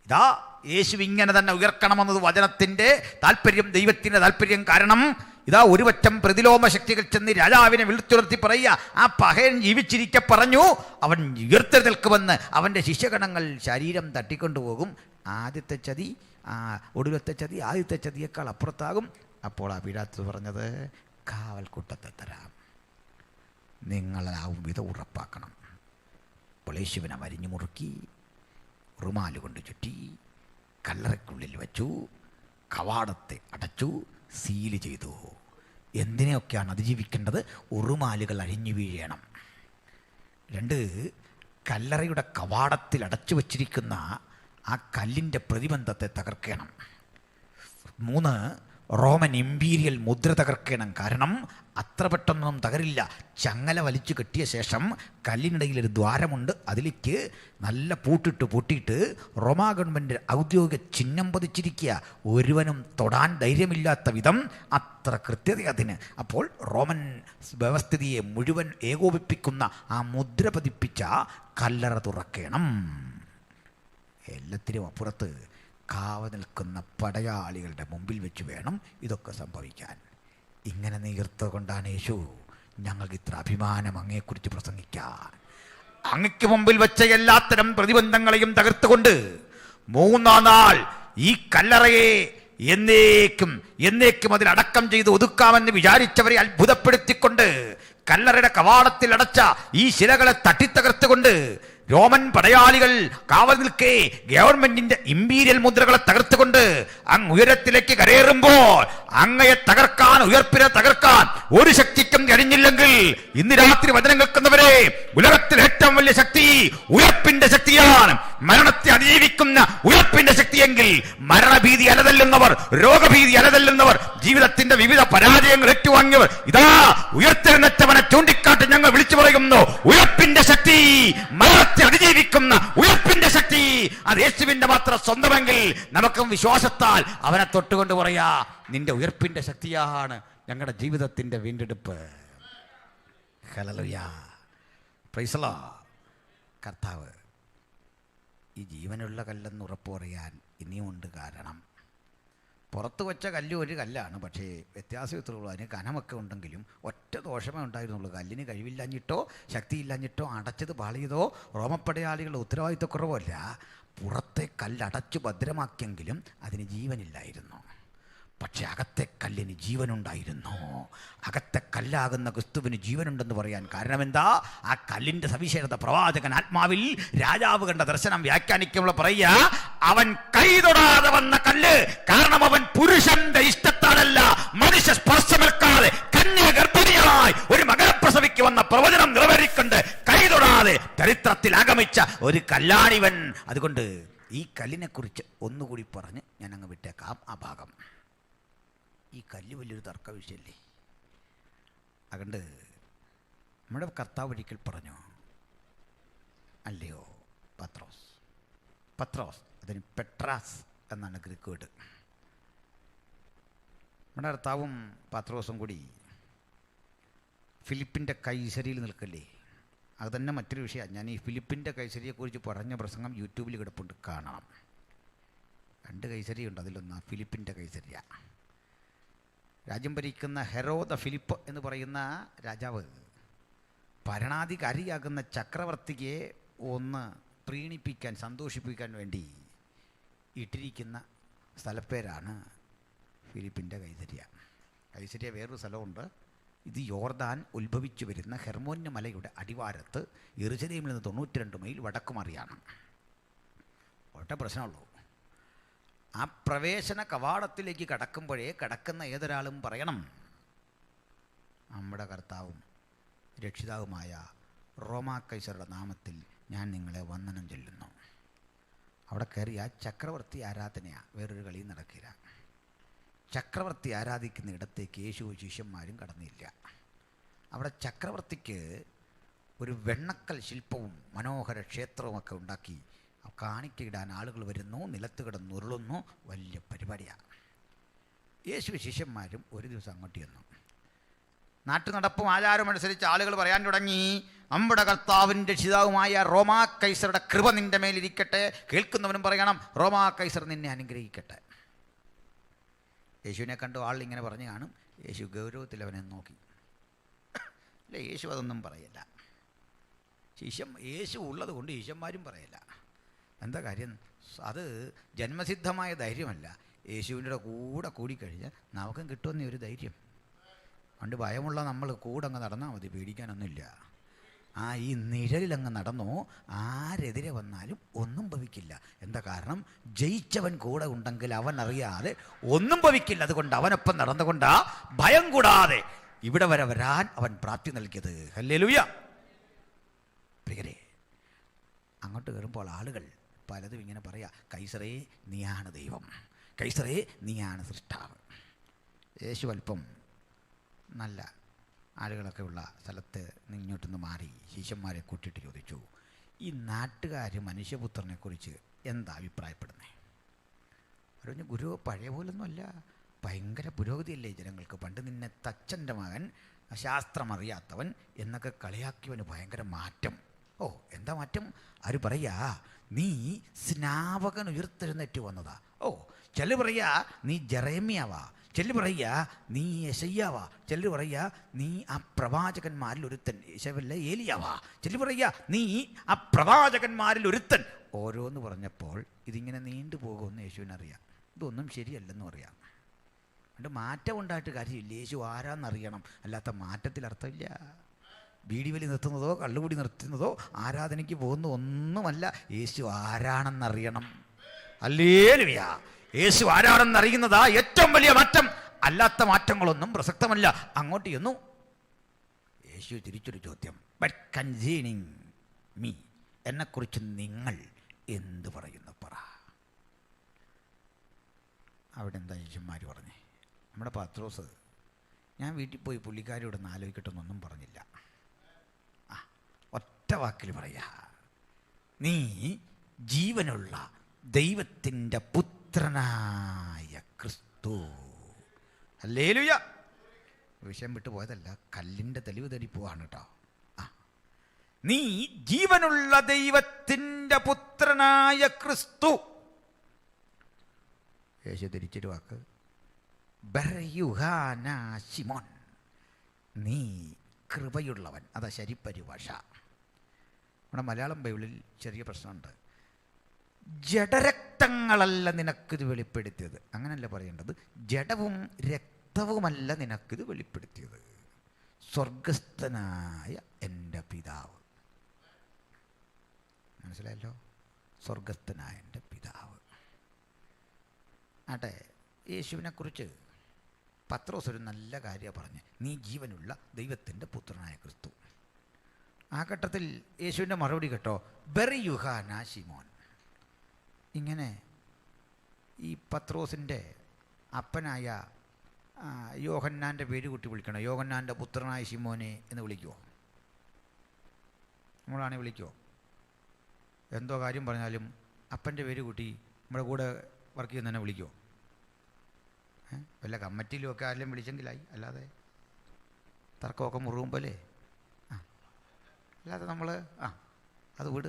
Speaker 2: ഇതാ യേശു ഇങ്ങനെ തന്നെ ഉയർക്കണമെന്നത് വചനത്തിൻ്റെ താല്പര്യം, ദൈവത്തിൻ്റെ താല്പര്യം. കാരണം ഇതാ ഒരു വറ്റം പ്രതിലോമ ശക്തികൾ ചെന്ന് രാജാവിനെ വിളിച്ചുണർത്തി പറയുക, ആ പഹയൻ ജീവിച്ചിരിക്കെ പറഞ്ഞു അവൻ ഉയർത്തെഴുന്നേൽക്കുമെന്ന്. അവൻ്റെ ശിഷ്യഗണങ്ങൾ ശരീരം തട്ടിക്കൊണ്ടുപോകും. ആദ്യത്തെ ചതി ആദ്യത്തെ ചതിയേക്കാൾ അപ്പുറത്താകും. അപ്പോൾ ആ പീലാത്തോസ് പറഞ്ഞത്, കാവൽക്കൂട്ടത്തെ തരാം, നിങ്ങളാവും വിധം ഉറപ്പാക്കണം. അപ്പോൾ യേശുവിനെ വരിഞ്ഞു മുറുക്കി, റുമാല് കൊണ്ട് ചുറ്റി, കല്ലറയ്ക്കുള്ളിൽ വച്ചു, കവാടത്തെ അടച്ചു, സീല് ചെയ്തു. എന്തിനെയൊക്കെയാണ് അതിജീവിക്കേണ്ടത്? ഉറുമാലുകൾ അഴിഞ്ഞു വീഴണം. 2, കല്ലറയുടെ കവാടത്തിൽ അടച്ചു വച്ചിരിക്കുന്ന ആ കല്ലിൻ്റെ പ്രതിബന്ധത്തെ തകർക്കണം. 3, റോമൻ ഇമ്പീരിയൽ മുദ്ര തകർക്കണം. കാരണം അത്ര പെട്ടെന്നൊന്നും തകരില്ല. ചങ്ങല വലിച്ചു കെട്ടിയ ശേഷം കല്ലിനിടയിൽ ഒരു ദ്വാരമുണ്ട്. അതിലേക്ക് നല്ല പൂട്ടിയിട്ട് റോമാ ഗവൺമെൻറ് ഔദ്യോഗിക ചിഹ്നം പതിച്ചിരിക്കുക. ഒരുവനും തൊടാൻ ധൈര്യമില്ലാത്ത വിധം അത്ര കൃത്യത അതിന്. അപ്പോൾ റോമൻ വ്യവസ്ഥിതിയെ മുഴുവൻ ഏകോപിപ്പിക്കുന്ന ആ മുദ്ര പതിപ്പിച്ച കല്ലറ തുറക്കണം. എല്ലാത്തിനും അപ്പുറത്ത് കാവ നിൽക്കുന്ന പടയാളികളുടെ മുമ്പിൽ വെച്ച് വേണം ഇതൊക്കെ സംഭവിക്കാൻ. ഇങ്ങനെ നീർത്ത കൊണ്ടാണ് യേശു ഞങ്ങൾക്ക് ഇത്ര അഭിമാനം അങ്ങയെക്കുറിച്ച് പ്രസംഗിക്കാൻ. അങ്ങയ്ക്ക് മുമ്പിൽ വെച്ച എല്ലാത്തരം പ്രതിബന്ധങ്ങളെയും തകർത്തുകൊണ്ട് 3-ാം നാൾ ഈ കല്ലറയെ എന്നേക്കും അതിൽ അടക്കം ചെയ്ത് ഒതുക്കാമെന്ന് വിചാരിച്ചവരെ അത്ഭുതപ്പെടുത്തിക്കൊണ്ട് കല്ലറയുടെ കവാടത്തിൽ അടച്ച ഈ ശിലകളെ തട്ടിത്തകർത്തുകൊണ്ട് റോമൻ പടയാളികൾ കാവൽ നിൽക്കെ ഗവൺമെന്റിന്റെ ഇമ്പീരിയൽ മുദ്രകളെ തകർത്തുകൊണ്ട് അങ്ങ് ഉയരത്തിലേക്ക് കരയേറുമ്പോൾ അങ്ങയെ തകർക്കാൻ, ഉയർപ്പിനെ തകർക്കാൻ ഒരു ശക്തിക്കും കഴിഞ്ഞില്ലെങ്കിൽ ഇന്ന് രാത്രി വചനം കേൾക്കുന്നവരെ, ഉലകത്തിൽ ഏറ്റവും വലിയ ശക്തി ഉയർപ്പിന്റെ ശക്തിയാണ്. മരണത്തെ അതിജീവിക്കുന്ന ഉയർപ്പിന്റെ ശക്തിയെങ്കിൽ മരണഭീതി അലതല്ലുന്നവർ, രോഗഭീതി അലതല്ലുന്നവർ, ജീവിതത്തിന്റെ വിവിധ പരാജയങ്ങൾ ഏറ്റുവാങ്ങിയവർ ഇതാ ഉയർത്തെഴുന്നേറ്റവനെ ചൂണ്ടിക്കാട്ടി ഞങ്ങൾ വിളിച്ചു പറയുന്നു. ഉയർപ്പിന്റെ ശക്തി, മരണത്തെ അതിജീവിക്കുന്ന ഉയർപ്പിന്റെ ശക്തി, അത് യേശുവിന്റെ മാത്രം സ്വന്തമെങ്കിൽ നമുക്കും വിശ്വാസത്താൽ അവനെ തൊട്ടുകൊണ്ട് പറയാ, നിന്റെ ഉയർപ്പിന്റെ ശക്തിയാണ് ഞങ്ങളുടെ ജീവിതത്തിന്റെ വീണ്ടെടുപ്പ്. Hallelujah, praise the Lord. കർത്താവ് ഈ ജീവനുള്ള കല്ലെന്ന് ഉറപ്പ് പറയാൻ ഇനിയുമുണ്ട്. കാരണം പുറത്ത് വെച്ച കല്ല് ഒരു കല്ലാണ്, പക്ഷേ വ്യത്യാസം ഇത്രേ ഉള്ളൂ. അതിന് കനമൊക്കെ ഉണ്ടെങ്കിലും ഒറ്റ ദോഷമേ ഉണ്ടായിരുന്നുള്ളൂ. കല്ലിന് കഴിവില്ലാഞ്ഞിട്ടോ ശക്തിയില്ലാഞ്ഞിട്ടോ അടച്ചത് പാളിയതോ റോമപ്പടയാളികളുടെ ഉത്തരവാദിത്വക്കുറവല്ല. പുറത്തെ കല്ലടച്ചു ഭദ്രമാക്കിയെങ്കിലും അതിന് ജീവനില്ലായിരുന്നു. പക്ഷെ അകത്തെ കല്ലിന് ജീവനുണ്ടായിരുന്നു. അകത്തെ കല്ലാകുന്ന ക്രിസ്തുവിന് ജീവനുണ്ടെന്ന് പറയാൻ കാരണം എന്താ? ആ കല്ലിൻ്റെ സവിശേഷത പ്രവാചകൻ ആത്മാവിൽ രാജാവ് കണ്ട ദർശനം വ്യാഖ്യാനിക്കുമ്പോൾ പറയുക, അവൻ കൈതൊടാതെ വന്ന കല്ല്. കാരണം അവൻ പുരുഷന്റെ ഇഷ്ടത്താലല്ല, മനുഷ്യ സ്പർശമേൽക്കാതെ കന്യ ഗർഭിണിയായി ഒരു മകനെ പ്രസവിക്ക് വന്ന പ്രവചനം നിറവേറിക്കൊണ്ട് കൈതൊടാതെ ചരിത്രത്തിൽ ആഗമിച്ച ഒരു കല്ലാണിവൻ. അതുകൊണ്ട് ഈ കല്ലിനെ കുറിച്ച് ഒന്നുകൂടി പറഞ്ഞ് ഞാൻ അങ്ങ് വിട്ടേക്കാം ആ ഭാഗം. ഈ കല്ല് വലിയൊരു തർക്ക വിഷയമല്ലേ. അതുകൊണ്ട് നമ്മുടെ കർത്താവ് ഒരിക്കൽ പറഞ്ഞു, അല്ലയോ പത്രോസ്, അതിന് പെട്രാസ് എന്നാണ് ഗ്രീക്ക് വേർഡ്. നമ്മുടെ കർത്താവും പത്രോസും കൂടി ഫിലിപ്പിൻ്റെ കൈസരിയിൽ നിൽക്കല്ലേ. അത് തന്നെ മറ്റൊരു വിഷയമാണ്. ഞാൻ ഈ ഫിലിപ്പിൻ്റെ കൈസരിയെക്കുറിച്ച് പറഞ്ഞ പ്രസംഗം യൂട്യൂബിൽ കിടപ്പുണ്ട്, കാണണം. 2 കൈസരിയുണ്ട്, അതിലൊന്ന് ഫിലിപ്പിൻ്റെ കൈസരിയ. രാജ്യം ഭരിക്കുന്ന ഹെറോദ ഫിലിപ്പ് എന്ന് പറയുന്ന രാജാവ് ഭരണാധികാരിയാകുന്ന ചക്രവർത്തിയെ ഒന്ന് പ്രീണിപ്പിക്കാൻ, സന്തോഷിപ്പിക്കാൻ വേണ്ടി ഇട്ടിരിക്കുന്ന സ്ഥലപ്പേരാണ് ഫിലിപ്പിൻ്റെ കൈസരിയ. വേറൊരു സ്ഥലമുണ്ട്. ഇത് യോർദാൻ ഉത്ഭവിച്ചു വരുന്ന ഹെർമോന്യ മലയുടെ അടിവാരത്ത് യെരുശലേമിൽ നിന്ന് 92 മൈൽ വടക്കുമാറിയാണ്. ഒറ്റ പ്രശ്നമുള്ളൂ, ആ പ്രവേശന കവാടത്തിലേക്ക് കടക്കുന്ന ഏതൊരാളും പറയണം, നമ്മുടെ കർത്താവും രക്ഷിതാവുമായ റോമാ കൈസറുടെ നാമത്തിൽ ഞാൻ നിങ്ങളെ വന്ദനം ചൊല്ലുന്നു. അവിടെ കയറിയ ചക്രവർത്തി ആരാധനയാണ്, വേറൊരു കളിയും നടക്കില്ല. ചക്രവർത്തി ആരാധിക്കുന്ന ഇടത്തേക്ക് യേശുവും ശിഷ്യന്മാരും കടന്നില്ല. അവിടെ ചക്രവർത്തിക്ക് ഒരു വെണ്ണക്കൽ ശില്പവും മനോഹര ക്ഷേത്രവുമൊക്കെ ഉണ്ടാക്കി കാണിക്കയിടാൻ ആളുകൾ വരുന്നു, നിലത്ത് കിടന്നുരുളുന്നു, വലിയ പരിപാടിയാണ്. യേശു ശിഷ്യന്മാരും ഒരു ദിവസം അങ്ങോട്ട് ചെന്നു. നാട്ടുനടപ്പും ആചാരവും അനുസരിച്ച് ആളുകൾ പറയാൻ തുടങ്ങി, നമ്മുടെ കർത്താവിൻ്റെ രക്ഷിതാവുമായ റോമാ കൈസറുടെ കൃപ നിൻ്റെ മേലിരിക്കട്ടെ. കേൾക്കുന്നവനും പറയണം, റോമാ കൈസർ നിന്നെ അനുഗ്രഹിക്കട്ടെ. യേശുവിനെ കണ്ടു ആളിങ്ങനെ പറഞ്ഞു കാണും. യേശു ഗൗരവത്തിൽ അവനെ നോക്കി. അല്ല, യേശു അതൊന്നും പറയില്ല. യേശു ഉള്ളത് കൊണ്ട് ശിഷ്യന്മാരും പറയില്ല. എന്താ കാര്യം? അത് ജന്മസിദ്ധമായ ധൈര്യമല്ല. യേശുവിൻ്റെ കൂടെ കൂടിക്കഴിഞ്ഞാൽ നമുക്കും കിട്ടുമെന്ന ഒരു ധൈര്യം. അതുകൊണ്ട് ഭയമുള്ള നമ്മൾ കൂടെ അങ്ങ് നടന്നാൽ മതി, പേടിക്കാനൊന്നുമില്ല. ഈ നിഴലിലങ്ങ് നടന്നോ, ആരെതിരെ വന്നാലും ഒന്നും ഭവിക്കില്ല. എന്താ കാരണം? ജയിച്ചവൻ കൂടെ ഉണ്ടെങ്കിൽ അവൻ അറിയാതെ ഒന്നും ഭവിക്കില്ല. അതുകൊണ്ട് അവനൊപ്പം നടന്നുകൊണ്ടാ ഭയം കൂടാതെ ഇവിടെ വരെ വരാൻ അവൻ പ്രാപ്തി നൽകിയത്. ഹല്ലേലൂയ. പ്രിയരെ, അങ്ങോട്ട് കയറുമ്പോൾ ആളുകൾ പലതും ഇങ്ങനെ പറയാ, കൈസറേ നീയാണ് ദൈവം, കൈസറേ നീയാണ് സൃഷ്ടാവ്. യേശു അല്പം നല്ല ആളുകളൊക്കെ ഉള്ള സ്ഥലത്ത് ഇങ്ങോട്ടൊന്ന് മാറി ശിഷ്യന്മാരെ കൂട്ടിയിട്ട് ചോദിച്ചു, ഈ നാട്ടുകാർ മനുഷ്യപുത്രനെക്കുറിച്ച് എന്താ അഭിപ്രായപ്പെടുന്നത്? പറഞ്ഞു, ഗുരു പഴയ പോലൊന്നുമല്ല, ഭയങ്കര പുരോഗതിയല്ലേ ജനങ്ങൾക്ക്. പണ്ട് നിന്നെ തച്ചൻ്റെ മകൻ, ശാസ്ത്രമറിയാത്തവൻ എന്നൊക്കെ കളിയാക്കിയവന് ഭയങ്കര മാറ്റം. ഓ, എന്താ മാറ്റം? ആര് പറയാ, നീ സ്നാപകൻ ഉയർത്തെഴുന്നേറ്റ് വന്നതാ. ഓ, ചിലർ പറയാ നീ ജെറേമിയാവാ, ചിലർ പറയാ നീ യെശയ്യാവാ, ചിലർ പറയാ നീ ആ പ്രവാചകന്മാരിൽ ഒരുത്തൻ, യേശവല്ല ഏലിയാവാ, ചിലർ പറയാ നീ ആ പ്രവാചകന്മാരിൽ ഒരുത്തൻ. ഓരോന്ന് പറഞ്ഞപ്പോൾ ഇതിങ്ങനെ നീണ്ടു പോകുമെന്ന് യേശുവിനറിയാം. ഇതൊന്നും ശരിയല്ലെന്നും അറിയാം. അതുകൊണ്ട് മാറ്റം ഉണ്ടായിട്ട് കാര്യമില്ല. യേശു ആരാന്നറിയണം, അല്ലാത്ത മാറ്റത്തിൽ അർത്ഥമില്ല. ബീഡി വലി നിർത്തുന്നതോ കള്ളുകൂടി നിർത്തുന്നതോ ആരാധനയ്ക്ക് പോകുന്ന ഒന്നുമല്ല. യേശു ആരാണെന്നറിയണം. ഹല്ലേലൂയ. യേശു ആരാണെന്നറിയുന്നതാ ഏറ്റവും വലിയ മാറ്റം. അല്ലാത്ത മാറ്റങ്ങളൊന്നും പ്രസക്തമല്ല. അങ്ങോട്ട് ചെന്നു യേശു തിരിച്ചൊരു ചോദ്യം, ബട്ട് കൺസേണിങ് മീ, എന്നെക്കുറിച്ച് നിങ്ങൾ എന്ത് പറയുന്നു പറ. അവിടെ എന്താ ശിഷ്യന്മാർ പറഞ്ഞേ? നമ്മുടെ പത്രോസ്, ഞാൻ വീട്ടിൽ പോയി പുള്ളിക്കാരോട് ഒന്ന് ആലോചിക്കട്ടെന്നൊന്നും പറഞ്ഞില്ല. ഒറ്റ വാക്കിൽ പറയാ, നീ ജീവനുള്ള ദൈവത്തിൻ്റെ പുത്രനായ ക്രിസ്തു. ഹല്ലേലൂയ. വിഷയം വിട്ടു പോയതല്ല, കല്ലിൻ്റെ തെളിവ് തേടി പോവാണ് കേട്ടോ. നീ ജീവനുള്ള ദൈവത്തിൻ്റെ പുത്രനായ ക്രിസ്തു. യേശു തിരിച്ചൊരു വാക്ക്, ബർയുഹാനാ ശിമോൻ, നീ കൃപയുള്ളവൻ. അതാ ശരിപ്പരിഭാഷ. നമ്മുടെ മലയാളം ബൈബിളിൽ ചെറിയ പ്രശ്നമുണ്ട്. ജഡരക്തങ്ങളല്ല നിനക്കിത് വെളിപ്പെടുത്തിയത്, അങ്ങനല്ല പറയേണ്ടത്. ജഡവും രക്തവുമല്ല നിനക്കിത് വെളിപ്പെടുത്തിയത്, സ്വർഗസ്ഥനായ എൻ്റെ പിതാവ്. മനസ്സിലായല്ലോ? സ്വർഗസ്ഥനായ എൻ്റെ പിതാവ്. ആട്ടെ, യേശുവിനെക്കുറിച്ച് പത്രോസ് ഒരു നല്ല കാര്യമാണ് പറഞ്ഞ്, നീ ജീവനുള്ള ദൈവത്തിൻ്റെ പുത്രനായ ക്രിസ്തു. ആ ഘട്ടത്തിൽ യേശുവിൻ്റെ മറുപടി കേട്ടോ, ബർയുഹാനാ ശിമോൻ. ഇങ്ങനെ ഈ പത്രോസിൻ്റെ അപ്പനായ യോഹന്നാൻ്റെ പേര് കൂട്ടി വിളിക്കണം. യോഹന്നാൻ്റെ പുത്രനായ ശിമോനെ എന്ന് വിളിക്കുമോ? നമ്മളാണെങ്കിൽ വിളിക്കുമോ? എന്തോ കാര്യം പറഞ്ഞാലും അപ്പൻ്റെ പേര് കൂട്ടി നമ്മുടെ കൂടെ വർക്ക് ചെയ്യുന്ന തന്നെ വിളിക്കുമോ? വല്ല കമ്മിറ്റിയിലും ഒക്കെ ആരെങ്കിലും വിളിച്ചെങ്കിലായി, അല്ലാതെ തർക്കമൊക്കെ മുറുകുമ്പോലെ അല്ലാതെ നമ്മൾ അത് വിട്.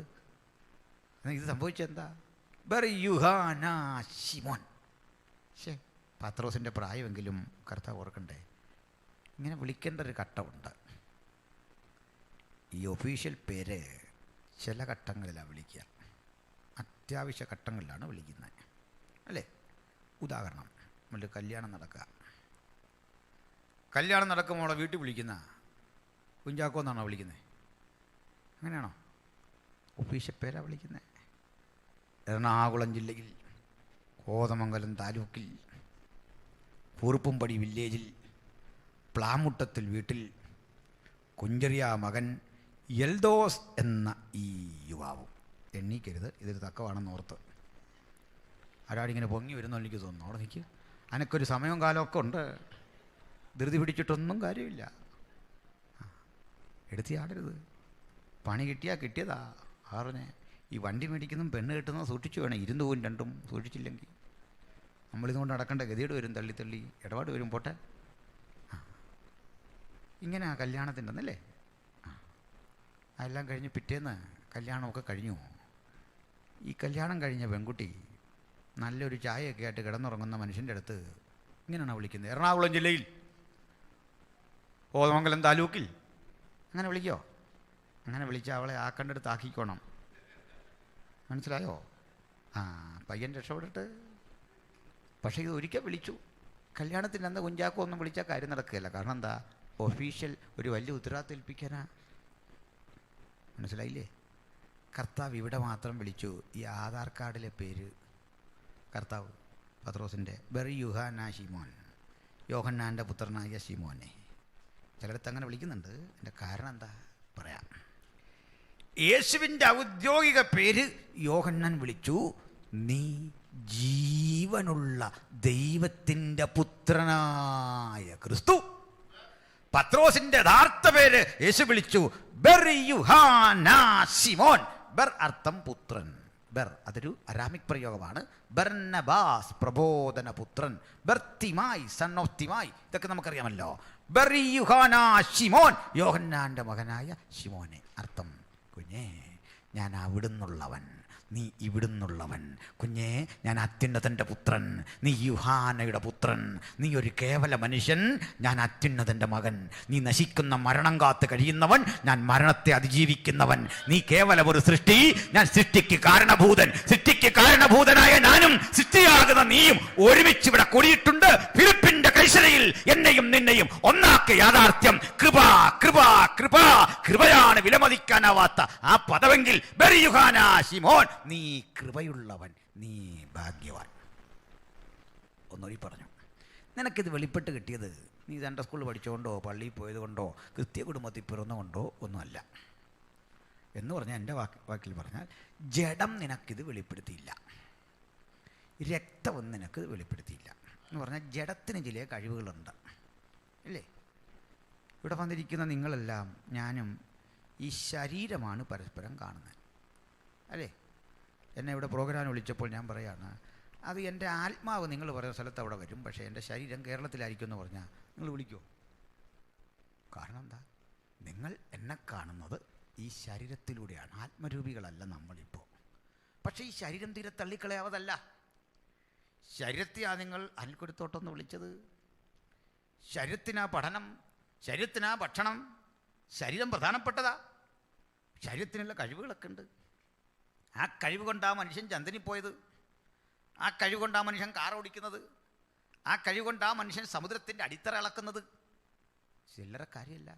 Speaker 2: ഇത് സംഭവിച്ചെന്താ? ബർയുഹാനാ ശിമോൻ. പത്രോസിൻ്റെ പ്രായമെങ്കിലും കർത്താവ് ഓർക്കണ്ടേ? ഇങ്ങനെ വിളിക്കേണ്ട ഒരു ഘട്ടമുണ്ട്. ഈ ഒഫീഷ്യൽ പേര് ചില ഘട്ടങ്ങളിലാണ് വിളിക്കുക, അത്യാവശ്യ ഘട്ടങ്ങളിലാണ് വിളിക്കുന്നത്, അല്ലേ? ഉദാഹരണം, നമ്മളുടെ കല്യാണം നടക്കുക. കല്യാണം നടക്കുമ്പോൾ വീട്ടിൽ വിളിക്കുന്ന കുഞ്ചാക്കോ എന്നാണോ വിളിക്കുന്നത്? അങ്ങനെയാണോ? ഒഫീഷ്യൽ പേരാണ് വിളിക്കുന്നത്. എറണാകുളം ജില്ലയിൽ കോതമംഗലം താലൂക്കിൽ പൂർപ്പുംപടി വില്ലേജിൽ പ്ലാമുട്ടത്തിൽ വീട്ടിൽ കുഞ്ചറിയ മകൻ എൽദോസ് എന്ന ഈ യുവാവും. എണ്ണീക്കരുത്, ഇതൊരു തക്കമാണെന്ന് ഓർത്ത്. ആരാടിങ്ങനെ പൊങ്ങി വരുന്നോ എനിക്ക് തോന്നുന്നു. അവിടെ നിൽക്കുക, അനക്കൊരു സമയവും കാലമൊക്കെ ഉണ്ട്. ധൃതി പിടിച്ചിട്ടൊന്നും കാര്യമില്ല. എടുത്തിയാടരുത്. പണി കിട്ടിയാൽ കിട്ടിയതാ. ആറിനെ ഈ വണ്ടി മേടിക്കുന്നതും പെണ്ണ് കിട്ടുന്നതും സൂക്ഷിച്ചു വേണം. 2 പോവും 2 സൂക്ഷിച്ചില്ലെങ്കിൽ നമ്മളിതുകൊണ്ട് നടക്കേണ്ട ഗതിയോട് വരും. തള്ളി തള്ളി ഇടപാട് വരും. പോട്ടെ. ഇങ്ങനെ കല്യാണത്തിൻ്റെ ഒന്നല്ലേ? അതെല്ലാം കഴിഞ്ഞ് പിറ്റേന്ന് കല്യാണമൊക്കെ കഴിഞ്ഞു. ഈ കല്യാണം കഴിഞ്ഞ പെൺകുട്ടി നല്ലൊരു ചായയൊക്കെ ആയിട്ട് കിടന്നുറങ്ങുന്ന മനുഷ്യൻ്റെ അടുത്ത് ഇങ്ങനെയാണ് വിളിക്കുന്നത്. എറണാകുളം ജില്ലയിൽ കോതമംഗലം താലൂക്കിൽ അങ്ങനെ വിളിക്കോ? അങ്ങനെ വിളിച്ചാൽ അവളെ ആക്കേണ്ടടുത്ത് ആക്കിക്കോണം. മനസ്സിലായോ? പയ്യൻ രക്ഷപ്പെട്ടിട്ട്. പക്ഷേ ഇത് ഒരിക്കൽ വിളിച്ചു. കല്യാണത്തിന് അന്ന് കുഞ്ചാക്കോ ഒന്നും വിളിച്ചാൽ കാര്യം നടക്കുകയില്ല. കാരണം എന്താ? ഒഫീഷ്യൽ ഒരു വലിയ ഉത്തരവാദിത്തം ഏൽപ്പിക്കാനാ. മനസ്സിലായില്ലേ? കർത്താവ് ഇവിടെ മാത്രം വിളിച്ചു. ഈ ആധാർ കാർഡിലെ പേര് കർത്താവ് പത്രോസിൻ്റെ ബർയുഹാനാ ശിമോൻ, യോഹന്നാൻ്റെ പുത്രനായ ശിമോനെ. ചിലയിടത്ത് അങ്ങനെ വിളിക്കുന്നുണ്ട്. എൻ്റെ കാരണം എന്താ പറയാം. യേശുവിൻ്റെ ഔദ്യോഗിക പേര് യോഹന്നാൻ വിളിച്ചു, നീ ജീവനുള്ള ദൈവത്തിൻ്റെ പുത്രനായ ക്രിസ്തു. പത്രോസിന്റെ യഥാർത്ഥ പേര് യേശു വിളിച്ചു ബെർ യുഹാനാ ശിമോൻ. ബെർ അർത്ഥം പുത്രൻ. ബെർ അതൊരു അരാമിക് പ്രയോഗമാണ്. ബർന്നബാസ് പ്രബോധന പുത്രൻ. ബർത്തിമായി സൺ ഓഫ് തിമായി, ഇതൊക്കെ നമുക്കറിയാമല്ലോ. ബെർ യുഹാനാ ശിമോൻ, യോഹന്നാന്റെ മകനായ ശിമോനെ. അർത്ഥം കുഞ്ഞേ ഞാൻ അവിടുന്നുള്ളവൻ, നീ ഇവിടുന്നുള്ളവൻ. കുഞ്ഞേ ഞാൻ അത്യുന്നതൻ്റെ പുത്രൻ, നീ യുഹാനയുടെ പുത്രൻ. നീ ഒരു കേവല മനുഷ്യൻ, ഞാൻ അത്യുന്നതൻ്റെ മകൻ. നീ നശിക്കുന്ന മരണം കാത്ത് കഴിയുന്നവൻ, ഞാൻ മരണത്തെ അതിജീവിക്കുന്നവൻ. നീ കേവലം ഒരു സൃഷ്ടി, ഞാൻ സൃഷ്ടിക്ക് കാരണഭൂതൻ. സൃഷ്ടിക്ക് കാരണഭൂതനായ ഞാനും സൃഷ്ടിയാകുന്ന നീയും ഒരുമിച്ച് ഇവിടെ കൂടിയിട്ടുണ്ട്. ഫിലിപ്പിന്റെ കൈസരയിൽ എന്നെയും നിന്നെയും ഒന്നാക്കിയ യാഥാർത്ഥ്യം കൃപ കൃപ കൃപ. കൃപയാണ് വിലമതിക്കാനാവാത്ത ആ പദമെങ്കിൽ ബെർ യുഹാനാ ശിമോൻ, നീ കൃപയുള്ളവൻ, നീ ഭാഗ്യവാൻ. ഒന്നുകൂടി പറഞ്ഞു, നിനക്കിത് വെളിപ്പെട്ട് കിട്ടിയത് നീ സൺഡേ സ്കൂളിൽ പഠിച്ചുകൊണ്ടോ പള്ളിയിൽ പോയത് കൊണ്ടോ ക്രിസ്ത്യ കുടുംബത്തിൽ പിറന്നുകൊണ്ടോ ഒന്നുമല്ല. എന്ന് പറഞ്ഞാൽ എൻ്റെ വാക്കിൽ പറഞ്ഞാൽ ജഡം നിനക്കിത് വെളിപ്പെടുത്തിയില്ല, രക്തവും നിനക്ക് വെളിപ്പെടുത്തിയില്ല. എന്ന് പറഞ്ഞാൽ ജഡത്തിന് ചില കഴിവുകളുണ്ട് അല്ലേ? ഇവിടെ വന്നിരിക്കുന്ന നിങ്ങളെല്ലാം ഞാനും ഈ ശരീരമാണ് പരസ്പരം കാണുന്നത് അല്ലേ? എന്നെ ഇവിടെ പ്രോഗ്രാം വിളിച്ചപ്പോൾ ഞാൻ പറയാണ്, അത് എൻ്റെ ആത്മാവ് നിങ്ങൾ പറയുന്ന സ്ഥലത്ത് അവിടെ വരും, പക്ഷേ എൻ്റെ ശരീരം കേരളത്തിലായിരിക്കും എന്ന് പറഞ്ഞാൽ നിങ്ങൾ വിളിക്കുമോ? കാരണം എന്താ? നിങ്ങൾ എന്നെ കാണുന്നത് ഈ ശരീരത്തിലൂടെയാണ്, ആത്മരൂപികളല്ല നമ്മളിപ്പോൾ. പക്ഷേ ഈ ശരീരം തീരെ തള്ളിക്കളയാവതല്ല. ശരീരത്തെയാ നിങ്ങൾ അനിൽക്കൊരുത്തോട്ടെന്ന് വിളിച്ചത്, ശരീരത്തിനാ പഠനം, ശരീരത്തിനാ ഭക്ഷണം. ശരീരം പ്രധാനപ്പെട്ടതാ. ശരീരത്തിനുള്ള കഴിവുകളൊക്കെ ഉണ്ട്. ആ കഴിവ് കൊണ്ടാ മനുഷ്യൻ ചന്ദ്രനിൽ പോയത്, ആ കഴിവ് കൊണ്ടാ മനുഷ്യൻ കാർ ഓടിക്കുന്നത്, ആ കഴിവ് കൊണ്ടാ മനുഷ്യൻ സമുദ്രത്തിൻ്റെ അടിത്തറ ഇളക്കുന്നത്. ചില്ലറ കാര്യമല്ല.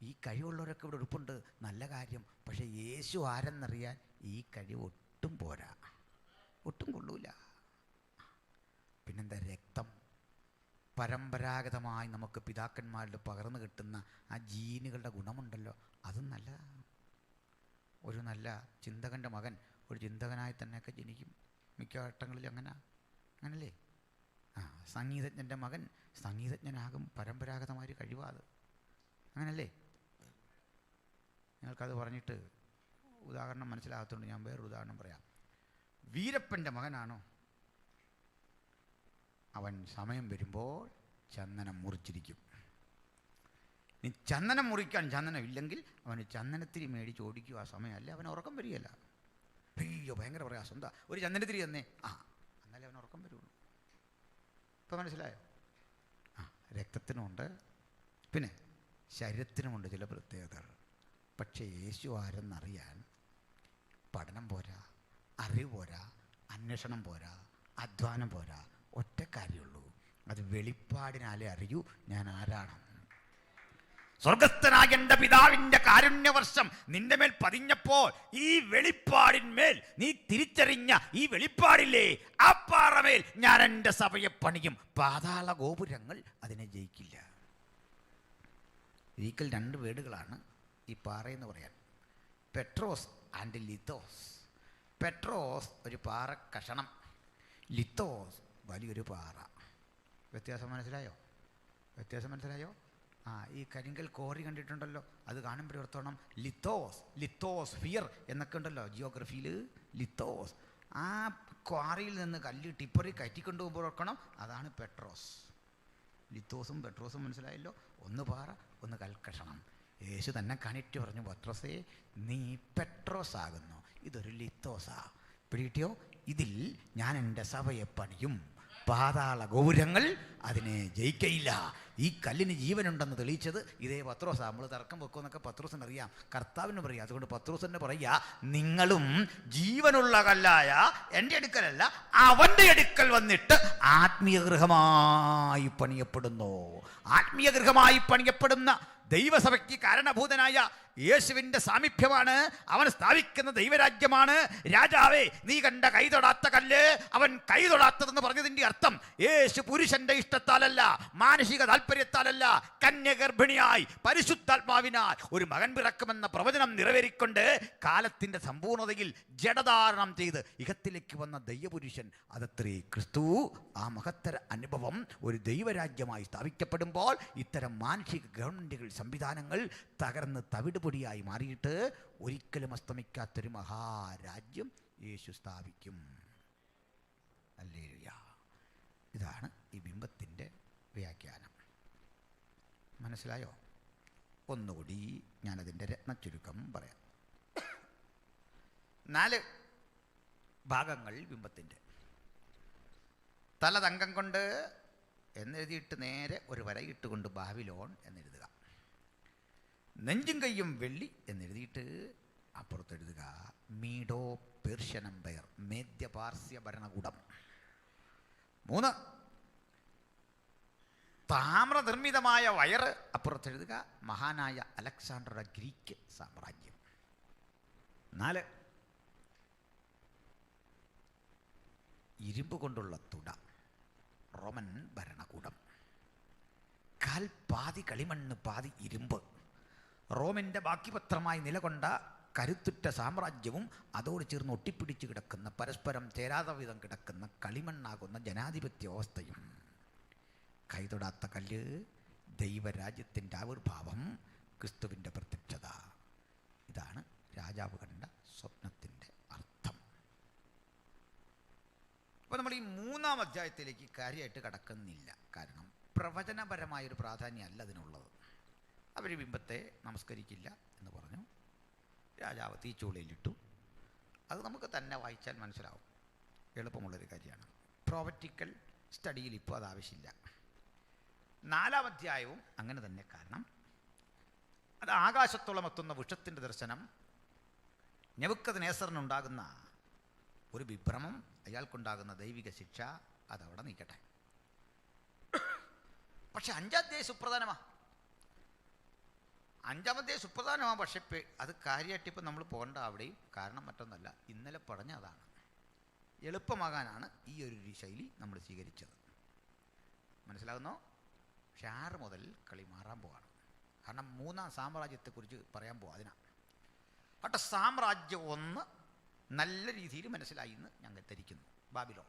Speaker 2: ഈ കഴിവുള്ളവരൊക്കെ ഇവിടെ ഉടുപ്പുണ്ട്, നല്ല കാര്യം. പക്ഷേ യേശു ആരെന്നറിയാൻ ഈ കഴിവ് ഒട്ടും പോരാ, ഒട്ടും കൊള്ളൂല. പിന്നെന്താ? രക്തം. പരമ്പരാഗതമായി നമുക്ക് പിതാക്കന്മാരിൽ പകർന്നു കിട്ടുന്ന ആ ജീനുകളുടെ ഗുണമുണ്ടല്ലോ, അതും നല്ലതാണ്. ഒരു നല്ല ചിന്തകൻ്റെ മകൻ ഒരു ചിന്തകനായി തന്നെയൊക്കെ ജനിക്കും. മിക്ക ഘട്ടങ്ങളിൽ അങ്ങനല്ലേ? സംഗീതജ്ഞൻ്റെ മകൻ സംഗീതജ്ഞനാകും. പരമ്പരാഗതമായൊരു കഴിവാത്, അങ്ങനല്ലേ? നിങ്ങൾക്കത് പറഞ്ഞിട്ട് ഉദാഹരണം മനസ്സിലാകത്തുകൊണ്ട് ഞാൻ വേറൊരു ഉദാഹരണം പറയാം. വീരപ്പൻ്റെ മകനാണോ? അവൻ സമയം വരുമ്പോൾ ചന്ദനം മുറിച്ചിരിക്കും. ഇനി ചന്ദനം മുറിക്കാൻ ചന്ദനം ഇല്ലെങ്കിൽ അവന് ചന്ദനത്തിരി മേടിച്ച് ഓടിക്കും. ആ സമയമല്ലേ അവന് ഉറക്കം വരികയല്ല. അയ്യോ ഭയങ്കര പ്രയാസം. എന്താ? ഒരു ചന്ദനത്തിരി തന്നേ. എന്നാലേ അവന് ഉറക്കം വരുള്ളൂ. ഇപ്പം മനസ്സിലായോ? രക്തത്തിനുമുണ്ട്, പിന്നെ ശരീരത്തിനുമുണ്ട് ചില പ്രത്യേകതകൾ. പക്ഷേ യേശു ആരെന്നറിയാൻ പഠനം പോരാ, അറിവ് പോരാ, അന്വേഷണം പോരാ, അധ്വാനം പോരാ. ഒറ്റ കാര്യമുള്ളൂ, അത് വെളിപ്പാടിനാലേ അറിയൂ ഞാൻ ആരാണ്. സ്വർഗസ്ഥനായ എൻ്റെ പിതാവിൻ്റെ കാരുണ്യവർഷം നിന്റെ മേൽ പതിഞ്ഞപ്പോൾ ഈ വെളിപ്പാടിന്മേൽ നീ തിരിച്ചറിഞ്ഞ ഈ വെളിപ്പാടില്ലേ, ആ പാറമേൽ ഞാൻ എൻ്റെ സഭയെ പണിയും. പാതാള ഗോപുരങ്ങൾ അതിനെ ജയിക്കില്ല. ഒരിക്കൽ രണ്ട് വേടുകളാണ് ഈ പാറയെന്ന് പറയാൻ, പെട്രോസ് ആൻഡ് ലിത്തോസ്. പെട്രോസ് ഒരു പാറ കഷണം, ലിത്തോസ് വലിയൊരു പാറ. വ്യത്യാസം മനസ്സിലായോ? ഈ കരിങ്കൽ കോറി കണ്ടിട്ടുണ്ടല്ലോ, അത് കാണുമ്പോൾ ഓർത്തോണം ലിത്തോസ്, ലിത്തോസ് ഫിയർ എന്നൊക്കെ ഉണ്ടല്ലോ ജിയോഗ്രഫിയിൽ. ലിത്തോസ് ആ ക്വാറിയിൽ നിന്ന് കല്ല് ടിപ്പറി കയറ്റിക്കൊണ്ടു പോകുമ്പോൾ ഓർക്കണം, അതാണ് പെട്രോസ്. ലിത്തോസും പെട്രോസും മനസ്സിലായല്ലോ, ഒന്ന് പാറ ഒന്ന് കൽക്കഷണം. യേശു തന്നെ കാണിട്ട് പറഞ്ഞു, പത്രോസേ നീ പെട്രോസ് ആകുന്നു, ഇതൊരു ലിത്തോസാ. പിടികിട്ടിയോ? ഇതിൽ ഞാൻ എൻ്റെ സഭയെ പണിയും, പാതാള ഗോപുരങ്ങൾ അതിനെ ജയിക്കയില്ല. ഈ കല്ലിന് ജീവനുണ്ടെന്ന് തെളിയിച്ചത് ഇതേ പത്രോസാ. നമ്മൾ തർക്കം വെക്കുമെന്നൊക്കെ പത്രോസിന് അറിയാം, കർത്താവിന് പറയാം. അതുകൊണ്ട് പത്രോസിന് പറയുക, നിങ്ങളും ജീവനുള്ള കല്ലായ എൻ്റെ അടുക്കലല്ല അവൻ്റെ അടുക്കൽ വന്നിട്ട് ആത്മീയ ഗൃഹമായി പണിയപ്പെടുന്നു. ആത്മീയ ഗൃഹമായി പണിയപ്പെടുന്ന ദൈവസഭയ്ക്ക് കാരണഭൂതനായ യേശുവിൻ്റെ സാമീപ്യമാണ്, അവൻ സ്ഥാപിക്കുന്ന ദൈവരാജ്യമാണ്. രാജാവേ, നീ കണ്ട കൈ തൊടാത്ത കല്ല് അവൻ കൈ തൊടാത്തതെന്ന് പറഞ്ഞതിൻ്റെ അർത്ഥം യേശു പുരുഷന്റെ ഇഷ്ടത്താലല്ല, മാനസിക താല്പര്യത്താലല്ല, കന്യഗർഭിണിയായി പരിശുദ്ധാത്മാവിനാൽ ഒരു മകൻ പിറക്കുമെന്ന പ്രവചനം നിറവേറിക്കൊണ്ട് കാലത്തിൻ്റെ സമ്പൂർണ്ണതയിൽ ജഡധാരണം ചെയ്ത് ഇഹത്തിലേക്ക് വന്ന ദൈവപുരുഷൻ. അതത്രേ ക്രിസ്തു. ആ മഹത്തര അനുഭവം ഒരു ദൈവരാജ്യമായി സ്ഥാപിക്കപ്പെടുമ്പോൾ ഇത്തരം മാനുഷിക ഗവൺമെൻറ്റുകൾ, സംവിധാനങ്ങൾ തകർന്ന് തവിടുപൊടിയായി മാറിയിട്ട് ഒരിക്കലും അസ്തമിക്കാത്തൊരു മഹാരാജ്യം യേശു സ്ഥാപിക്കും. ഹല്ലേലൂയ. ഇതാണ് ഈ ബിംബത്തിൻ്റെ വ്യാഖ്യാനം. മനസ്സിലായോ? ഒന്നുകൂടി ഞാനതിൻ്റെ രത്നച്ചുരുക്കം പറയാം. 4 ഭാഗങ്ങൾ ബിംബത്തിൻ്റെ. തല തങ്കം കൊണ്ട് എന്നെഴുതിയിട്ട് നേരെ ഒരു വരയിട്ടുകൊണ്ട് ബാബിലോൺ എന്നെഴുതുക. നെഞ്ചും കയ്യും വെള്ളി എന്നെഴുതിയിട്ട് അപ്പുറത്തെഴുതുക മീഡോ പേർഷ്യൻ എംപയർ, മേദ്യപാർസ്യ ഭരണകൂടം. 3 താമ്രനിർമ്മിതമായ വയറ്, അപ്പുറത്തെഴുതുക മഹാനായ അലക്സാണ്ടറുടെ ഗ്രീക്ക് സാമ്രാജ്യം. 4 ഇരുമ്പ് കൊണ്ടുള്ള തുട, റോമൻ ഭരണകൂടം. കാൽ പാതി കളിമണ്ണ് പാതി ഇരുമ്പ്, റോമിൻ്റെ ബാക്കിപത്രമായി നിലകൊണ്ട കരുത്തുറ്റ സാമ്രാജ്യവും അതോട് ചേർന്ന് ഒട്ടിപ്പിടിച്ച് കിടക്കുന്ന, പരസ്പരം ചേരാത വിധം കിടക്കുന്ന കളിമണ്ണാകുന്ന ജനാധിപത്യ വ്യവസ്ഥയും. കൈതൊടാത്ത കല്ല്, ദൈവരാജ്യത്തിൻ്റെ ആവിർഭാവം, ക്രിസ്തുവിൻ്റെ പ്രത്യക്ഷത. ഇതാണ് രാജാവ് കണ്ട സ്വപ്നത്തിൻ്റെ അർത്ഥം. അപ്പോൾ നമ്മൾ ഈ 3-ാം അധ്യായത്തിലേക്ക് കാര്യമായിട്ട് കടക്കുന്നില്ല. കാരണം പ്രവചനപരമായൊരു പ്രാധാന്യമല്ല അതിനുള്ളത്. അവർ ബിംബത്തെ നമസ്കരിക്കില്ല എന്ന് പറഞ്ഞു. രാജാവ് തീച്ചൂളയിലിട്ടു. അത് നമുക്ക് തന്നെ വായിച്ചാൽ മനസ്സിലാവും. എളുപ്പമുള്ളൊരു കാര്യമാണ്. പ്രോവറ്റിക്കൽ സ്റ്റഡിയിൽ ഇപ്പോൾ അത് ആവശ്യമില്ല. 4-ാം അധ്യായവും അങ്ങനെ തന്നെ. കാരണം അത് ആകാശത്തോളം എത്തുന്ന വൃക്ഷത്തിൻ്റെ ദർശനം, നെബൂഖദ്നേസറിനുണ്ടാകുന്ന ഒരു വിഭ്രമം, അയാൾക്കുണ്ടാകുന്ന ദൈവിക ശിക്ഷ, അതവിടെ നിൽക്കട്ടെ. പക്ഷെ 5-ാം അധ്യായം സുപ്രധാനമാണ്. 5-ാം അധ്യായം സുപ്രധാനമാണ്. പക്ഷെ അത് കാര്യമായിട്ട് ഇപ്പം നമ്മൾ പോകേണ്ട അവിടെയും. കാരണം മറ്റൊന്നല്ല, ഇന്നലെ പറഞ്ഞ അതാണ്. എളുപ്പമാകാനാണ് ഈ ഒരു ശൈലി നമ്മൾ സ്വീകരിച്ചത്. മനസ്സിലാകുന്നോ? പക്ഷെ 6 മുതൽ കളി മാറാൻ പോവാണ്. കാരണം 3-ാം സാമ്രാജ്യത്തെക്കുറിച്ച് പറയാൻ പോവാം. അതിനാണ് അവിടെ സാമ്രാജ്യം 1 നല്ല രീതിയിൽ മനസ്സിലായി എന്ന് ഞങ്ങൾ ധരിക്കുന്നു. ബാബിലോൺ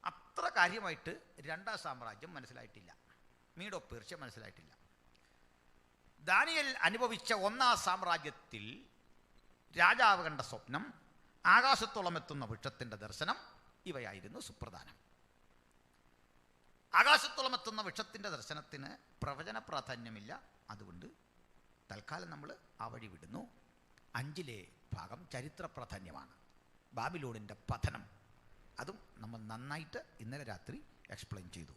Speaker 2: അത്ര കാര്യമായിട്ട് 2-ാം സാമ്രാജ്യം മനസ്സിലായിട്ടില്ല. മീഡോ പേർഷ്യ മനസ്സിലായിട്ടില്ല. ദാനിയേൽ അനുഭവിച്ച 1-ാം സാമ്രാജ്യത്തിൽ രാജാവ് കണ്ട സ്വപ്നം, ആകാശത്തോളം എത്തുന്ന വൃക്ഷത്തിൻ്റെ ദർശനം, ഇവയായിരുന്നു സുപ്രധാനം. ആകാശത്തോളം എത്തുന്ന വൃക്ഷത്തിൻ്റെ ദർശനത്തിന് പ്രവചന പ്രാധാന്യമില്ല. അതുകൊണ്ട് തൽക്കാലം നമ്മൾ ആ വഴി വിടുന്നു. 5-ലെ ഭാഗം ചരിത്ര പ്രാധാന്യമാണ്. ബാബിലോണിൻ്റെ പതനം, അതും നമ്മൾ നന്നായിട്ട് ഇന്നലെ രാത്രി എക്സ്പ്ലെയിൻ ചെയ്തു.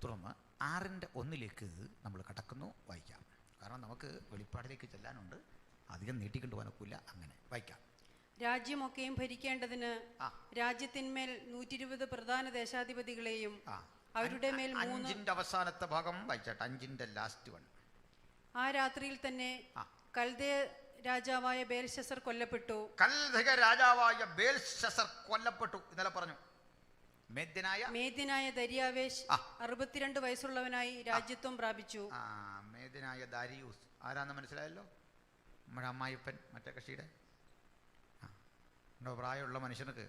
Speaker 2: തുടർന്ന് 6-ന്റെ 1-ലേക്ക് നമ്മൾ കടക്കുന്നു. വായിക്കാം. കാരണം നമുക്ക് വെളിപ്പാടിലേക്ക് ചെല്ലാനുണ്ട്. അധികം നീട്ടിക്കൊണ്ടു പോകാനൊക്കില്ല. അങ്ങനെ വായിക്കാം.
Speaker 3: രാജ്യമൊക്കെയും ഭരിക്കേണ്ടതിന് രാജ്യത്തിന്മേൽ 120 പ്രധാന ദേശാധിപതികളെയും അവരുടെ മേൽ
Speaker 1: 5-ന്റെ അവസാനത്തെ ഭാഗം വായിച്ചാട്ടെ. 5-ന്റെ ലാസ്റ്റ് വൺ.
Speaker 3: ആ രാത്രിയിൽ തന്നെ കൽദയ രാജാവായ ബേൽശസ്സർ കൊല്ലപ്പെട്ടു.
Speaker 1: കൽദയ രാജാവായ ബേൽശസ്സർ കൊല്ലപ്പെട്ടു. ഇന്നലെ പറഞ്ഞു.
Speaker 3: മേദ്യനായ ദരിയാവേശ് 62 വയസ്സുള്ളവനായി രാജ്യത്വം പ്രാപിച്ചു.
Speaker 1: മേദ്യനായ ദാരിയൂസ് ആരാന്ന് മനസ്സിലായല്ലോ? നമ്മുടെ അമ്മായിപ്പൻ, മറ്റേ കക്ഷിയുടെ. പ്രായമുള്ള മനുഷ്യർക്ക്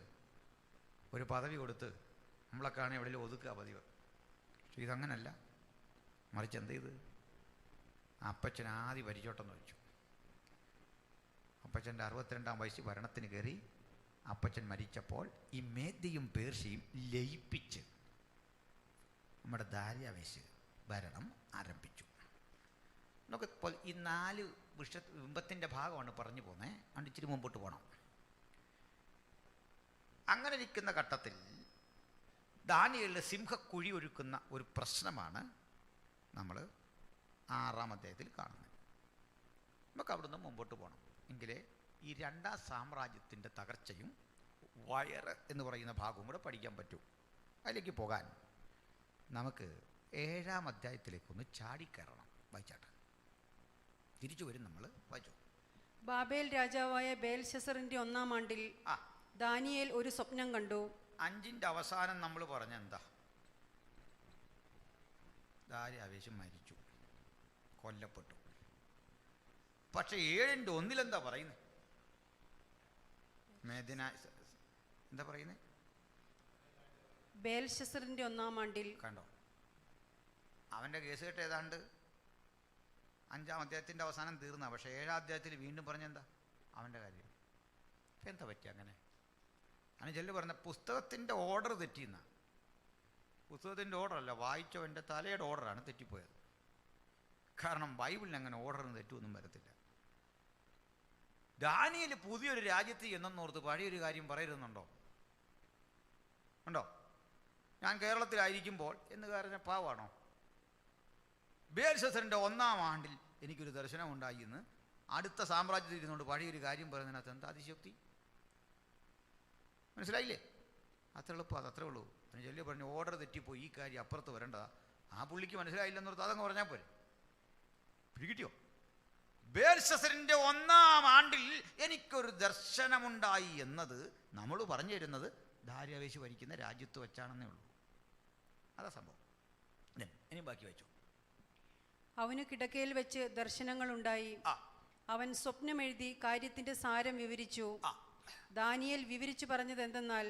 Speaker 1: ഒരു പദവി കൊടുത്ത് നമ്മളൊക്കെയാണ് എവിടെയും ഒതുക്കുക പതിവ്. പക്ഷെ ഇതങ്ങനല്ല. മറിച്ച് എന്ത് ചെയ്ത് അപ്പച്ചൻ ആദ്യം ഭരിച്ചോട്ടെന്ന് വെച്ചു. അപ്പച്ചൻ്റെ 62-ാം വയസ്സിൽ ഭരണത്തിന് കയറി. അപ്പച്ചൻ മരിച്ചപ്പോൾ ഈ മേദ്യയും പേർഷ്യയും ലയിപ്പിച്ച് നമ്മുടെ ദാരിയാവേശ് ഭരണം ആരംഭിച്ചു. നമുക്ക് ഇപ്പോൾ ഈ 4 ബിംബത്തിൻ്റെ ഭാഗമാണ് പറഞ്ഞു പോകുന്നത്. അതുകൊണ്ട് ഇച്ചിരി മുമ്പോട്ട് പോകണം. അങ്ങനെ ഇരിക്കുന്ന ഘട്ടത്തിൽ ദാനിയേലിന് സിംഹക്കുഴി ഒരുക്കുന്ന ഒരു പ്രശ്നമാണ് നമ്മൾ 6-ാം അധ്യായത്തിൽ കാണുന്നത്. നമുക്ക് അവിടുന്ന് മുമ്പോട്ട് പോകണം. എങ്കിലേ ഈ 2-ാം സാമ്രാജ്യത്തിൻ്റെ തകർച്ചയും വയറ് എന്ന് പറയുന്ന ഭാഗവും കൂടെ പഠിക്കാൻ പറ്റൂ. അതിലേക്ക് പോകാൻ നമുക്ക് 7-ാം അധ്യായത്തിലേക്കൊന്ന് ചാടിക്കയറണം. വായിച്ചാട്ടെ.
Speaker 2: തിരിച്ചു വരും നമ്മൾ. വായിച്ചു.
Speaker 3: ബാബേൽ രാജാവായ ബേൽശസറിന്റെ 1-ാം ആണ്ടിൽ
Speaker 2: ആ
Speaker 3: ദാനിയേൽ ഒരു സ്വപ്നം കണ്ടു.
Speaker 2: 5-ന്റെ അവസാനം നമ്മൾ പറഞ്ഞ എന്താ? ദാര്യാവേശം മരിച്ചു, കൊല്ലപ്പെട്ടു. പക്ഷെ 7-ന്റെ 1 പറയുന്നത്? മേദിന എന്താ പറയുന്നത്?
Speaker 3: ബേൽശസറിന്റെ 1-ാം ആണ്ടിൽ.
Speaker 2: കണ്ടോ, അവൻ്റെ കേസ് കേട്ട് ഏതാണ്ട് 5-ാം അധ്യായത്തിൻ്റെ അവസാനം തീർന്ന, പക്ഷേ 7-ാം അധ്യായത്തിൽ വീണ്ടും പറഞ്ഞെന്താ അവൻ്റെ കാര്യം? ഇപ്പം എന്താ പറ്റി അങ്ങനെ? അങ്ങനെ ചെല്ലു പറഞ്ഞ പുസ്തകത്തിൻ്റെ ഓർഡർ തെറ്റിയെന്ന. പുസ്തകത്തിൻ്റെ ഓർഡറല്ല, വായിച്ചവൻ്റെ തലയുടെ ഓർഡറാണ് തെറ്റിപ്പോയത്. കാരണം ബൈബിളിന് അങ്ങനെ ഓർഡറിന് തെറ്റുമൊന്നും വരത്തില്ല. ദാനിയേൽ പുതിയൊരു രാജ്യത്ത് എന്നോർത്ത് പഴയൊരു കാര്യം പറയരുന്നുണ്ടോ? ഉണ്ടോ? ഞാൻ കേരളത്തിലായിരിക്കുമ്പോൾ എന്ന് പറഞ്ഞ പാവാണോ? ബേൽശസറിൻ്റെ 1-ാം ആണ്ടിൽ എനിക്കൊരു ദർശനം ഉണ്ടായി എന്ന് അടുത്ത സാമ്രാജ്യത്തിൽ ഇരുന്നുകൊണ്ട് പഴയൊരു കാര്യം പറയുന്നതിനകത്ത് എന്താ അതിശക്തി? മനസ്സിലായില്ലേ? അത്ര എളുപ്പം, അതത്രേ ഉള്ളൂ. പിന്നെ ചൊല്ലി പറഞ്ഞു ഓർഡർ തെറ്റിപ്പോയി, ഈ കാര്യം അപ്പുറത്ത് വരേണ്ടതാ. ആ പുള്ളിക്ക് മനസ്സിലായില്ലെന്നോർത്ത് അതങ്ങ് പറഞ്ഞാൽ പോരെ. പിടികിട്ടിയോ? ബേൽശസറിൻ്റെ 1-ാം ആണ്ടിൽ എനിക്കൊരു ദർശനമുണ്ടായി എന്നത് നമ്മൾ പറഞ്ഞു തരുന്നത് ദാര്യാവേശ് ഭരിക്കുന്ന രാജ്യത്ത് വെച്ചാണെന്നേ ഉള്ളൂ. അതാ സംഭവം. ഇനി ബാക്കി വായിച്ചു.
Speaker 3: അവന് കിടക്കയിൽ വെച്ച് ദർശനങ്ങളുണ്ടായി. അവൻ സ്വപ്നമെഴുതി കാര്യത്തിന്റെ സാരം വിവരിച്ചു. ദാനിയേൽ വിവരിച്ചു പറഞ്ഞത് എന്തെന്നാൽ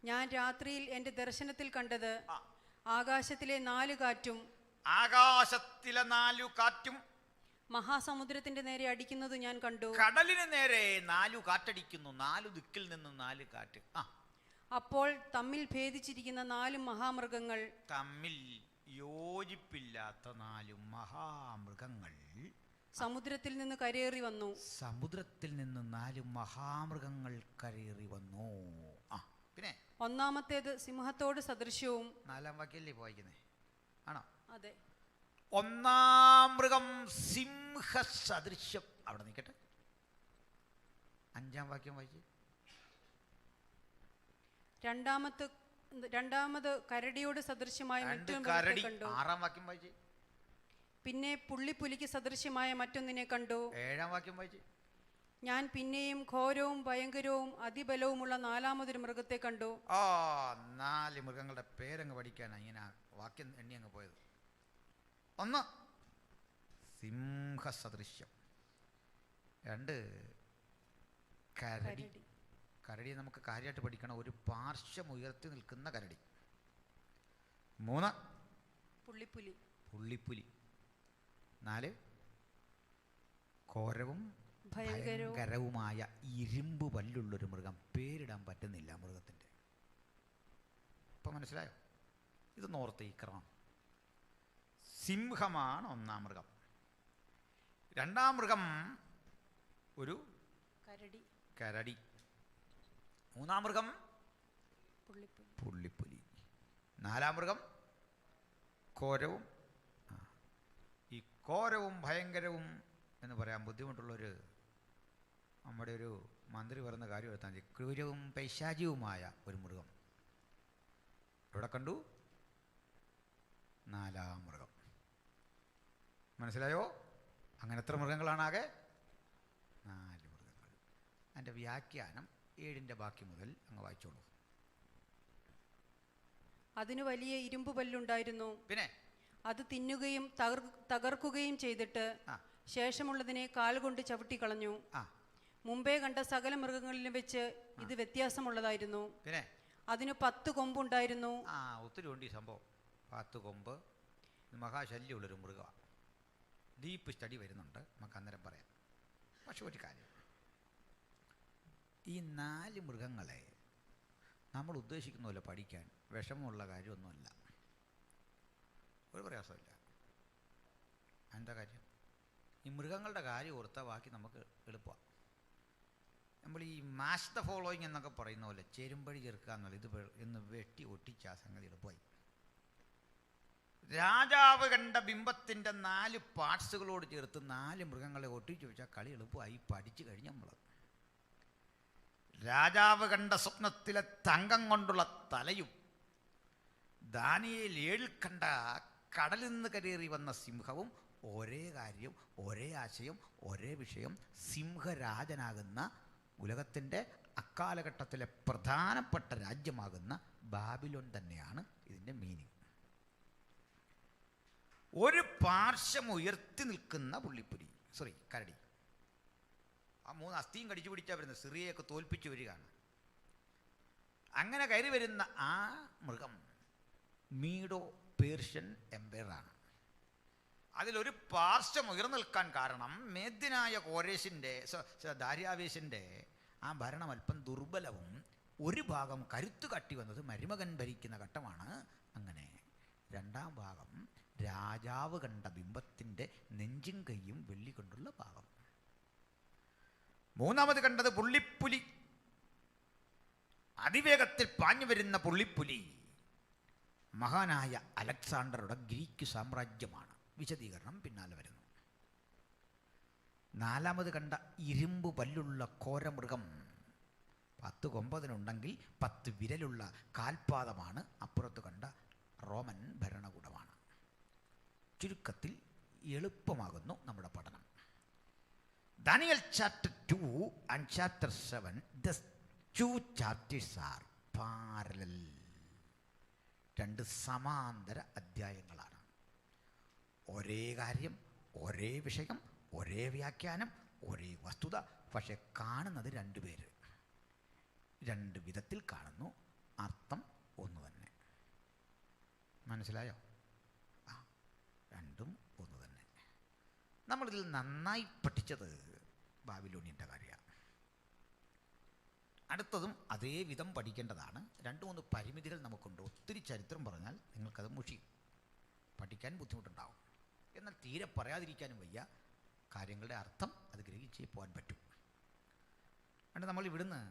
Speaker 3: ഞാൻ രാത്രിയിൽ എന്റെ ദർശനത്തിൽ കണ്ടത് ആകാശത്തിലെ 4 കാറ്റും മഹാസമുദ്രത്തിന്റെ നേരെ അടിക്കുന്നത് ഞാൻ കണ്ടു.
Speaker 2: കടലിന് നേരെ 4 കാറ്റടിക്കുന്നു, 4 ദിക്കിൽ നിന്ന് 4 കാറ്റ്.
Speaker 3: അപ്പോൾ തമ്മിൽ ഭേദിച്ചിരിക്കുന്ന 4 മഹാമൃഗങ്ങൾ,
Speaker 2: തമ്മിൽ യോജിപ്പില്ലാത്ത 4 മഹാമൃഗങ്ങൾ
Speaker 3: സമുദ്രത്തിൽ നിന്ന് കരയേറി വന്നു.
Speaker 2: സമുദ്രത്തിൽ നിന്ന് 4 മഹാമൃഗങ്ങൾ കരയേറി വന്നു. പിന്നെ
Speaker 3: 1-ാമത്തേത് സിംഹത്തോട് സദൃശ്യവും.
Speaker 2: 4-ാം വാക്യല്ലേ വായിക്കുന്നേ? ആണോ?
Speaker 3: അതെ.
Speaker 2: 1-ാം മൃഗം സിംഹസദൃശ്യം. അവിടെ നിൽക്കട്ടെ, 5-ാം വാക്യം വായിച്ച്.
Speaker 3: രണ്ടാമത് കരടിയോട് സദൃശ്യമായ മറ്റൊരു
Speaker 2: കരടി.
Speaker 3: കണ്ടു.
Speaker 2: 6-ാം വാക്യം വായിച്ച്.
Speaker 3: പിന്നെ പുള്ളിപ്പുലിക്ക് സദൃശ്യമായ മറ്റൊന്നിനെ കണ്ടു.
Speaker 2: 7-ാം വാക്യം വായിച്ച്.
Speaker 3: ഞാൻ പിന്നെയും ഘോരവും ഭയങ്കരവും അതിബലവുമുള്ള 4-മതൊരു മൃഗത്തെ കണ്ടു.
Speaker 2: 4 മൃഗങ്ങളുടെ പേരങ്ങ് പഠിക്കാനാണ് ഇങ്ങനെ വാക്യം എണ്ണി അങ്ങ് പോയത്. 1 സിംഹസദൃശ്യം, 2 കരടി. കരടി നമുക്ക് കാര്യമായിട്ട് പഠിക്കണം, ഒരു പാർശ്വം ഉയർത്തി നിൽക്കുന്ന കരടി. 3
Speaker 3: പുള്ളിപ്പുലി.
Speaker 2: 4 ഘോരവും ഭയങ്കരവുമായ ഇരുമ്പ് പല്ലുള്ളൊരു മൃഗം. പേരിടാൻ പറ്റുന്നില്ല മൃഗത്തിൻ്റെ. ഇപ്പം മനസ്സിലായോ? ഇത് നോർത്ത് ഈ ക്രമം. സിംഹമാണ് 1-ാം മൃഗം. 2-ാം മൃഗം ഒരു കരടി. 3-ാം മൃഗം പുള്ളിപ്പുലി. 4-ാം മൃഗം ഘോരവും. ഈ ഘോരവും ഭയങ്കരവും എന്ന് പറയാൻ ബുദ്ധിമുട്ടുള്ളൊരു നമ്മുടെ ഒരു മന്ത്രി പറയുന്ന കാര്യം എടുത്താൽ മതി. ക്രൂരവും പൈശാചികവുമായ ഒരു മൃഗം എവിടെ കണ്ടു? 4-ാം മൃഗം. മനസ്സിലായോ? അങ്ങനെ എത്ര മൃഗങ്ങളാണാകെ? 4 മൃഗങ്ങൾ. അതിൻ്റെ വ്യാഖ്യാനം 7-ന്റെ ബാക്കി മുതൽ അങ്ങ് വായിച്ചോളൂ.
Speaker 3: അതിന് വലിയ ഇരുമ്പ് പല്ലുണ്ടായിരുന്നു.
Speaker 2: പിന്നെ
Speaker 3: അത് തിന്നുകയും തകർക്കുകയും ചെയ്തിട്ട് ശേഷമുള്ളതിനെ കാലുകൊണ്ട് ചവിട്ടിക്കളഞ്ഞു. മുമ്പേ കണ്ട സകല മൃഗങ്ങളിലും വെച്ച് ഇത് വ്യത്യാസമുള്ളതായിരുന്നു.
Speaker 2: പിന്നെ
Speaker 3: അതിന് 10 കൊമ്പുണ്ടായിരുന്നു.
Speaker 2: ഒത്തിരി ഉണ്ട് ഈ സംഭവം. 10 കൊമ്പ്. മഹാശല്യമുള്ളൊരു മൃഗമാണ്. ഡീപ്പ് സ്റ്റഡി വരുന്നുണ്ട്, നമുക്ക് അന്നേരം പറയാം. പക്ഷെ ഒരു കാര്യം, ഈ 4 മൃഗങ്ങളെ നമ്മൾ ഉദ്ദേശിക്കുന്ന പോലെ പഠിക്കാൻ വിഷമമുള്ള കാര്യമൊന്നുമല്ല, ഒരു പ്രയാസമില്ല. എന്താ കാര്യം? ഈ മൃഗങ്ങളുടെ കാര്യം ഓർത്താൽ ബാക്കി നമുക്ക് എളുപ്പമാണ്. നമ്മൾ ഈ മാച്ച് ദ ഫോളോയിങ് എന്നൊക്കെ പറയുന്ന പോലെ ചേരുമ്പഴി ചേർക്കുക എന്നുള്ളത് ഇത് എന്ന് വെട്ടി ഒട്ടിച്ച ആ സംഗതി എളുപ്പമായി. രാജാവ് കണ്ട ബിംബത്തിൻ്റെ 4 പാർട്സുകളോട് ചേർത്ത് 4 മൃഗങ്ങളെ ഒട്ടിച്ചു വെച്ചാൽ കളി എളുപ്പമായി. പഠിച്ചു കഴിഞ്ഞ് നമ്മൾ രാജാവ് കണ്ട സ്വപ്നത്തിലെ തങ്കം കൊണ്ടുള്ള തലയും ദാനിയേൽ 7 കണ്ട കടലിൽ നിന്ന് കരേറി വന്ന സിംഹവും ഒരേ കാര്യം, ഒരേ ആശയം, ഒരേ വിഷയം, സിംഹരാജനാകുന്ന ഉലകത്തിൻ്റെ അക്കാലഘട്ടത്തിലെ പ്രധാനപ്പെട്ട രാജ്യമാകുന്ന ബാബിലോൺ തന്നെയാണ് ഇതിൻ്റെ മീനിങ്. ഒരു പാർശ്വം ഉയർത്തി നിൽക്കുന്ന കരടി. ആ 3 അസ്ഥിയും കടിച്ചു പിടിച്ചാൽ വരുന്നത്, സിറിയയൊക്കെ തോൽപ്പിച്ചു വരികയാണ്. അങ്ങനെ കയറി വരുന്ന ആ മൃഗം മീഡോ പേർഷ്യൻ എംപയറാണ്. അതിലൊരു പാർശ്വം ഉയർന്നു നിൽക്കാൻ കാരണം മേദ്യനായ ദാര്യാവേശിൻ്റെ ആ ഭരണം അല്പം ദുർബലവും ഒരു ഭാഗം കരുത്തു കാട്ടി വന്നത് മരുമകൻ ഭരിക്കുന്ന ഘട്ടമാണ്. അങ്ങനെ രണ്ടാം ഭാഗം രാജാവ് കണ്ട ബിംബത്തിൻ്റെ നെഞ്ചും കൈയും വെള്ളി കൊണ്ടുള്ള ഭാഗം. മൂന്നാമത് കണ്ടത് പുള്ളിപ്പുലി, അതിവേഗത്തിൽ പാഞ്ഞു വരുന്ന പുള്ളിപ്പുലി മഹാനായ അലക്സാണ്ടറുടെ ഗ്രീക്ക് സാമ്രാജ്യമാണ്. വിശദീകരണം പിന്നാലെ വരുന്നു. നാലാമത് കണ്ട ഇരുമ്പ് പല്ലുള്ള ഘോരമൃഗം 10 കൊമ്പതിനുണ്ടെങ്കിൽ 10 വിരലുള്ള കാൽപാദമാണ്. അപ്പുറത്ത് കണ്ട റോമൻ ഭരണകൂടമാണ്. ചുരുക്കത്തിൽ എളുപ്പമാകുന്നു നമ്മുടെ പഠനം. Daniel chapter 2 and chapter 7, the 2 chapters are parallel. 2 സമാന്തര അധ്യായങ്ങളാണ്. ഒരേ കാര്യം, ഒരേ വിഷയം, ഒരേ വ്യാഖ്യാനം, ഒരേ വസ്തുത, പക്ഷെ കാണുന്നത് 2 പേര്. 2 വിധത്തിൽ കാണുന്നു, അർത്ഥം ഒന്ന് തന്നെ. മനസ്സിലായോ? രണ്ടും ഒന്ന് തന്നെ. നമ്മളിതിൽ നന്നായി പഠിച്ചത് ബാബിലോണിയൻ്റെ കാര്യമാണ്. അടുത്തതും അതേ വിധം പഠിക്കേണ്ടതാണ്. 2-3 പരിമിതികൾ നമുക്കുണ്ട്. ഒത്തിരി ചരിത്രം പറഞ്ഞാൽ നിങ്ങൾക്കത് മുഷിയും, പഠിക്കാൻ ബുദ്ധിമുട്ടുണ്ടാവും. എന്നാൽ തീരെ പറയാതിരിക്കാനും വയ്യ. കാര്യങ്ങളുടെ അർത്ഥം അത് ഗ്രഹിച്ചേ പോകാൻ പറ്റും. അതുകൊണ്ട് നമ്മൾ ഇവിടുന്ന്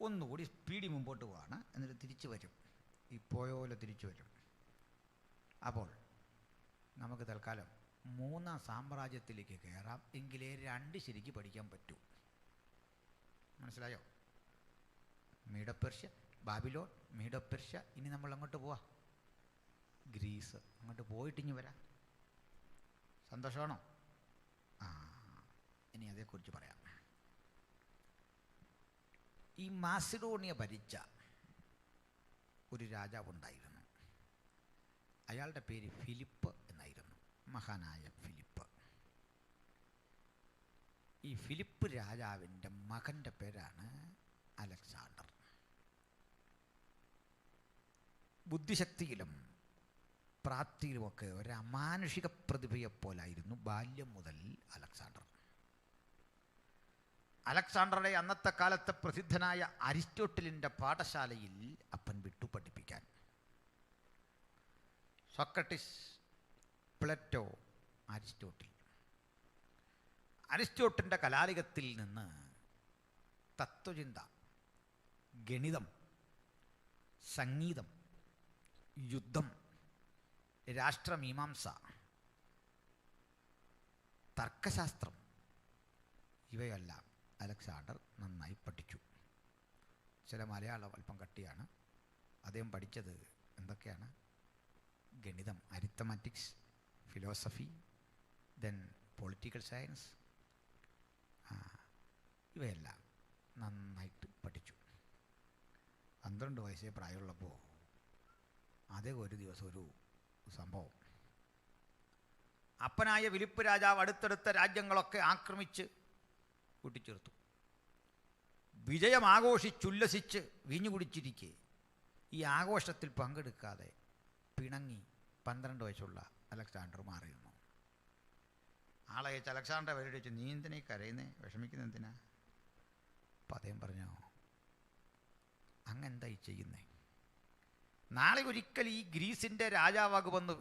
Speaker 2: ഒന്നുകൂടി സ്പീഡി മുമ്പോട്ട് പോവാണ്. എന്നിട്ട് തിരിച്ചു വരും, ഈ പോയോലെ തിരിച്ചു വരും. അപ്പോൾ നമുക്ക് തൽക്കാലം 3-ാം സാമ്രാജ്യത്തിലേക്ക് കയറാം. എങ്കിലേ 2 ശരിക്ക് പഠിക്കാൻ പറ്റൂ. മനസ്സിലായോ? മീഡോ പെർഷ്യ, ബാബിലോൺ, മീഡോ പെർഷ്യ. ഇനി നമ്മൾ അങ്ങോട്ട് പോവാം, ഗ്രീസ്. അങ്ങോട്ട് പോയിട്ടിഞ്ഞ് വരാം. സന്തോഷമാണോ? ഇനി അതേക്കുറിച്ച് പറയാം. ഈ മാസിഡോണിയ ഭരിച്ച ഒരു രാജാവുണ്ടായിരുന്നു. അയാളുടെ പേര് ഫിലിപ്പ് എന്നായിരുന്നു. മഹാനായ ഫിലിപ്പ്. ഈ ഫിലിപ്പ് രാജാവിൻ്റെ മകൻ്റെ പേരാണ് അലക്സാണ്ടർ. ബുദ്ധിശക്തിയിലും പ്രാപ്തിയിലുമൊക്കെ ഒരു അമാനുഷിക പ്രതിഭയെപ്പോലായിരുന്നു ബാല്യം മുതൽ അലക്സാണ്ടർ. അലക്സാണ്ടറുടെ അന്നത്തെ കാലത്തെ പ്രസിദ്ധനായ അരിസ്റ്റോട്ടിലിൻ്റെ പാഠശാലയിൽ അപ്പൻ വിട്ടു പഠിപ്പിക്കാൻ. സോക്രട്ടീസ്, പ്ലേറ്റോ, അരിസ്റ്റോട്ടിൻ്റെ കലാലയത്തിൽ നിന്ന് തത്വചിന്ത, ഗണിതം, സംഗീതം, യുദ്ധം, രാഷ്ട്രമീമാംസ, തർക്കശാസ്ത്രം ഇവയെല്ലാം അലക്സാണ്ടർ നന്നായി പഠിച്ചു. ചില മലയാളം അല്പം കട്ടിയാണ്. അദ്ദേഹം പഠിച്ചത് എന്തൊക്കെയാണ്? ഗണിതം, arithmetics, philosophy, then political science, ഇവയെല്ലാം നന്നായിട്ട് പഠിച്ചു. 12 വയസ്സേ പ്രായമുള്ളപ്പോൾ അതേ ഒരു ദിവസം ഒരു സംഭവം. അപ്പനായ ഫിലിപ്പ് രാജാവ് അടുത്തടുത്ത രാജ്യങ്ങളൊക്കെ ആക്രമിച്ച് കൂട്ടിച്ചേർത്തു. വിജയം ആഘോഷിച്ചുല്ലസിച്ച് വീഞ്ഞു കുടിച്ചിരിക്കെ ഈ ആഘോഷത്തിൽ പങ്കെടുക്കാതെ പിണങ്ങി 12 വയസ്സുള്ള അലക്സാണ്ടർ മാറിയിരുന്നു. ആളെ അയച്ച് അലക്സാണ്ടറെ വരെ വെച്ച്, നീ എന്തിനാ കരയുന്നേ, വിഷമിക്കുന്ന എന്തിനാ? അപ്പം അദ്ദേഹം പറഞ്ഞു, അങ്ങെന്തായി ചെയ്യുന്നേ? നാളെ ഒരിക്കൽ ഈ ഗ്രീസിൻ്റെ രാജാവാകുമെന്ന്,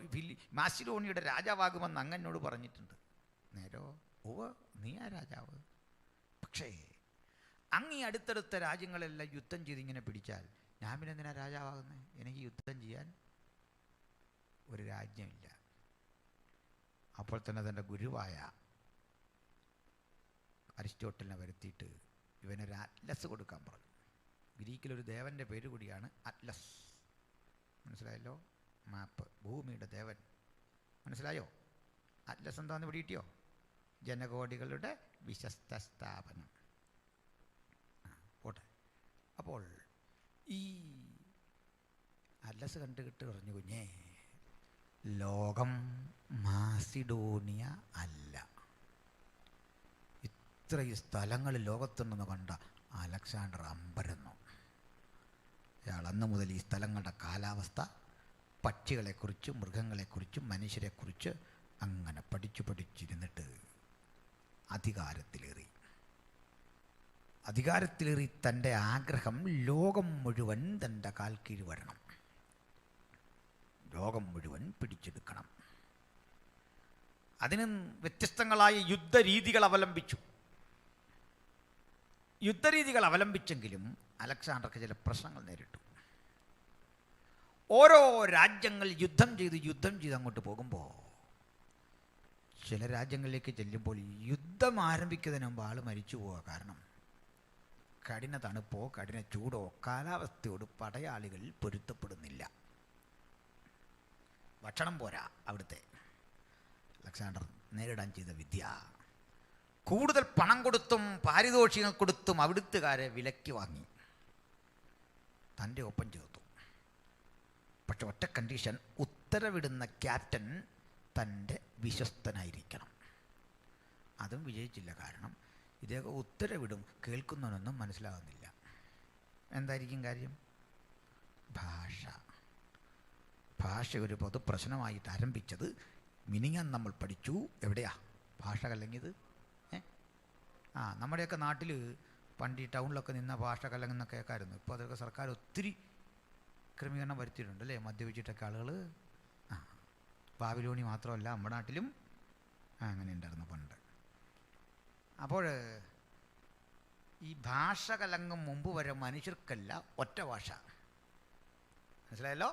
Speaker 2: മാസിഡോണിയുടെ രാജാവാകുമെന്ന് അങ്ങനോട് പറഞ്ഞിട്ടുണ്ട്. നേരോ? ഓ, നീ ആ രാജാവ്. പക്ഷേ അങ്ങ് ഈ അടുത്തടുത്ത രാജ്യങ്ങളെല്ലാം യുദ്ധം ചെയ്തിങ്ങനെ പിടിച്ചാൽ ഞാൻ പിന്നെ എന്തിനാ രാജാവാകുന്നത്? എനിക്ക് യുദ്ധം ചെയ്യാൻ ഒരു രാജ്യമില്ല. അപ്പോൾ തന്നെ തൻ്റെ ഗുരുവായ അരിസ്റ്റോട്ടലിനെ വരുത്തിയിട്ട് ഇവനൊരു അറ്റ്ലസ് കൊടുക്കാൻ പറഞ്ഞു. ഗ്രീക്കിലൊരു ദേവൻ്റെ പേര് കൂടിയാണ് അറ്റ്ലസ്. മനസ്സിലായല്ലോ? മാപ്പ്, ഭൂമിയുടെ ദേവൻ മനസ്സിലായോ? അറ്റ്ലസ് എന്താന്ന് പിടികിട്ടിയോ? ജനകോടികളുടെ വിശ്വസ്ത സ്ഥാപനം. പോട്ടെ. അപ്പോൾ ഈ അറ്റ്ലസ് കണ്ടുകിട്ട് പറഞ്ഞു, കുഞ്ഞേ, ലോകം മാസിഡോണിയ അല്ല. ഇത്രയും സ്ഥലങ്ങൾ ലോകത്തുണ്ടെന്ന് കണ്ട അലക്സാണ്ടർ അമ്പരന്നു. അയാൾ അന്ന് മുതൽ ഈ സ്ഥലങ്ങളുടെ കാലാവസ്ഥ, പക്ഷികളെക്കുറിച്ചും മൃഗങ്ങളെക്കുറിച്ചും മനുഷ്യരെക്കുറിച്ച് അങ്ങനെ പഠിച്ചിരുന്നിട്ട് അധികാരത്തിലേറി തൻ്റെ ആഗ്രഹം ലോകം മുഴുവൻ തൻ്റെ കാൽ കീഴ് വരണം, ലോകം മുഴുവൻ പിടിച്ചെടുക്കണം. അതിന് വ്യത്യസ്തങ്ങളായ യുദ്ധരീതികൾ അവലംബിച്ചെങ്കിലും അലക്സാണ്ടർക്ക് ചില പ്രശ്നങ്ങൾ നേരിട്ടു. ഓരോ രാജ്യങ്ങൾ യുദ്ധം ചെയ്ത് അങ്ങോട്ട് പോകുമ്പോൾ ചില രാജ്യങ്ങളിലേക്ക് ചെല്ലുമ്പോൾ യുദ്ധം ആരംഭിക്കുന്നതിന് മുമ്പ് ആൾ മരിച്ചു പോവുക. കാരണം കഠിന തണുപ്പോ കഠിന ചൂടോ കാലാവസ്ഥയോട് പടയാളികൾ പൊരുത്തപ്പെടുന്നില്ല. ഭക്ഷണം പോരാ. അവിടുത്തെ അലക്സാണ്ടർ നേരിടാൻ ചെയ്ത വിദ്യ, കൂടുതൽ പണം കൊടുത്തും പാരിതോഷികങ്ങൾ കൊടുത്തും അവിടുത്തുകാരെ വിലയ്ക്ക് വാങ്ങി തൻ്റെ ഒപ്പം ചേർത്തു. പക്ഷെ ഒറ്റ കണ്ടീഷൻ, ഉത്തരവിടുന്ന ക്യാപ്റ്റൻ തൻ്റെ വിശ്വസ്തനായിരിക്കണം. അതും വിജയിച്ചില്ല. കാരണം ഇദ്ദേഹം ഉത്തരവിടും, കേൾക്കുന്നവനൊന്നും മനസ്സിലാകുന്നില്ല. എന്തായിരിക്കും കാര്യം? ഭാഷ ഒരു പൊതുപ്രശ്നമായിട്ട് ആരംഭിച്ചത് മിനിങ്ങാൻ നമ്മൾ പഠിച്ചു. എവിടെയാ ഭാഷ കലങ്ങിയത്? നമ്മുടെയൊക്കെ നാട്ടിൽ പണ്ട് ഈ ടൗണിലൊക്കെ നിന്ന ഭാഷ കലങ്ങുന്ന കേൾക്കായിരുന്നു. ഇപ്പോൾ അതൊക്കെ സർക്കാർ ഒത്തിരി ക്രമീകരണം വരുത്തിയിട്ടുണ്ട് അല്ലേ? മദ്യപിച്ചിട്ടൊക്കെ ആളുകൾ. ബാബിലോണി മാത്രമല്ല, നമ്മുടെ നാട്ടിലും അങ്ങനെ ഉണ്ടായിരുന്നു പണ്ട്. അപ്പോൾ ഈ ഭാഷ കലങ്ങും മുമ്പ് വരെ മനുഷ്യർക്കല്ല ഒറ്റ ഭാഷ. മനസ്സിലായല്ലോ?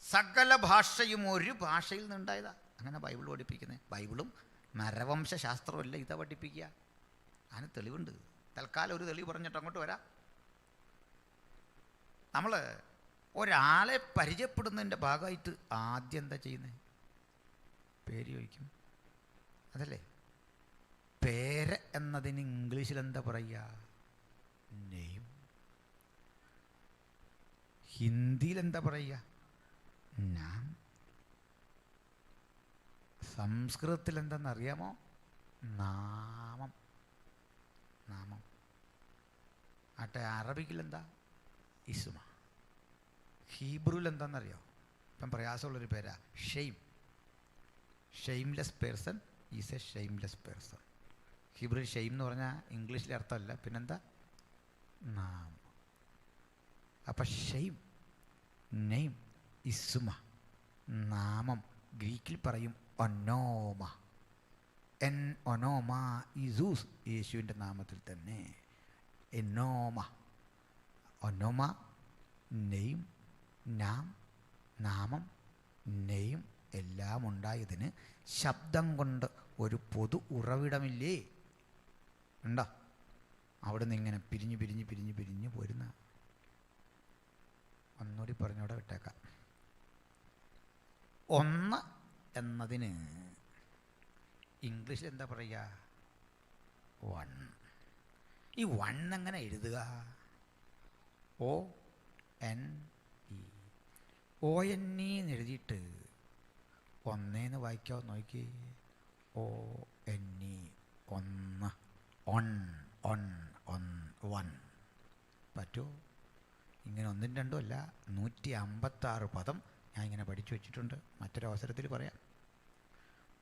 Speaker 2: സകല ഭാഷയും ഒരു ഭാഷയിൽ നിന്നുണ്ടായതാ. അങ്ങനെ ബൈബിൾ പഠിപ്പിക്കുന്നത്. ബൈബിളും നരവംശാസ്ത്രമല്ല ഇതാ പഠിപ്പിക്കുക. അതിന് തെളിവുണ്ട്. തൽക്കാലം ഒരു തെളിവ് പറഞ്ഞിട്ട് അങ്ങോട്ട് വരാം. നമ്മൾ ഒരാളെ പരിചയപ്പെടുന്നതിൻ്റെ ഭാഗമായിട്ട് ആദ്യം എന്താ ചെയ്യുന്നത്? പേര് ചോദിക്കും, അതല്ലേ? പേര് എന്നതിന് ഇംഗ്ലീഷിൽ എന്താ പറയുക? നെയിം. ഹിന്ദിയിൽ എന്താ പറയുക? നാം. സംസ്കൃതത്തിൽ എന്താണെന്നറിയാമോ? നാമം. ആട്ടെ, അറബിക്കിൽ എന്താ? ഇസ്മ. ഹീബ്രുവിൽ എന്താണെന്നറിയോ? ഇപ്പം പ്രയാസമുള്ളൊരു പേരാ shame. Shameless person is a shameless person. ഹീബ്രുവിൽ ഷെയിം എന്ന് പറഞ്ഞാൽ ഇംഗ്ലീഷിലെ അർത്ഥമല്ല, പിന്നെന്താ? നാമം. അപ്പം ഷെയിം, നെയിം, ഇസ്മ, നാമം. ഗ്രീക്കിൽ പറയും ഒനോമ. ഒനോമ ഇസൂസ്, യേശുവിൻ്റെ നാമത്തിൽ തന്നെ. എന്നോമ, ഒനോമ, നെയിം, നാമം, നെയിം എല്ലാം ഉണ്ടായതിന് ശബ്ദം കൊണ്ട് ഒരു പൊതു ഉറവിടമില്ലേ? ഉണ്ടോ? അവിടുന്ന് ഇങ്ങനെ പിരിഞ്ഞ് പോരുന്ന. ഒന്നുകൂടി പറഞ്ഞോടെ വിട്ടേക്കാം. ഒന്ന് എന്നതിന് ഇംഗ്ലീഷിൽ എന്താ പറയുക? വൺ. ഈ വൺ എങ്ങനെ എഴുതുക? ONE. ONE എന്ന് എഴുതിയിട്ട് ഒന്നേന്ന് വായിക്കാവോ? നോക്കി. ONE, ഒന്ന്. വൺ. പറ്റുമോ? ഇങ്ങനെ ഒന്നും രണ്ടും അല്ല, 156 പദം ഞാൻ ഇങ്ങനെ പഠിച്ചു വെച്ചിട്ടുണ്ട്. മറ്റൊരവസരത്തിൽ പറയാം.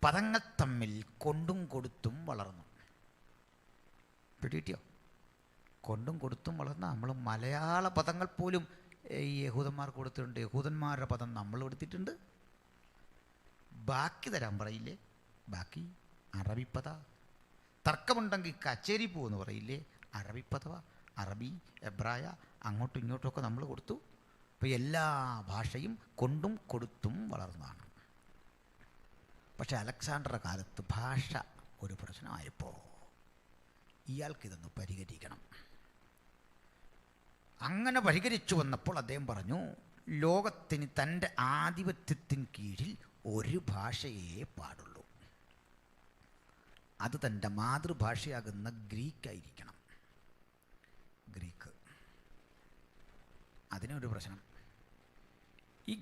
Speaker 2: പദങ്ങൾ തമ്മിൽ കൊണ്ടും കൊടുത്തും വളർന്നു. പിടികിട്ടിയോ? കൊണ്ടും കൊടുത്തും വളർന്ന. നമ്മൾ മലയാള പദങ്ങൾ പോലും ഈ യഹൂദന്മാർക്ക് കൊടുത്തിട്ടുണ്ട്. യഹൂദന്മാരുടെ പദം നമ്മൾ എടുത്തിട്ടുണ്ട്. ബാക്കി തരാൻ പറയില്ലേ? ബാക്കി അറബിപ്പദ. തർക്കമുണ്ടെങ്കിൽ കച്ചേരി പോകുമെന്ന് പറയില്ലേ? അറബിപ്പദവ. അറബി, എബ്രായ, അങ്ങോട്ടും ഇങ്ങോട്ടുമൊക്കെ നമ്മൾ കൊടുത്തു. അപ്പോൾ എല്ലാ ഭാഷയും കൊണ്ടും കൊടുത്തും വളർന്നതാണ്. പക്ഷേ അലക്സാണ്ടറുടെ കാലത്ത് ഭാഷ ഒരു പ്രശ്നമായപ്പോൾ ഇയാൾക്കിതൊന്ന് പരിഹരിക്കണം. അങ്ങനെ പരിഹരിച്ചു വന്നപ്പോൾ അദ്ദേഹം പറഞ്ഞു, ലോകത്തിന് തൻ്റെ ആധിപത്യത്തിന് കീഴിൽ ഒരു ഭാഷയേ പാടുള്ളൂ. അത് തൻ്റെ മാതൃഭാഷയാകുന്ന ഗ്രീക്കായിരിക്കണം. ഗ്രീക്ക്. അതിനൊരു പ്രശ്നം. ഈ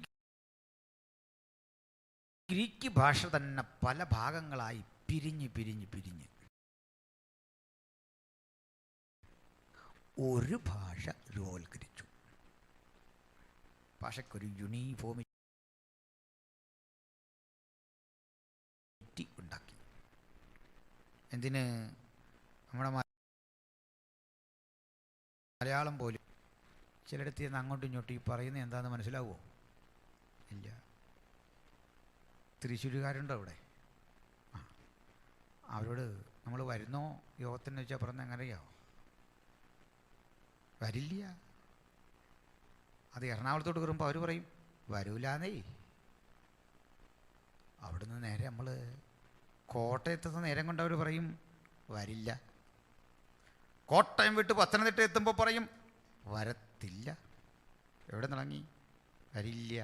Speaker 2: ഗ്രീക്ക് ഭാഷ തന്നെ പല ഭാഗങ്ങളായി പിരിഞ്ഞ് ഒരു ഭാഷ രൂപവൽക്കരിച്ചു. ഭാഷയ്ക്കൊരു യൂണിഫോമിറ്റി ഉണ്ടാക്കി. എന്തിന്? നമ്മുടെ മലയാളം പോലും ചിലയിടത്ത് നിന്ന് അങ്ങോട്ടും ഇങ്ങോട്ടും ഈ പറയുന്നത് എന്താണെന്ന് മനസ്സിലാവുമോ? ഇല്ല. തൃശ്ശൂരുകാരുണ്ടോ അവിടെ? അവരോട് നമ്മൾ വരുന്നോ യോഗത്തിന് വെച്ചാൽ പറഞ്ഞ എങ്ങനെയാവോ? വരില്ല. അത് എറണാകുളത്തോട്ട് കയറുമ്പോൾ അവർ പറയും വരൂലാന്നേ. അവിടുന്ന് നേരെ നമ്മൾ കോട്ടയത്തെ നേരം കൊണ്ട് അവർ പറയും വരില്ല. കോട്ടയം വിട്ട് പത്തനംതിട്ട എത്തുമ്പോൾ പറയും വരത്തില്ല. എവിടെ തുടങ്ങി? വരില്ല,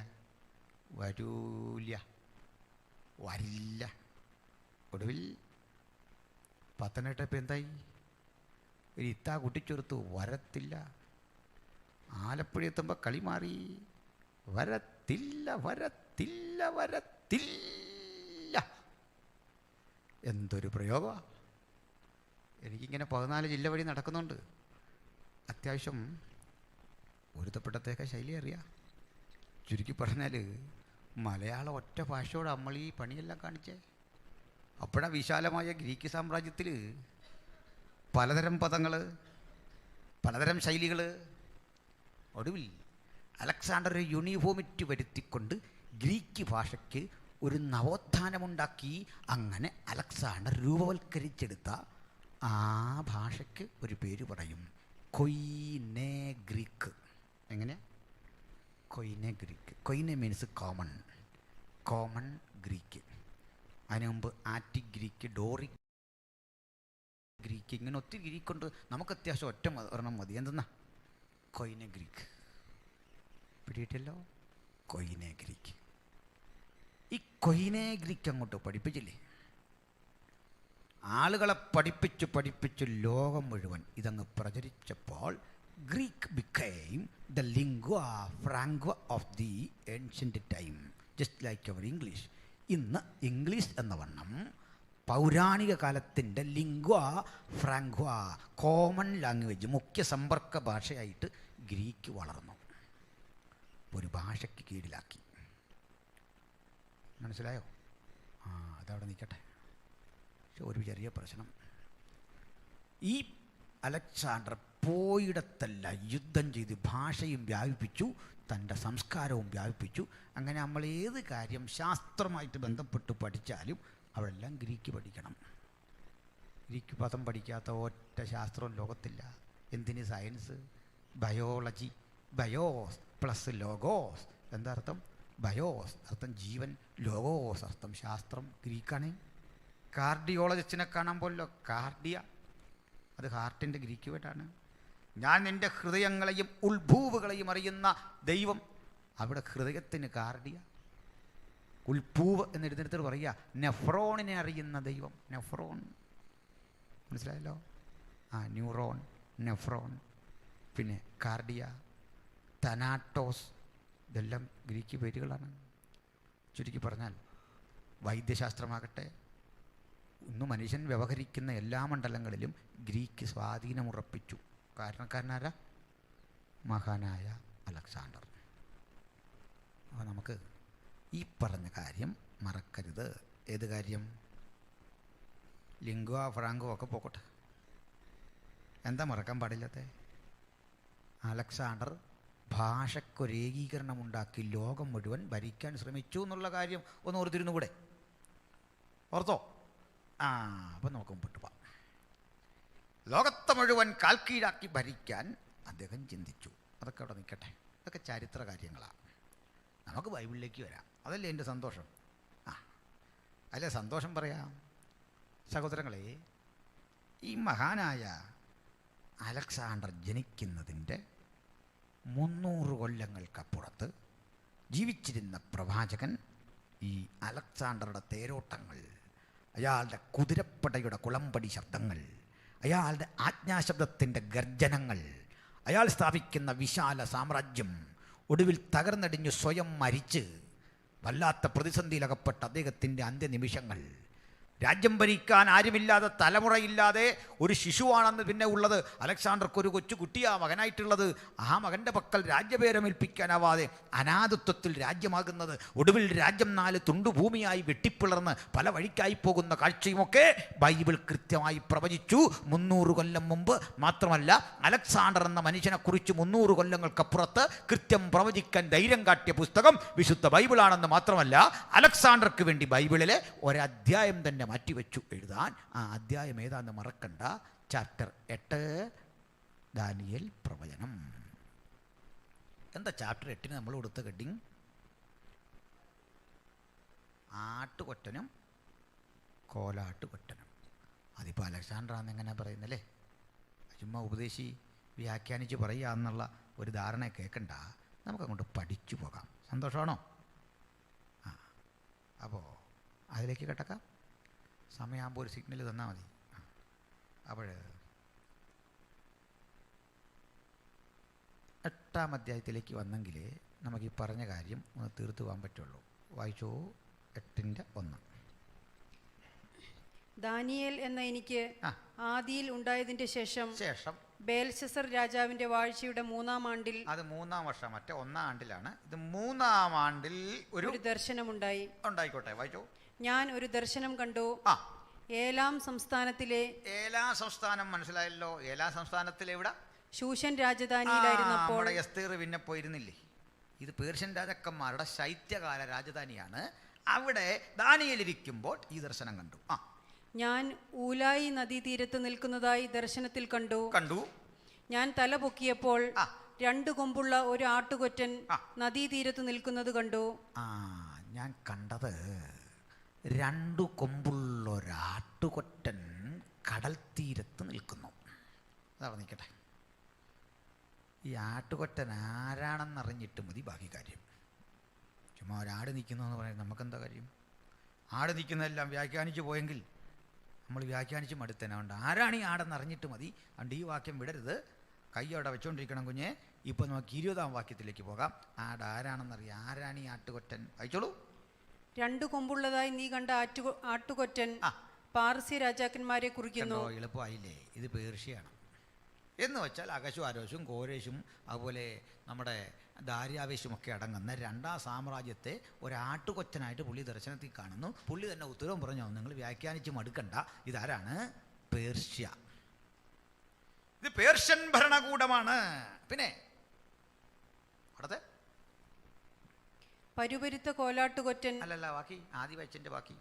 Speaker 2: വരൂല, വരില്ല. ഒടുവിൽ പത്തനംതിട്ട ഇപ്പം എന്തായി? ഒരു ഇത്താ കുട്ടിച്ചെറുത്തു വരത്തില്ല. ആലപ്പുഴ എത്തുമ്പോൾ കളി മാറി വരത്തില്ല, വരത്തില്ല, വരത്തില്ല. എന്തൊരു പ്രയോഗമാണ്! എനിക്കിങ്ങനെ 14 ജില്ല വഴി നടക്കുന്നുണ്ട്. അത്യാവശ്യം ഒരുത്തപ്പെട്ടത്തേക്ക് ശൈലി അറിയാം. ചുരുക്കി പറഞ്ഞാൽ മലയാളം ഒറ്റ ഭാഷയോട് നമ്മൾ ഈ പണിയെല്ലാം കാണിച്ചേ. അപ്പോഴാണ് വിശാലമായ ഗ്രീക്ക് സാമ്രാജ്യത്തിൽ പലതരം പദങ്ങൾ, പലതരം ശൈലികൾ. ഒടുവിൽ അലക്സാണ്ടർ ഒരു യൂണിഫോമിറ്റി വരുത്തിക്കൊണ്ട് ഗ്രീക്ക് ഭാഷയ്ക്ക് ഒരു നവോത്ഥാനമുണ്ടാക്കി. അങ്ങനെ അലക്സാണ്ടർ രൂപവൽക്കരിച്ചെടുത്ത ആ ഭാഷയ്ക്ക് ഒരു പേര് പറയും കൊയ്നെ ഗ്രീക്ക്. എങ്ങനെ? Koine Greek. Koine means common, common Greek. അതിനു മുമ്പ് ആറ്റിക് ഗ്രീക്ക്, ഡോറിക് ഗ്രീക്ക്, ഇങ്ങനെ ഒത്തിരി ഗ്രീക്കുണ്ട്. നമുക്ക് അത്യാവശ്യം ഒറ്റ ഒരെണ്ണം മതി. എന്തെന്നാ? കൊയ്നെ ഗ്രീക്ക്. പിടിയിട്ടല്ലോ? കൊയ്നെ ഗ്രീക്ക്. ഈ കൊയ്നെ ഗ്രീക്ക് അങ്ങോട്ട് പഠിപ്പിച്ചില്ലേ? ആളുകളെ പഠിപ്പിച്ച് ലോകം മുഴുവൻ ഇതങ്ങ് പ്രചരിച്ചപ്പോൾ Greek became the lingua franca of the ancient time, just like our English. ഇന്ന് ഇംഗ്ലീഷ് എന്ന വണ്ണം പൗരാണിക കാലത്തിൻ്റെ ലിംഗ്വ ഫ്രാങ്ക്വ, കോമൺ ലാംഗ്വേജ്, മുഖ്യ സമ്പർക്ക ഭാഷയായിട്ട് ഗ്രീക്ക് വളർന്നു. ഒരു ഭാഷയ്ക്ക് കീഴിലാക്കി. മനസ്സിലായോ? അതവിടെ നിൽക്കട്ടെ. പക്ഷെ ഒരു ചെറിയ പ്രശ്നം. ഈ അലക്സാണ്ടർ പോയിടത്തല്ല യുദ്ധം ചെയ്ത് ഭാഷയും വ്യാപിപ്പിച്ചു, തൻ്റെ സംസ്കാരവും വ്യാപിപ്പിച്ചു. അങ്ങനെ നമ്മൾ ഏത് കാര്യം ശാസ്ത്രമായിട്ട് ബന്ധപ്പെട്ട് പഠിച്ചാലും അവിടെല്ലാം ഗ്രീക്ക് പഠിക്കണം. ഗ്രീക്ക് പദം പഠിക്കാത്ത ഒറ്റ ശാസ്ത്രവും ലോകത്തില്ല. എന്തിന് science? Biology. BIOS plus logos. എന്താ അർത്ഥം? ബയോസ് അർത്ഥം ജീവൻ, ലോഗോസ് അർത്ഥം ശാസ്ത്രം. ഗ്രീക്കാണ്. കാർഡിയോളജിസ്റ്റിനെ കാണാൻ പോലല്ലോ, കാർഡിയ, അത് ഹാർട്ടിൻ്റെ ഗ്രീക്ക് വേർഡാണ്. ഞാൻ നിൻ്റെ ഹൃദയങ്ങളെയും ഉൾഭൂവുകളെയും അറിയുന്ന ദൈവം. അവിടെ ഹൃദയത്തിന് കാർഡിയ. ഉൾഭൂവ് എന്നെടുത്തിടത്ത് പറയുക നെഫ്രോണിനെ അറിയുന്ന ദൈവം. നെഫ്രോൺ മനസ്സിലായല്ലോ? ന്യൂറോൺ, നെഫ്രോൺ, പിന്നെ കാർഡിയ, തനാട്ടോസ്, ഇതെല്ലാം ഗ്രീക്ക് പേരുകളാണ്. ചുരുക്കി പറഞ്ഞാൽ വൈദ്യശാസ്ത്രമാകട്ടെ, ഇന്ന് മനുഷ്യൻ വ്യവഹരിക്കുന്ന എല്ലാ മണ്ഡലങ്ങളിലും ഗ്രീക്ക് സ്വാധീനമുറപ്പിച്ചു. കാരണക്കാരനാരാ? മഹാനായ അലക്സാണ്ടർ. അപ്പോൾ നമുക്ക് ഈ പറഞ്ഞ കാര്യം മറക്കരുത്. ഏത് കാര്യം? ലിംഗ്വ ഫ്രാങ്കോ ഒക്കെ പോകട്ടെ. എന്താ മറക്കാൻ പാടില്ലാത്ത? അലക്സാണ്ടർ ഭാഷയ്ക്കൊരു ഏകീകരണമുണ്ടാക്കി ലോകം മുഴുവൻ ഭരിക്കാൻ ശ്രമിച്ചു എന്നുള്ള കാര്യം ഒന്ന് ഓർത്തിരുന്നു കൂടെ? ഓർത്തോ? അപ്പം നമുക്ക് മുമ്പോട്ട് പോവാം. ലോകത്തെ മുഴുവൻ കാൽക്കീഴാക്കി ഭരിക്കാൻ അദ്ദേഹം ചിന്തിച്ചു. അതൊക്കെ അവിടെ നിൽക്കട്ടെ. ഇതൊക്കെ ചരിത്ര കാര്യങ്ങളാണ്. നമുക്ക് ബൈബിളിലേക്ക് വരാം. അതല്ലേ എൻ്റെ സന്തോഷം. അല്ലേ സന്തോഷം പറയാം. സഹോദരങ്ങളെ, ഈ മഹാനായ അലക്സാണ്ടർ ജനിക്കുന്നതിൻ്റെ 300 കൊല്ലങ്ങൾക്കപ്പുറത്ത് ജീവിച്ചിരുന്ന പ്രവാചകൻ ഈ അലക്സാണ്ടറുടെ തേരോട്ടങ്ങൾ, അയാളുടെ കുതിരപ്പടയുടെ കുളമ്പടി ശബ്ദങ്ങൾ, അയാളുടെ ആജ്ഞാശബ്ദത്തിൻ്റെ ഗർജനങ്ങൾ, അയാൾ സ്ഥാപിക്കുന്ന വിശാല സാമ്രാജ്യം ഒടുവിൽ തകർന്നടിഞ്ഞ് സ്വയം മരിച്ച് വല്ലാത്ത പ്രതിസന്ധിയിലകപ്പെട്ട അദ്ദേഹത്തിൻ്റെ അന്ത്യനിമിഷങ്ങൾ, രാജ്യം ഭരിക്കാൻ ആരുമില്ലാതെ, തലമുറയില്ലാതെ ഒരു ശിശുവാണെന്ന് പിന്നെ ഉള്ളത് അലക്സാണ്ടർക്ക് ഒരു കൊച്ചു കുട്ടിയാ മകനായിട്ടുള്ളത്. ആ മകൻ്റെ പക്കൽ രാജ്യഭേരമേൽപ്പിക്കാനാവാതെ അനാഥത്വത്തിൽ രാജ്യമാകുന്നത്, ഒടുവിൽ രാജ്യം 4 തുണ്ടുഭൂമിയായി വെട്ടിപ്പിളർന്ന് പല വഴിക്കായി പോകുന്ന കാഴ്ചയുമൊക്കെ ബൈബിൾ കൃത്യമായി പ്രവചിച്ചു 300 കൊല്ലം മുമ്പ്. മാത്രമല്ല, അലക്സാണ്ടർ എന്ന മനുഷ്യനെക്കുറിച്ച് 300 കൊല്ലങ്ങൾക്കപ്പുറത്ത് കൃത്യം പ്രവചിക്കാൻ ധൈര്യം കാട്ടിയ പുസ്തകം വിശുദ്ധ ബൈബിളാണെന്ന് മാത്രമല്ല, അലക്സാണ്ടർക്ക് വേണ്ടി ബൈബിളിലെ ഒരധ്യായം തന്നെ മാറ്റിവെച്ചു എഴുതാൻ. ആ അധ്യായം ഏതാന്ന് മറക്കണ്ട. ചാപ്റ്റർ 8, ദാനിയേൽ പ്രവചനം. എന്താ ചാപ്റ്റർ 8 നമ്മൾ കൊടുത്ത ഹെഡിങ്? ആട്ടുകൊറ്റനും കോലാട്ടുകൊറ്റനും. അതിപ്പോൾ അലക്സാണ്ടറാന്ന് എങ്ങനെ പറയുന്നല്ലേ? ചുമ്മാ ഉപദേശി വ്യാഖ്യാനിച്ച് പറയുക എന്നുള്ള ഒരു ധാരണ കേൾക്കണ്ട. നമുക്കങ്ങോട്ട് പഠിച്ചു പോകാം. സന്തോഷമാണോ? ആ, അപ്പോൾ അതിലേക്ക് കിടക്കാം. സമയമാകുമ്പോൾ ഒരു സിഗ്നൽ തന്നാൽ മതി. അപ്പോൾ 8-ാം അധ്യായത്തിലേക്ക് വന്നെങ്കിൽ നമുക്ക് ഈ പറഞ്ഞ കാര്യം ഒന്ന് തീർത്തു പോകാൻ പറ്റുള്ളൂ. വായിച്ചോ. 8:1.
Speaker 3: ദാനിയേൽ എന്ന എനിക്ക് ആദിയിൽ ഉണ്ടായതിന്റെ ശേഷം ബേൽശസ്സർ രാജാവിന്റെ വാഴ്ചയുടെ 3-ാം ആണ്ടിൽ, അത്
Speaker 1: 3-ാം വർഷം, മറ്റേ 1-ാം ആണ്ടിലാണ്. ഇത് 3-ാം ആണ്ടിൽ ഒരു
Speaker 3: ദർശനമുണ്ടായി.
Speaker 1: ഉണ്ടായിക്കോട്ടെ, വായിച്ചോ.
Speaker 3: ഞാൻ ഒരു ദർശനം കണ്ടു. ഏലാം സംസ്ഥാനത്തിലെ,
Speaker 1: ഏലാം സംസ്ഥാനം മനസ്സിലായല്ലോ. ഏലാം സംസ്ഥാനത്തിലെ എവിടെ?
Speaker 3: ശൂഷൻ രാജധാനിയിലായിരുന്നപ്പോൾ
Speaker 1: എസ്തേർ പിന്നെ പോയിരുന്നില്ലേ? ഇത് പേർഷ്യൻ രാജാക്കന്മാരുടെ ശൈത്യകാല രാജധാനിയാണ്. അവിടെ ദാനിയേലിരിക്കുമ്പോൾ ഈ ദർശനം കണ്ടു.
Speaker 3: ഞാൻ ഊലായി നദീതീരത്ത് നിൽക്കുന്നതായി ദർശനത്തിൽ കണ്ടു. ഞാൻ തല പൊക്കിയപ്പോൾ 2 കൊമ്പുള്ള ഒരു ആട്ടുകൊറ്റൻ നദീതീരത്ത് നിൽക്കുന്നത് കണ്ടു.
Speaker 2: ഞാൻ കണ്ടത് 2 കൊമ്പുള്ള ഒരാട്ടുകൊറ്റൻ കടൽ തീരത്ത് നിൽക്കുന്നു. അതാ നിൽക്കട്ടെ. ഈ ആട്ടുകൊറ്റൻ ആരാണെന്നറിഞ്ഞിട്ട് മതി ബാക്കി കാര്യം. ചുമ്മാ ഒരാട് നിൽക്കുന്നു എന്ന് പറയുന്നത് നമുക്കെന്താ കാര്യം? ആട് നിൽക്കുന്നതെല്ലാം വ്യാഖ്യാനിച്ച് പോയെങ്കിൽ നമ്മൾ വ്യാഖ്യാനിച്ച് മടുത്തനുണ്ട്. ആരാണ് ഈ ആടെന്ന് അറിഞ്ഞിട്ട് മതി. അതുകൊണ്ട് ഈ വാക്യം വിടരുത്, കൈ അവിടെ വെച്ചുകൊണ്ടിരിക്കണം കുഞ്ഞെ. ഇപ്പോൾ നമുക്ക് 20-ാം വാക്യത്തിലേക്ക് പോകാം. ആട് ആരാണെന്നറിയാം. ആരാണ് ഈ ആട്ടുകൊറ്റൻ? അയച്ചോളൂ.
Speaker 3: 2 കൊമ്പുള്ളതായി നീ കണ്ട ആട്ടുകൊറ്റൻ പാർസി രാജാക്കന്മാരെ കുറിക്കുന്നു.
Speaker 2: എളുപ്പമായില്ലേ? ഇത് പേർഷ്യയാണ്. എന്ന് വെച്ചാൽ അകശ്വാരോഷും കോരേഷും അതുപോലെ നമ്മുടെ ദാര്യാവേശുമൊക്കെ അടങ്ങുന്ന 2-ാം സാമ്രാജ്യത്തെ ഒരാട്ടുകൊച്ചനായിട്ട് പുള്ളി ദർശനത്തിൽ കാണുന്നു. പുള്ളി തന്നെ ഉത്തരവും പറഞ്ഞു, നിങ്ങൾ വ്യാഖ്യാനിച്ച് മടുക്കണ്ട, ഇതാരാണ്? പേർഷ്യ. ഇത് പേർഷ്യൻ ഭരണകൂടമാണ്. പിന്നെ അടുത്ത
Speaker 3: പരുപരുത്ത കോലാട്ടുകൊറ്റൻ,
Speaker 2: അല്ലല്ല, ബാക്കി ആദ്യ വായിച്ചതിൻ്റെ ബാക്കി.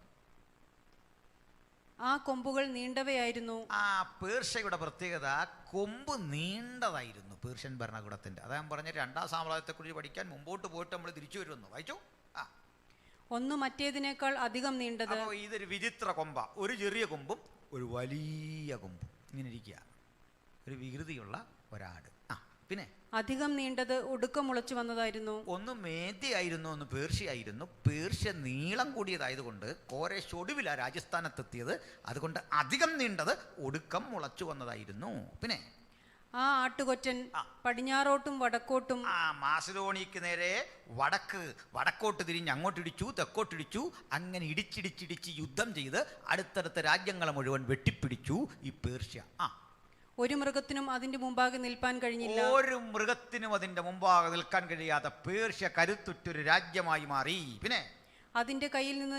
Speaker 3: ആ കൊമ്പുകൾ നീണ്ടവയായിരുന്നു.
Speaker 2: പേർഷ്യയുടെ പ്രത്യേകത കൊമ്പ് നീണ്ടതായിരുന്നു. പേർഷ്യൻ ഭരണകൂടത്തിൻ്റെ. അതാ ഞാൻ പറഞ്ഞ 2-ാം സാമ്രാജ്യത്തെക്കുറിച്ച് പഠിക്കാൻ മുമ്പോട്ട് പോയിട്ട് നമ്മൾ തിരിച്ചു വരുമെന്ന്. വായിച്ചു.
Speaker 3: ഒന്ന് മറ്റേതിനേക്കാൾ അധികം നീണ്ടത്.
Speaker 2: ഇതൊരു വിചിത്ര കൊമ്പ. ഒരു ചെറിയ കൊമ്പും ഒരു വലിയ കൊമ്പും ഇങ്ങനെ ഇരിക്കുക. ഒരു വികൃതിയുള്ള ഒരാട്. പിന്നെ
Speaker 3: അധികം നീണ്ടത് ഒടുക്കം മുളച്ചു വന്നതായിരുന്നു.
Speaker 2: ഒന്ന് മേദ്യയായിരുന്നു, ഒന്ന് പേർഷ്യയായിരുന്നു. പേർഷ്യ നീളം കൂടിയതായതുകൊണ്ട് കോരേശ് ഒടുവില രാജസ്ഥാനത്തെത്തിയത്. അതുകൊണ്ട് അധികം നീണ്ടത് ഒടുക്കം മുളച്ചു വന്നതായിരുന്നു. പിന്നെ
Speaker 3: ആ ആട്ടുകൊറ്റൻ പടിഞ്ഞാറോട്ടും വടക്കോട്ടും,
Speaker 2: മാസിഡോണിയക്ക് നേരെ വടക്കോട്ട് തിരിഞ്ഞ് അങ്ങോട്ടിടിച്ചു, തെക്കോട്ടിടിച്ചു. അങ്ങനെ ഇടിച്ചിടിച്ചിടിച്ച് യുദ്ധം ചെയ്ത് അടുത്തടുത്ത രാജ്യങ്ങളെ മുഴുവൻ വെട്ടിപ്പിടിച്ചു ഈ പേർഷ്യ.
Speaker 3: ഒരു മൃഗത്തിനും അതിന്റെ മുമ്പാകെ നിൽപ്പാൻ കഴിഞ്ഞില്ല.
Speaker 2: ഒരു മൃഗത്തിനും അതിന്റെ മുമ്പാകെ നിൽക്കാൻ കഴിയാത്ത പേർഷ്യ കരുത്തുറ്റൊരു രാജ്യമായി മാറി. പിന്നെ
Speaker 3: അതിന്റെ കയ്യിൽ നിന്ന്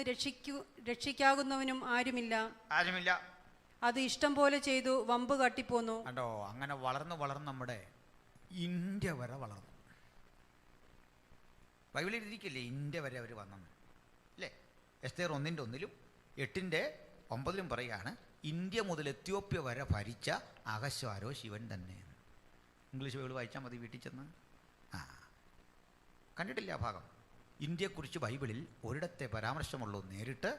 Speaker 3: രക്ഷിക്കാകുന്നവനും ആരുമില്ല. അത് ഇഷ്ടം പോലെ ചെയ്തു വമ്പ് കാട്ടിപ്പോന്നു.
Speaker 2: കണ്ടോ? അങ്ങനെ വളർന്ന് നമ്മുടെ ഇന്ത്യ വരെ വളർന്നു. ബൈബിളിൽ ഇരിക്കില്ലേ ഇന്ത്യ വരെ അവർ വന്നു അല്ലേ? എസ്തേർ 1:1 8:9 പറയുകയാണ്, ഇന്ത്യ മുതൽ എത്യോപ്യ വരെ ഭരിച്ച അഹശ്വാരോഷ് ശിവൻ തന്നെ. ഇംഗ്ലീഷ് ബൈബിൾ വായിച്ചാൽ മതി വീട്ടിൽ ചെന്ന്. കണ്ടിട്ടില്ല ആ ഭാഗം? ഇന്ത്യയെക്കുറിച്ച് ബൈബിളിൽ ഒരിടത്തെ പരാമർശമുള്ളൂ നേരിട്ട്,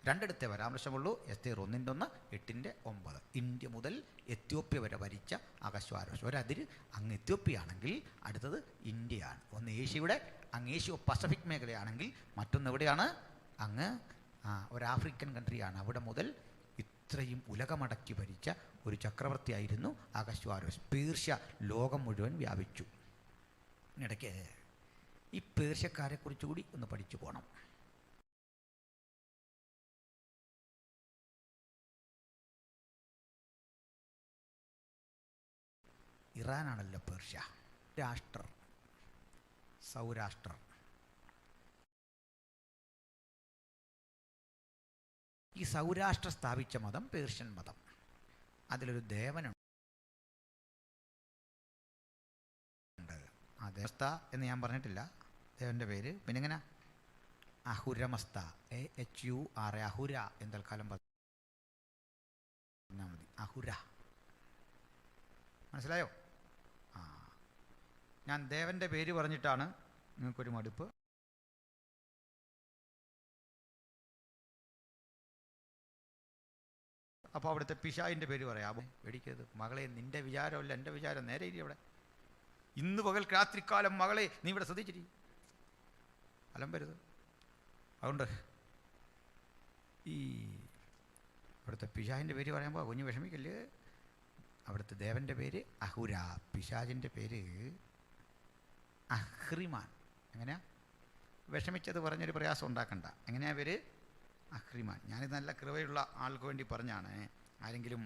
Speaker 2: 2 പരാമർശമുള്ളൂ. എസ്തേർ 1:1 8:9. ഇന്ത്യ മുതൽ എത്യോപ്യ വരെ ഭരിച്ച അഹശ്വാരോഷ്. ഒരതിര് അങ്ങ് എത്യോപ്യ ആണെങ്കിൽ അടുത്തത് ഇന്ത്യയാണ്. ഒന്ന് ഏഷ്യയുടെ അങ്ങ് ഏഷ്യ പസഫിക് മേഖലയാണെങ്കിൽ മറ്റൊന്ന് എവിടെയാണ്? അങ്ങ് ഒരു ആഫ്രിക്കൻ കൺട്രിയാണ്. അവിടെ മുതൽ ഇത്രയും ഉലകമടക്കി ഭരിച്ച ഒരു ചക്രവർത്തിയായിരുന്നു അഹശ്വേരോസ്. പേർഷ്യ ലോകം മുഴുവൻ വ്യാപിച്ചു. ഇടയ്ക്ക് ഈ പേർഷ്യക്കാരെക്കുറിച്ച് കൂടി ഒന്ന് പഠിച്ചു പോകണം. ഇറാനാണല്ലോ പേർഷ്യ. രാഷ്ട്രർ, സൗരാഷ്ട്രർ. ഈ സൗരാഷ്ട്ര സ്ഥാപിച്ച മതം പേർഷ്യൻ മതം. അതിലൊരു ദേവനുണ്ട്, ആ ദേവസ്ഥ എന്ന് ഞാൻ പറഞ്ഞിട്ടില്ല ദേവൻ്റെ പേര്. പിന്നെ എങ്ങനെ അഹുരമസ്ത, AHUR, അഹുര എന്ന് തൽക്കാലം പറഞ്ഞാൽ മതി. അഹുര, മനസ്സിലായോ? ഞാൻ ദേവൻ്റെ പേര് പറഞ്ഞിട്ടാണ് നിങ്ങൾക്കൊരു മടുപ്പ്. അപ്പോൾ അവിടുത്തെ പിശാചിൻ്റെ പേര് പറയാമോ? പേടിക്കരുത് മകളെ, നിൻ്റെ വിചാരമല്ല എൻ്റെ വിചാരം. നേരെ ഇരി അവിടെ. ഇന്ന് പകൽ രാത്രിക്കാലം മകളെ നീ ഇവിടെ ശ്രദ്ധിച്ചിരി, അലമ്പരുത്. അതുകൊണ്ട് ഈ അവിടുത്തെ പിശാചിൻ്റെ പേര് പറയുമ്പോൾ കുഞ്ഞ് വിഷമിക്കല്ലേ. അവിടുത്തെ ദേവൻ്റെ പേര് അഹുര, പിശാചിൻ്റെ പേര് അഹ്രിമാൻ. എങ്ങനെയാ? വിഷമിച്ചത് പറഞ്ഞൊരു പ്രയാസം ഉണ്ടാക്കണ്ട. എങ്ങനെയാ പേര്? അഹ്രിമാൻ. ഞാനിത് നല്ല കൃപയുള്ള ആൾക്ക് വേണ്ടി പറഞ്ഞാണ്. ആരെങ്കിലും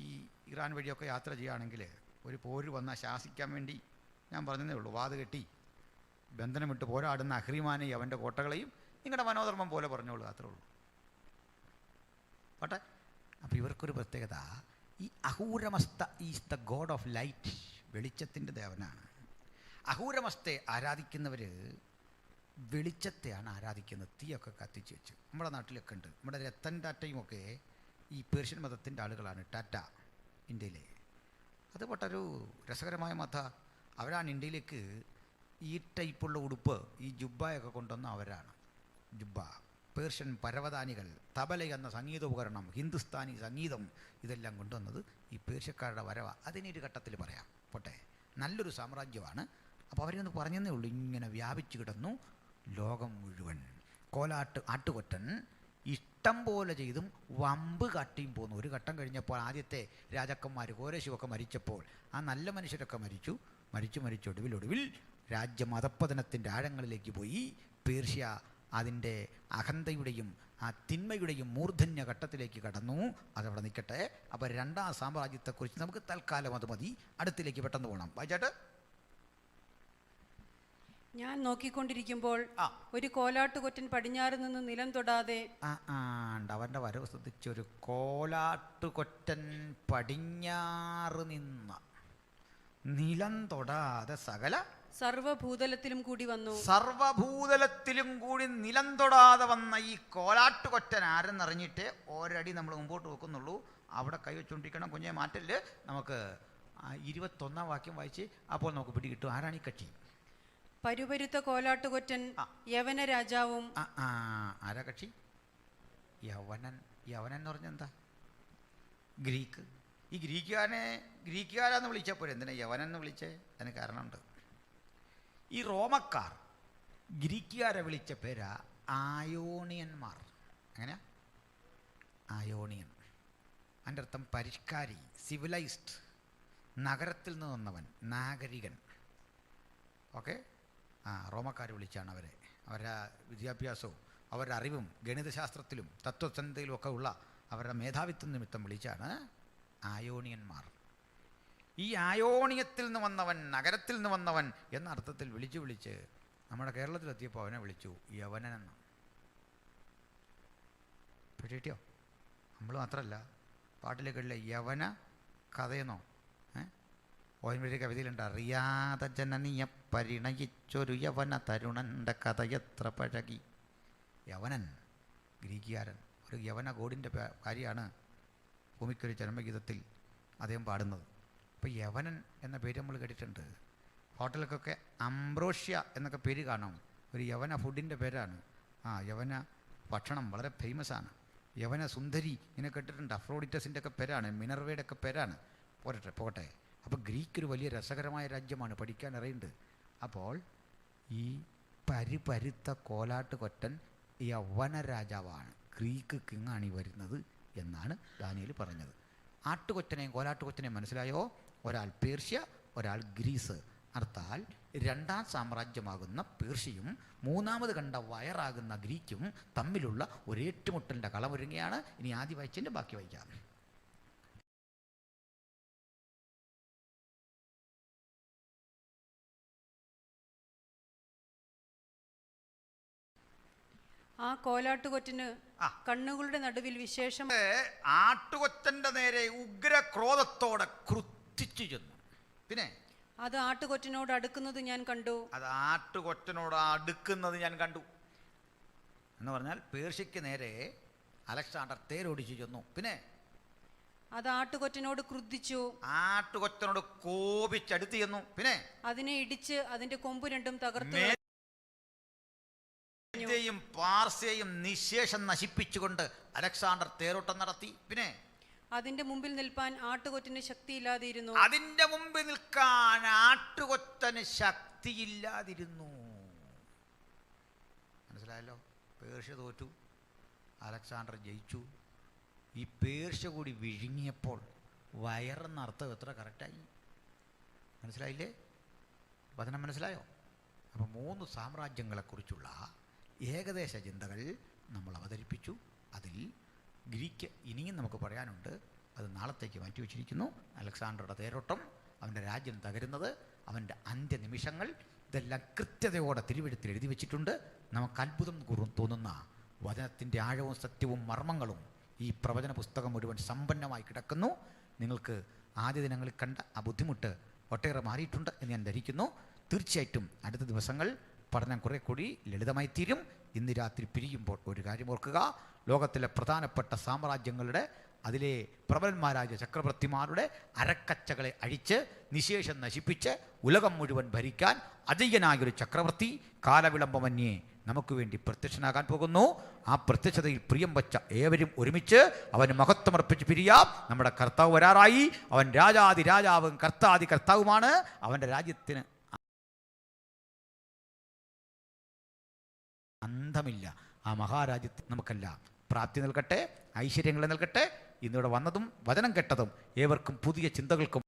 Speaker 2: ഈ ഇറാൻ വഴിയൊക്കെ യാത്ര ചെയ്യുകയാണെങ്കിൽ ഒരു പോര് വന്നാൽ ശാസിക്കാൻ വേണ്ടി ഞാൻ പറഞ്ഞതേ ഉള്ളൂ. വാത് കെട്ടി ബന്ധനമിട്ട് പോരാടുന്ന അഹ്രിമാനെയും അവൻ്റെ കോട്ടകളെയും നിങ്ങളുടെ മനോധർമ്മം പോലെ പറഞ്ഞോളൂ, അത്രേ ഉള്ളൂ. പോട്ടെ. അപ്പോൾ ഇവർക്കൊരു പ്രത്യേകത, ഈ Ahura Mazda is the god of light, വെളിച്ചത്തിൻ്റെ ദേവനാണ്. അഹൂരമസ്തെ ആരാധിക്കുന്നവർ വെളിച്ചത്തെയാണ് ആരാധിക്കുന്നത്. തീയൊക്കെ കത്തിച്ച് വെച്ച്. നമ്മുടെ നാട്ടിലൊക്കെ ഉണ്ട്. നമ്മുടെ രത്തൻ ടാറ്റയുമൊക്കെ ഈ പേർഷ്യൻ മതത്തിൻ്റെ ആളുകളാണ്. ടാറ്റ ഇന്ത്യയിലെ അത് പൊട്ടൊരു രസകരമായ മത. അവരാണ് ഇന്ത്യയിലേക്ക് ഈ ടൈപ്പുള്ള ഉടുപ്പ്, ഈ ജുബ്ബയൊക്കെ കൊണ്ടുവന്ന അവരാണ്. ജുബ്ബ, പേർഷ്യൻ പരവതാനികൾ, തബല എന്ന സംഗീതോപകരണം, ഹിന്ദുസ്ഥാനി സംഗീതം, ഇതെല്ലാം കൊണ്ടുവന്നത് ഈ പേർഷ്യക്കാരുടെ വരവ. അതിനൊരു ഘട്ടത്തിൽ പറയാം. പോട്ടെ. നല്ലൊരു സാമ്രാജ്യമാണ്. അപ്പോൾ അവരൊന്ന് പറഞ്ഞതേ ഉള്ളൂ. ഇങ്ങനെ വ്യാപിച്ചു കിടന്നു ലോകം മുഴുവൻ. ആട്ടുകൊറ്റൻ ഇഷ്ടം പോലെ ചെയ്തും വമ്പ് കാട്ടിയും പോന്നു. ഒരു ഘട്ടം കഴിഞ്ഞപ്പോൾ ആദ്യത്തെ രാജാക്കന്മാർ കോരശുവൊക്കെ മരിച്ചപ്പോൾ ആ നല്ല മനുഷ്യരൊക്കെ മരിച്ചു ഒടുവിൽ രാജ്യം അധപ്പതനത്തിൻ്റെ ആഴങ്ങളിലേക്ക് പോയി. പേർഷ്യ അതിൻ്റെ അഹന്തയുടെയും ആ തിന്മയുടെയും മൂർധന്യ ഘട്ടത്തിലേക്ക് കടന്നു. അതവിടെ നിൽക്കട്ടെ. അപ്പോൾ രണ്ടാം സാമ്രാജ്യത്തെക്കുറിച്ച് നമുക്ക് തൽക്കാലം അത് മതി. അടുത്തിലേക്ക് പെട്ടെന്ന് പോകണം. വായിച്ചാട്ട്.
Speaker 3: ഞാൻ നോക്കിക്കൊണ്ടിരിക്കുമ്പോൾ ഒരു കോലാട്ടുകൊറ്റൻ പടിഞ്ഞാറ് നിന്ന് നിലം തൊടാതെ.
Speaker 2: അവൻ്റെ വരവ് ശ്രദ്ധിച്ചൊരു കോലാട്ടുകൊറ്റൻ പടിഞ്ഞാറ് നിന്ന് നിലം തൊടാതെ സകല
Speaker 3: സർവഭൂതലത്തിലും കൂടി വന്നു.
Speaker 2: സർവഭൂതലത്തിലും കൂടി നിലം തൊടാതെ വന്ന ഈ കോലാട്ടുകൊറ്റൻ ആരെന്നറിഞ്ഞിട്ട് ഒരടി നമ്മൾ മുമ്പോട്ട് വെക്കുന്നുള്ളൂ. അവിടെ കൈവച്ചുകൊണ്ടിരിക്കണം. കുഞ്ഞെ മാറ്റല്. നമുക്ക് 21 വാക്യം വായിച്ച് അപ്പോൾ നമുക്ക് പിടികിട്ടും ആരാണ് ഈ കക്ഷി.
Speaker 3: പരുപരുത്ത കോലാട്ടുകൊറ്റൻ യവന രാജാവും.
Speaker 2: ആരാ കക്ഷി? യവനൻ. യവനൻ എന്ന് പറഞ്ഞാൽ എന്താ? ഗ്രീക്ക്. ഈ ഗ്രീക്കുകാരാന്ന് വിളിച്ചപ്പോൾ എന്തിനാ യവനൻ എന്ന് വിളിച്ചേ? അതിന് കാരണമുണ്ട്. ഈ റോമക്കാർ ഗ്രീക്കുകാരെ വിളിച്ച പേരാ ആയോണിയന്മാർ. എങ്ങനെയാ? ആയോണിയൻ. അതിൻ്റെ അർത്ഥം പരിഷ്കാരി, സിവിലൈസ്ഡ്, നഗരത്തിൽ നിന്ന് വന്നവൻ, നാഗരികൻ. ഓക്കെ. റോമക്കാർ വിളിച്ചാണ് അവരെ. അവരുടെ വിദ്യാഭ്യാസവും അവരുടെ അറിവും ഗണിതശാസ്ത്രത്തിലും തത്വചിന്തയിലും ഒക്കെ ഉള്ള അവരുടെ മേധാവിത്വം നിമിത്തം വിളിച്ചാണ് ആയോണിയന്മാർ. ഈ ആയോണിയത്തിൽ നിന്ന് വന്നവൻ, നഗരത്തിൽ നിന്ന് വന്നവൻ എന്ന അർത്ഥത്തിൽ വിളിച്ച് നമ്മുടെ കേരളത്തിലെത്തിയപ്പോൾ അവനെ വിളിച്ചു യവനനെന്ന്. പിടിയോ? നമ്മൾ മാത്രമല്ല, പാട്ടിലേക്കുള്ള യവന കഥയെന്നോ ഓയൻവഴി കവിതയിലുണ്ട്. അറിയാതെ ജനനിയ പരിണയിച്ചൊരു യവന തരുണൻ്റെ കഥയത്ര പഴകി. യവനൻ, ഗ്രീക്കുകാരൻ, ഒരു യവന ഗോഡിൻ്റെ കാര്യമാണ് ഭൂമിക്കൊരു ജന്മഗീതത്തിൽ അദ്ദേഹം പാടുന്നത്. അപ്പോൾ യവനൻ എന്ന പേര് നമ്മൾ കേട്ടിട്ടുണ്ട്. ഹോട്ടലിലൊക്കെ അംബ്രോഷ്യ എന്നൊക്കെ പേര് കാണും. ഒരു യവന ഫുഡിൻ്റെ പേരാണ്. യവന ഭക്ഷണം വളരെ ഫേമസ് ആണ്. യവന സുന്ദരി ഇങ്ങനെ കേട്ടിട്ടുണ്ട്. അഫ്രോഡിറ്റസിൻ്റെ ഒക്കെ പേരാണ്, മിനർവയുടെ ഒക്കെ പേരാണ്. പോകട്ടെ. അപ്പോൾ ഗ്രീക്ക് ഒരു വലിയ രസകരമായ രാജ്യമാണ്, പഠിക്കാൻ അറിയുന്നുണ്ട്. അപ്പോൾ ഈ പരുത്ത കോലാട്ടുകൊറ്റൻ യൗവന രാജാവാണ്, ഗ്രീക്ക് കിങ്ങാണ് ഈ വരുന്നത് എന്നാണ് ദാനിയേൽ പറഞ്ഞത്. ആട്ടുകൊറ്റനെയും കോലാട്ടുകൊറ്റനെയും മനസ്സിലായോ? ഒരാൾ പേർഷ്യ, ഒരാൾ ഗ്രീസ്. അർത്ഥാൽ രണ്ടാം സാമ്രാജ്യമാകുന്ന പേർഷ്യയും മൂന്നാമത് കണ്ട വയറാകുന്ന ഗ്രീക്കും തമ്മിലുള്ള ഒരു ഏറ്റുമുട്ടലിൻ്റെ കളമൊരുങ്ങുകയാണ്. ഇനി ആദ്യം വായിച്ചതിൻ്റെ ബാക്കി വായിക്കാം.
Speaker 3: ആ കോലാട്ടുകൊറ്റന് കണ്ണുകളുടെ നടുവിൽ വിശേഷം
Speaker 2: ആട്ടുകൊറ്റന്റെ നേരെ ഉഗ്രക്രോധത്തോടെ ക്രുദ്ധിച്ചു ചെന്നു. പിന്നെ
Speaker 3: അത് ആട്ടുകൊറ്റനോട് അടുക്കുന്നത് ഞാൻ കണ്ടു.
Speaker 2: എന്ന് പറഞ്ഞാൽ പേർഷ്യക്ക് നേരെ അലക്സാണ്ടർ തേരോടിച്ചു ചെന്നു. പിന്നെ
Speaker 3: അത് ആട്ടുകൊറ്റനോട് ക്രുദ്ധിച്ചു,
Speaker 2: ആട്ടുകൊറ്റനോട് കോപിച്ചടുത്ത് ചെന്നു. പിന്നെ
Speaker 3: അതിനെ ഇടിച്ച് അതിന്റെ കൊമ്പ് രണ്ടും തകർത്തു.
Speaker 2: പാർസ്യയും നിശേഷം നശിപ്പിച്ചുകൊണ്ട് അലക്സാണ്ടർ തേരോട്ടം നടത്തി. പിന്നെ
Speaker 3: അതിന്റെ മുമ്പിൽ നിൽപ്പാൻ ആട്ടുകൊറ്റന് ശക്തിയില്ലാതിരുന്നു.
Speaker 2: മനസ്സിലായല്ലോ? പേർഷ്യ തോറ്റു, അലക്സാണ്ടർ ജയിച്ചു. ഈ പേർഷ്യ കൂടി വിഴുങ്ങിയപ്പോൾ വയറെന്ന അർത്ഥം എത്ര കറക്റ്റായി? മനസ്സിലായില്ലേ? വചനം മനസ്സിലായോ? അപ്പം 3 സാമ്രാജ്യങ്ങളെക്കുറിച്ചുള്ള ഏകദേശ ചിന്തകൾ നമ്മൾ അവതരിപ്പിച്ചു. അതിൽ ഗ്രീക്ക് ഇനിയും നമുക്ക് പറയാനുണ്ട്, അത് നാളത്തേക്ക് മാറ്റിവെച്ചിരിക്കുന്നു. അലക്സാണ്ടറുടെ തേരോട്ടം, അവൻ്റെ രാജ്യം തകരുന്നത്, അവൻ്റെ അന്ത്യനിമിഷങ്ങൾ, ഇതെല്ലാം കൃത്യതയോടെ തിരുവെഴുത്തിൽ എഴുതി വെച്ചിട്ടുണ്ട്. നമുക്ക് അത്ഭുതം തോന്നുന്ന വചനത്തിൻ്റെ ആഴവും സത്യവും മർമ്മങ്ങളും ഈ പ്രവചന പുസ്തകം മുഴുവൻ സമ്പന്നമായി കിടക്കുന്നു. നിങ്ങൾക്ക് ആദ്യ ദിനങ്ങളിൽ കണ്ട ആ ബുദ്ധിമുട്ട് ഒട്ടേറെ മാറിയിട്ടുണ്ട് എന്ന് ഞാൻ ധരിക്കുന്നു. തീർച്ചയായിട്ടും അടുത്ത ദിവസങ്ങൾ പഠനം കുറെ കൂടി ലളിതമായി തീരും. ഇന്ന് രാത്രി പിരിയുമ്പോൾ ഒരു കാര്യം ഓർക്കുക, ലോകത്തിലെ പ്രധാനപ്പെട്ട സാമ്രാജ്യങ്ങളുടെ, അതിലെ പ്രബലന്മാരായ ചക്രവർത്തിമാരുടെ അരക്കച്ചകളെ അഴിച്ച് നിശേഷം നശിപ്പിച്ച് ഉലകം മുഴുവൻ ഭരിക്കാൻ അജയ്യനായൊരു ചക്രവർത്തി കാലവിളംബമന്യേ നമുക്ക് വേണ്ടി പ്രത്യക്ഷനാകാൻ പോകുന്നു. ആ പ്രത്യക്ഷതയിൽ പ്രിയം വച്ച ഏവരും ഒരുമിച്ച് അവന് മഹത്വമർപ്പിച്ച് പിരിയാം. നമ്മുടെ കർത്താവ് വരാറായി. അവൻ രാജാതി രാജാവും കർത്താതി കർത്താവുമാണ്. അവൻ്റെ രാജ്യത്തിന് അന്തമില്ല. ആ മഹാരാജ്യത്തിൽ നമുക്കെല്ലാം പ്രാപ്തി നൽകട്ടെ, ഐശ്വര്യങ്ങൾ നൽകട്ടെ. ഇന്നിവിടെ വന്നതും വചനം കേട്ടതും ഏവർക്കും പുതിയ ചിന്തകൾക്കും